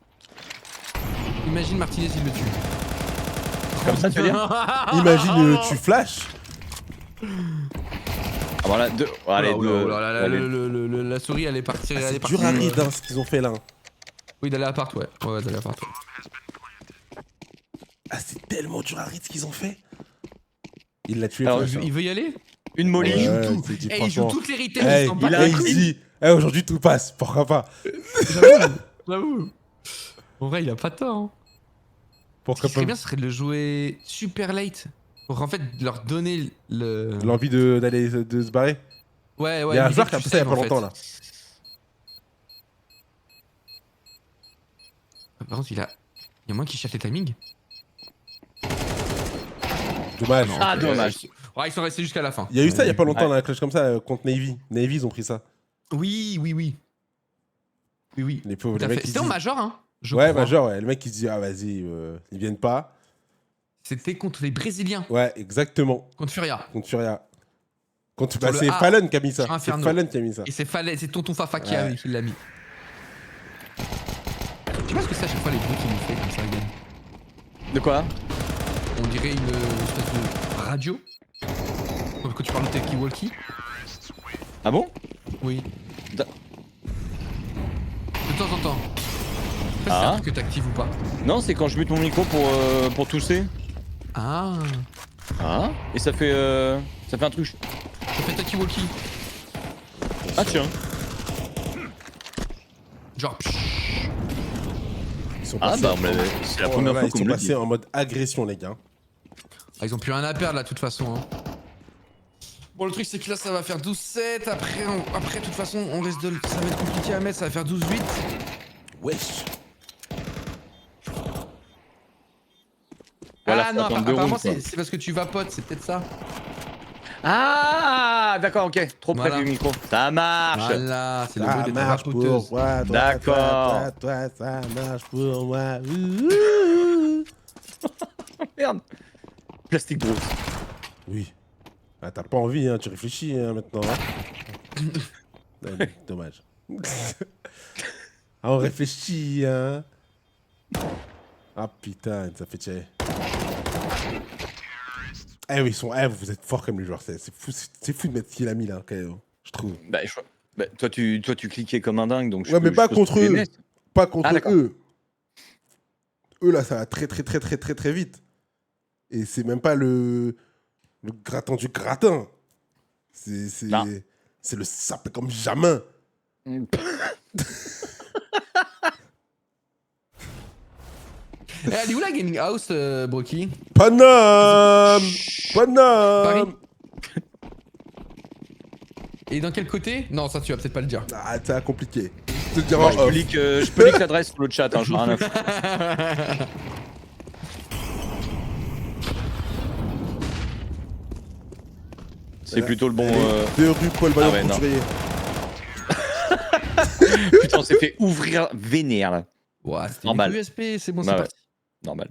Imagine Martinez il le tue. Comme ça, tu veux dire Imagine, tu flash. Ah voilà, deux. Allez, Oh là, deux. oh là là, Allez. la souris elle est partie. elle est C'est partie. dur à ride, hein, ce qu'ils ont fait là. Oui d'aller à l'appart ouais. Ouais d'aller à l'appart. Ouais. Ah, c'est tellement dur à ride ce qu'ils ont fait. Il l'a tué. Alors, flash, Il, hein. il veut y aller. Une molly. Il joue Ouais, tout. il s'est dit, Eh, il joue franchement. toutes les retails. Hey, il s'en il bat a les un couilles. dit, aujourd'hui tout passe, pourquoi pas? J'avoue. En vrai il a pas tort. Hein. Ce Pourquoi qui serait pas? bien ce serait de le jouer super late. Pour en fait leur donner le. L'envie d'aller de se barrer. Ouais ouais. Il y a un l'idée joueur que qui a tu fait ça il y a saves, pas en fait. longtemps là. Par contre il y a moins qui cherche les timings. Dommage. Ah, dommage. Ouais, ils sont restés jusqu'à la fin. Il y a eu ça il y a pas longtemps dans la clash comme ça contre Navy. Navy ils ont pris ça. Oui. Les pauvres, Tout les à mecs fait. qui C'était en disent... major, hein. je Ouais, crois. major, ouais. Le mec qui se dit ah vas-y, ils viennent pas. C'était contre les Brésiliens, Ouais, exactement. contre Furia. Contre Furia. Contre Sur le c'est A, Fallon qui a mis ça. sur C'est Inferno. Fallon qui a mis ça. Et c'est Tonton Fafa qui Ouais. l'a mis. Je sais pas ce que c'est à chaque fois les bruits qu'il nous fait comme ça, Yann. De quoi? On dirait une espèce de radio. Quand tu parles de talkie-walkie. Ah bon? Oui. Da- De temps en temps. Je sais pas si c'est Ah. un truc que t'actives ou pas. Non, c'est quand je mute mon micro pour tousser. Ah. Ah. Et ça fait un truc. Ça fait talkie-walkie. Ah tiens. Genre, Ils sont Ah passés- bah c'est la Oh première là là, fois ils qu'on sont me le passés dit. en mode agression, les gars. ah, ils ont plus rien à perdre là, de toute façon. Hein. Bon, le truc, c'est que là, ça va faire 12-7. Après, de toute façon, on risque de. Ça va être compliqué à mettre, ça va faire 12-8. Wesh. Voilà, Ah faut non, attendre deux apparemment, rounds, quoi. c'est parce que tu vapotes, c'est peut-être ça. Ah d'accord, ok. Trop près Voilà. du micro. Ça marche. Voilà, c'est le Ça bruit de ta marche pour vapoteuse. moi. Toi, D'accord. toi, ça marche pour moi. Merde. Plastique Bros. Oui. Ah, t'as pas envie, hein, tu réfléchis hein, maintenant. Hein. Ouais, dommage. Ah, on réfléchit, hein. Ah putain, ça fait tirer. Eh oui, vous êtes forts comme les joueurs. C'est fou de mettre ce qu'il a mis là, quand même, je trouve. Bah, toi tu cliquais comme un dingue donc. Ouais, mais pas suppose contre que tu eux. aimais. Pas contre Ah, d'accord. eux. Eux là, ça va très vite. Et c'est même pas le gratin du gratin. Non. C'est le sapin comme jamais. Eh, elle est où la gaming house, Brocky? Paname. Paris. Et dans quel côté? Non, ça tu vas peut-être pas le dire. Ah, c'est compliqué. Je te dirai Moi, en je off. peux lire l'adresse sur le chat, hein, j'en ai rien à foutre. C'est plutôt le bon. Deux rue Paul Vaillant Ah ouais, non. Couturier. Putain, on s'est fait ouvrir vénère là. Ouah, c'était Normal. une USP, c'est bon, Bah c'est ouais. parti. Normal.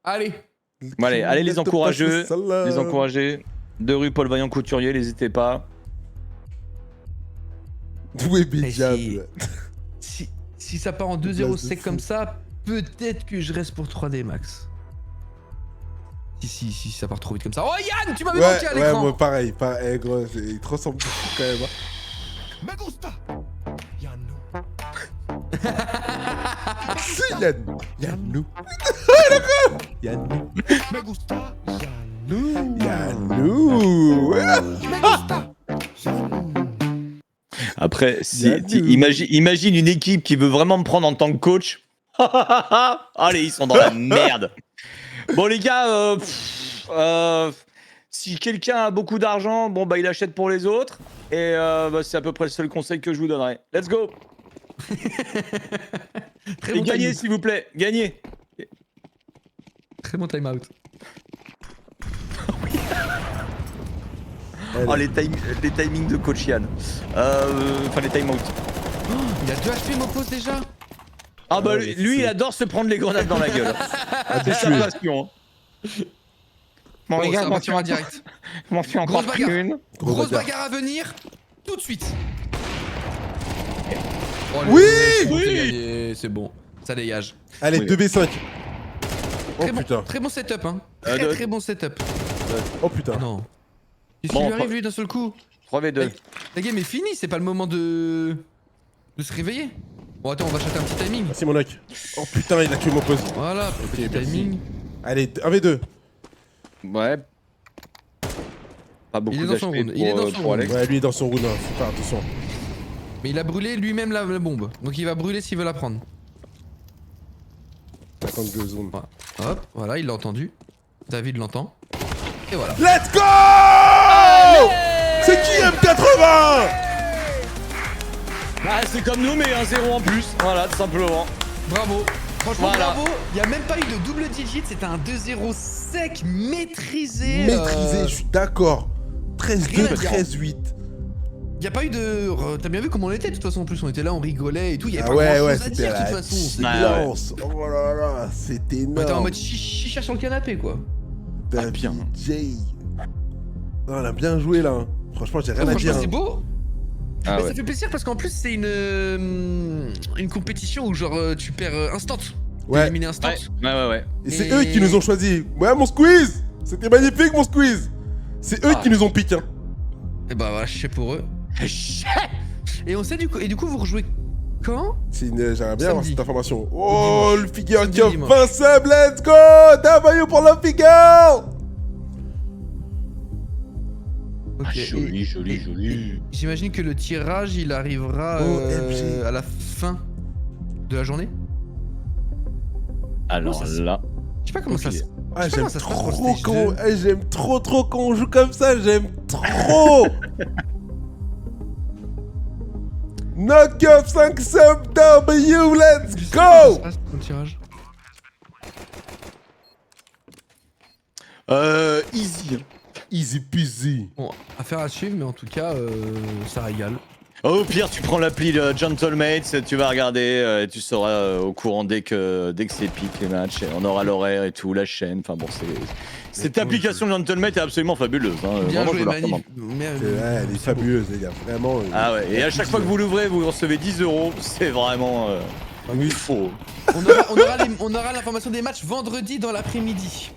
Allez. Bon, allez les encourageux. Salam. Les encouragés. 2 rue Paul Vaillant Couturier, n'hésitez pas. D'où est Mais Bédiable? si ça part en 2-0 Place de sec fou. comme ça, peut-être que je reste pour 3D max. Si ça part trop vite comme ça. Oh Yann, tu m'avais manqué à Ouais, l'écran. moi pareil. Eh, gros, il te ressemble quand même. Hein. Me gusta. Ya no. Si, Yann. Yannou. Yannou. Me gusta. Ya no. Yannou. Après, Yannou. imagine une équipe qui veut vraiment me prendre en tant que coach. Allez, ils sont dans la merde. Bon les gars, si quelqu'un a beaucoup d'argent, bon bah il achète pour les autres. Et bah, c'est à peu près le seul conseil que je vous donnerai. Let's go. Très Et bon gagnez time. s'il vous plaît, gagnez. Très bon time out. Oh les timings de coach Yann. Enfin les time out. Il a 2 HP Mopos déjà. Ah bah Ah, lui mais il c'est- adore se prendre les grenades dans la gueule. C'est sa passion. Bon les Bon, gars, ça partira direct. je m'en suis encore Grosse pris bagarre. une. Grosse bagarre à venir, tout de suite. Oh, Oui, c'est bon, oui. c'est gagné, c'est bon, ça dégage. Allez, Oui. 2v5. Oh Très bon, putain. très bon setup, hein. Euh, Très de- très bon setup. Oh putain. Non. Qu'est-ce Bon, qui lui pas- arrive lui d'un seul coup? 3v2. La game est finie, c'est pas le moment de se réveiller. Bon attends, on va chatter un petit timing. Merci mon loc. Oh putain, il a tué mon poste. Voilà, petit merci. timing. Allez, 1v2. Ouais. Pas beaucoup Il est dans son d'HP round, il est dans son pour round. Alex. Ouais, lui il est dans son round, hein. Faut faire attention. Mais il a brûlé lui-même la bombe. Donc il va brûler s'il veut la prendre. 52 zones. Voilà. Hop, voilà, il l'a entendu. David l'entend. Et voilà. Let's go! C'est qui M80? Ah, c'est comme nous, mais un 0 en plus. Voilà, tout simplement. Bravo. Franchement, Voilà. bravo. Il n'y a même pas eu de double digit. C'était un 2-0 sec, maîtrisé. Maîtrisé, je suis d'accord. rien 13-2, à dire. 13-8. Il n'y a pas eu de. T'as bien vu comment on était de toute façon. En plus, on était là, on rigolait et tout. Il n'y avait Ah pas ouais, grand ouais, chose à c'était dire de toute la façon. silence. Oh là là, c'était On était en énorme. mode chicha sur le canapé quoi. David bien. J. Non, on a bien joué là. Hein. Franchement, j'ai rien à Franchement, dire. c'est hein. beau. Ah Mais ouais. ça fait plaisir parce qu'en plus, c'est une compétition où genre tu perds instant. Ouais. Éliminé instant. Ouais. Et c'est Et- eux qui nous ont choisis. Ouais, mon squeeze. C'était magnifique, mon squeeze. C'est eux Ah. qui nous ont piqué. Hein. Et bah voilà, je sais pour eux. Et on sait du coup. Et du coup, vous rejouez quand? J'aimerais bien avoir Samedi. cette information. Oh, Dimanche. le figure Samedi, qui a dimanche. 20 subs, let's go! Dabayo pour le figure! Ok. Joli, joli, joli. J'imagine que le tirage, il arrivera OMG. à la fin de la journée. Alors ça se- là. Je sais pas comment ça se... Ah, Je sais pas j'aime comment ça se passe pour le trop stage quand... 2. j'aime trop quand on joue comme ça, j'aime trop. Knock off 5 sub W, let's Je sais pas comment ça se go. passe pour le tirage. Easy. Easy peasy. Bon, affaire à suivre, mais en tout cas, ça régale. Au pire, tu prends l'appli Gentlemates, tu vas regarder, et tu seras au courant dès que c'est épique les matchs. Et on aura l'horaire et tout, la chaîne. Enfin bon, cette application Gentlemates est absolument fabuleuse. Hein. Bien Vraiment, je joué, vous la Manif. recommande. C'est vrai, elle est fabuleuse, les gars, vraiment. Ah ouais, et à chaque fois que vous l'ouvrez, vous recevez 10 €. C'est vraiment. Il faut. On aura l'information des matchs vendredi dans l'après-midi.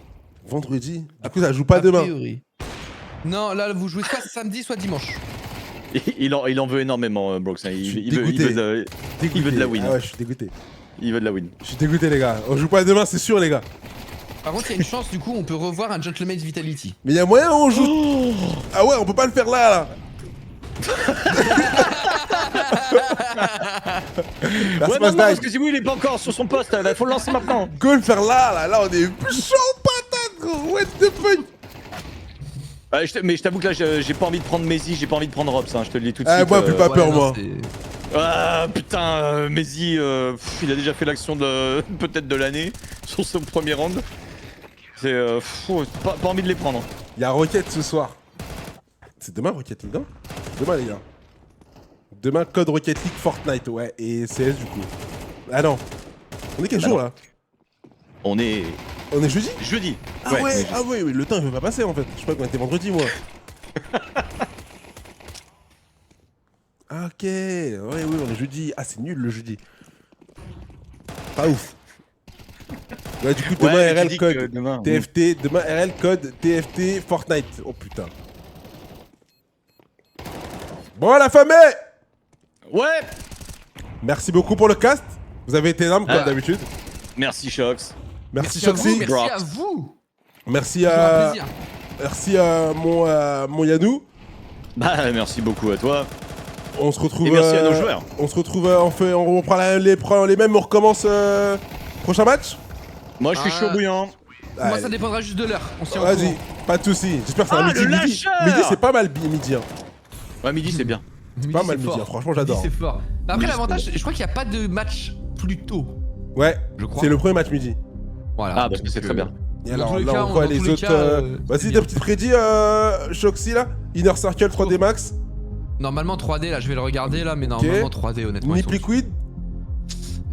Vendredi. Du coup, ça joue pas A demain. priori. Non, là, vous jouez soit samedi, soit dimanche. Il en veut énormément, Brox. Hein. Je suis Il veut dégoûté. il veut de la win. Ah ouais, je suis dégoûté. Il veut de la win. Je suis dégoûté, les gars. On joue pas demain, c'est sûr, les gars. Par contre, il y a une chance, du coup, on peut revoir un Gentleman's Vitality. Mais il y a moyen, on joue. Ah ouais, on peut pas le faire là. Là, Ouais, se passe non, parce dingue. que si oui, il est pas encore sur son poste, il faut le lancer maintenant. Go le faire là, on est chaud patate, gros. What the fuck. Mais je t'avoue que là, j'ai pas envie de prendre Messi, j'ai pas envie de prendre Robs, hein, je te le dis tout de Ah, suite. moi, fais pas peur, non, moi. c'est- Ah putain, Messi, il a déjà fait l'action de peut-être de l'année sur son premier round. C'est pas envie de les prendre. Il y a Rocket ce soir. C'est demain Rocket League, non? Demain, les gars. Demain, code Rocket League Fortnite, ouais. Et CS, du coup. Ah non. On est quel Bah jour, non. là? On est On est jeudi? jeudi. Ah ouais, oui, le temps, il veut pas passer, en fait. Je sais pas qu'on était vendredi, moi. Ok, ouais, oui, on est jeudi. Ah, c'est nul, le jeudi. Pas ouf. Ouais, du coup, demain, Ouais, mais tu RL dis que code demain, TFT. Demain, RL code TFT Fortnite. Oh, putain. Bon, la famille! Ouais. Merci beaucoup pour le cast. Vous avez été énorme, comme Ah. d'habitude. Merci Shox. Merci, à vous, Shoxy. merci Drops. à vous. Merci Toujours un à... plaisir. Merci à mon Yanou. Bah merci beaucoup à toi. On se retrouve. Et merci à nos joueurs. On se retrouve. On reprend les mêmes. On recommence. Prochain match. Moi je suis Ah. chaud bouillant. Moi, Allez. ça dépendra juste de l'heure. On s'y Vas-y, pas de soucis. J'espère que ça va Ah, midi. le Midi, lâcheur midi c'est pas mal midi. Hein. Ouais midi c'est bien. Pas mal midi, hein. Franchement, j'adore. C'est fort. Après, Midi, l'avantage, je crois qu'il n'y a pas de match plus tôt. Ouais, Je crois. c'est le premier match midi. Voilà. Ah bah c'est très bien. Et Dans alors tous les là, cas, on voit dans les tous les autres. cas, c'est Vas-y, bien. des petites prédits, Shoxy là. Inner Circle 3D Max. Normalement 3D, là, je vais le regarder, là, mais normalement 3D, honnêtement. Nip ils sont- Liquid.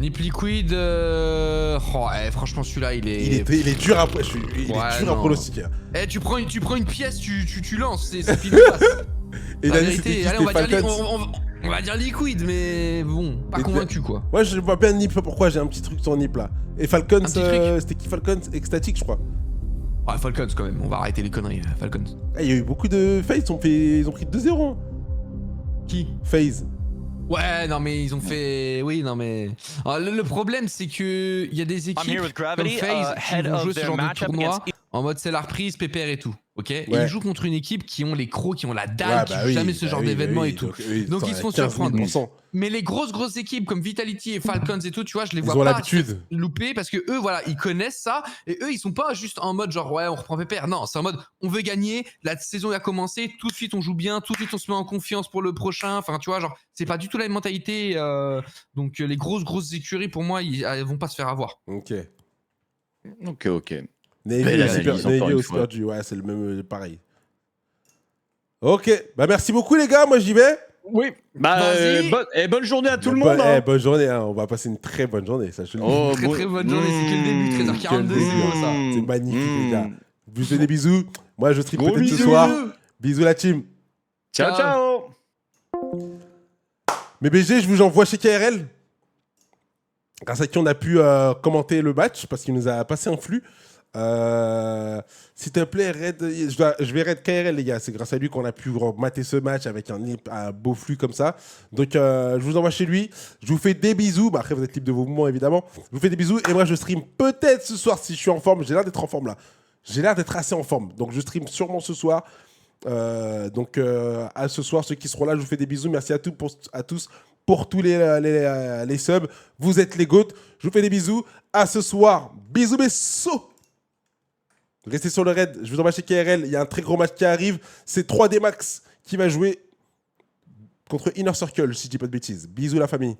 Nip Liquid. Oh, franchement, celui-là, il est. Il est dur à. Il est Ouais, dur à non. pronostiquer. Eh, tu prends une pièce, tu lances, c'est pile ou face. Et La il a dit c'était vérité, qui? allez, on va, C'était dire, Falcons. on va dire Liquid, mais bon, pas Et convaincu quoi. Ouais, je vois bien Nip, je sais pas pourquoi, j'ai un petit truc sur Nip là. Et Falcons, Un petit truc. c'était qui Falcons? Ecstatic, je crois. Ouais, Falcons quand même, on va arrêter les conneries, Falcons. Ah, il y a eu beaucoup de FaZe, ils ont pris 2-0. Hein. Qui FaZe. Ouais, non mais ils ont fait... Oui, non mais... Alors, le problème c'est que il y a des équipes comme FaZe qui vont jouer ce genre de tournoi en mode c'est la reprise, pépère et tout, ok. Et ils jouent contre une équipe qui ont les crocs, qui ont la dalle, qui jouent jamais ce genre d'événement et tout. Donc ils se font surprendre. Mais les grosses équipes comme Vitality et Falcons et tout, tu vois, je les vois ont pas l'habitude. louper parce que eux, voilà, ils connaissent ça et eux, ils sont pas juste en mode genre ouais, on reprend pépère. Non, c'est en mode on veut gagner, la saison a commencé, tout de suite on joue bien, tout de suite on se met en confiance pour le prochain. Enfin, tu vois, genre c'est pas du tout la même mentalité. Donc les grosses écuries pour moi, elles vont pas se faire avoir. Ok. Ok. Navy Belle aussi, analyse, encore une aussi fois. perdu, ouais, c'est le même, pareil. Ok, bah merci beaucoup les gars, moi j'y vais. Oui. Bah Vas-y. bonne journée à tout le monde. hein. Bonne journée, hein. On va passer une très bonne journée, ça je te le dis. Oh, Très bonne journée, c'est que le début, 13h42, c'est beau ça. C'est magnifique les gars. Je vous fais des bisous. Moi je stream Gros peut-être ce bisous. soir. Bisous la team. Ciao ciao. Mais BG, je vous envoie chez KRL. Grâce à qui on a pu commenter le match, parce qu'il nous a passé un flux. S'il te plaît, Red, je vais Red KRL, les gars. C'est grâce à lui qu'on a pu mater ce match avec un beau flux comme ça. Donc, je vous envoie chez lui. Je vous fais des bisous. Bah, après, vous êtes libre de vos mouvements, évidemment. Je vous fais des bisous. Et moi, je stream peut-être ce soir si je suis en forme. J'ai l'air d'être en forme là. J'ai l'air d'être assez en forme. Donc, je stream sûrement ce soir. Donc à ce soir, ceux qui seront là, je vous fais des bisous. Merci à tous pour tous les subs. Vous êtes les GOAT. Je vous fais des bisous. À ce soir. Bisous, bisous. Restez sur le raid. Je vous envoie chez KRL. Il y a un très gros match qui arrive. C'est 3D Max qui va jouer contre Inner Circle, si je dis pas de bêtises. Bisous la famille.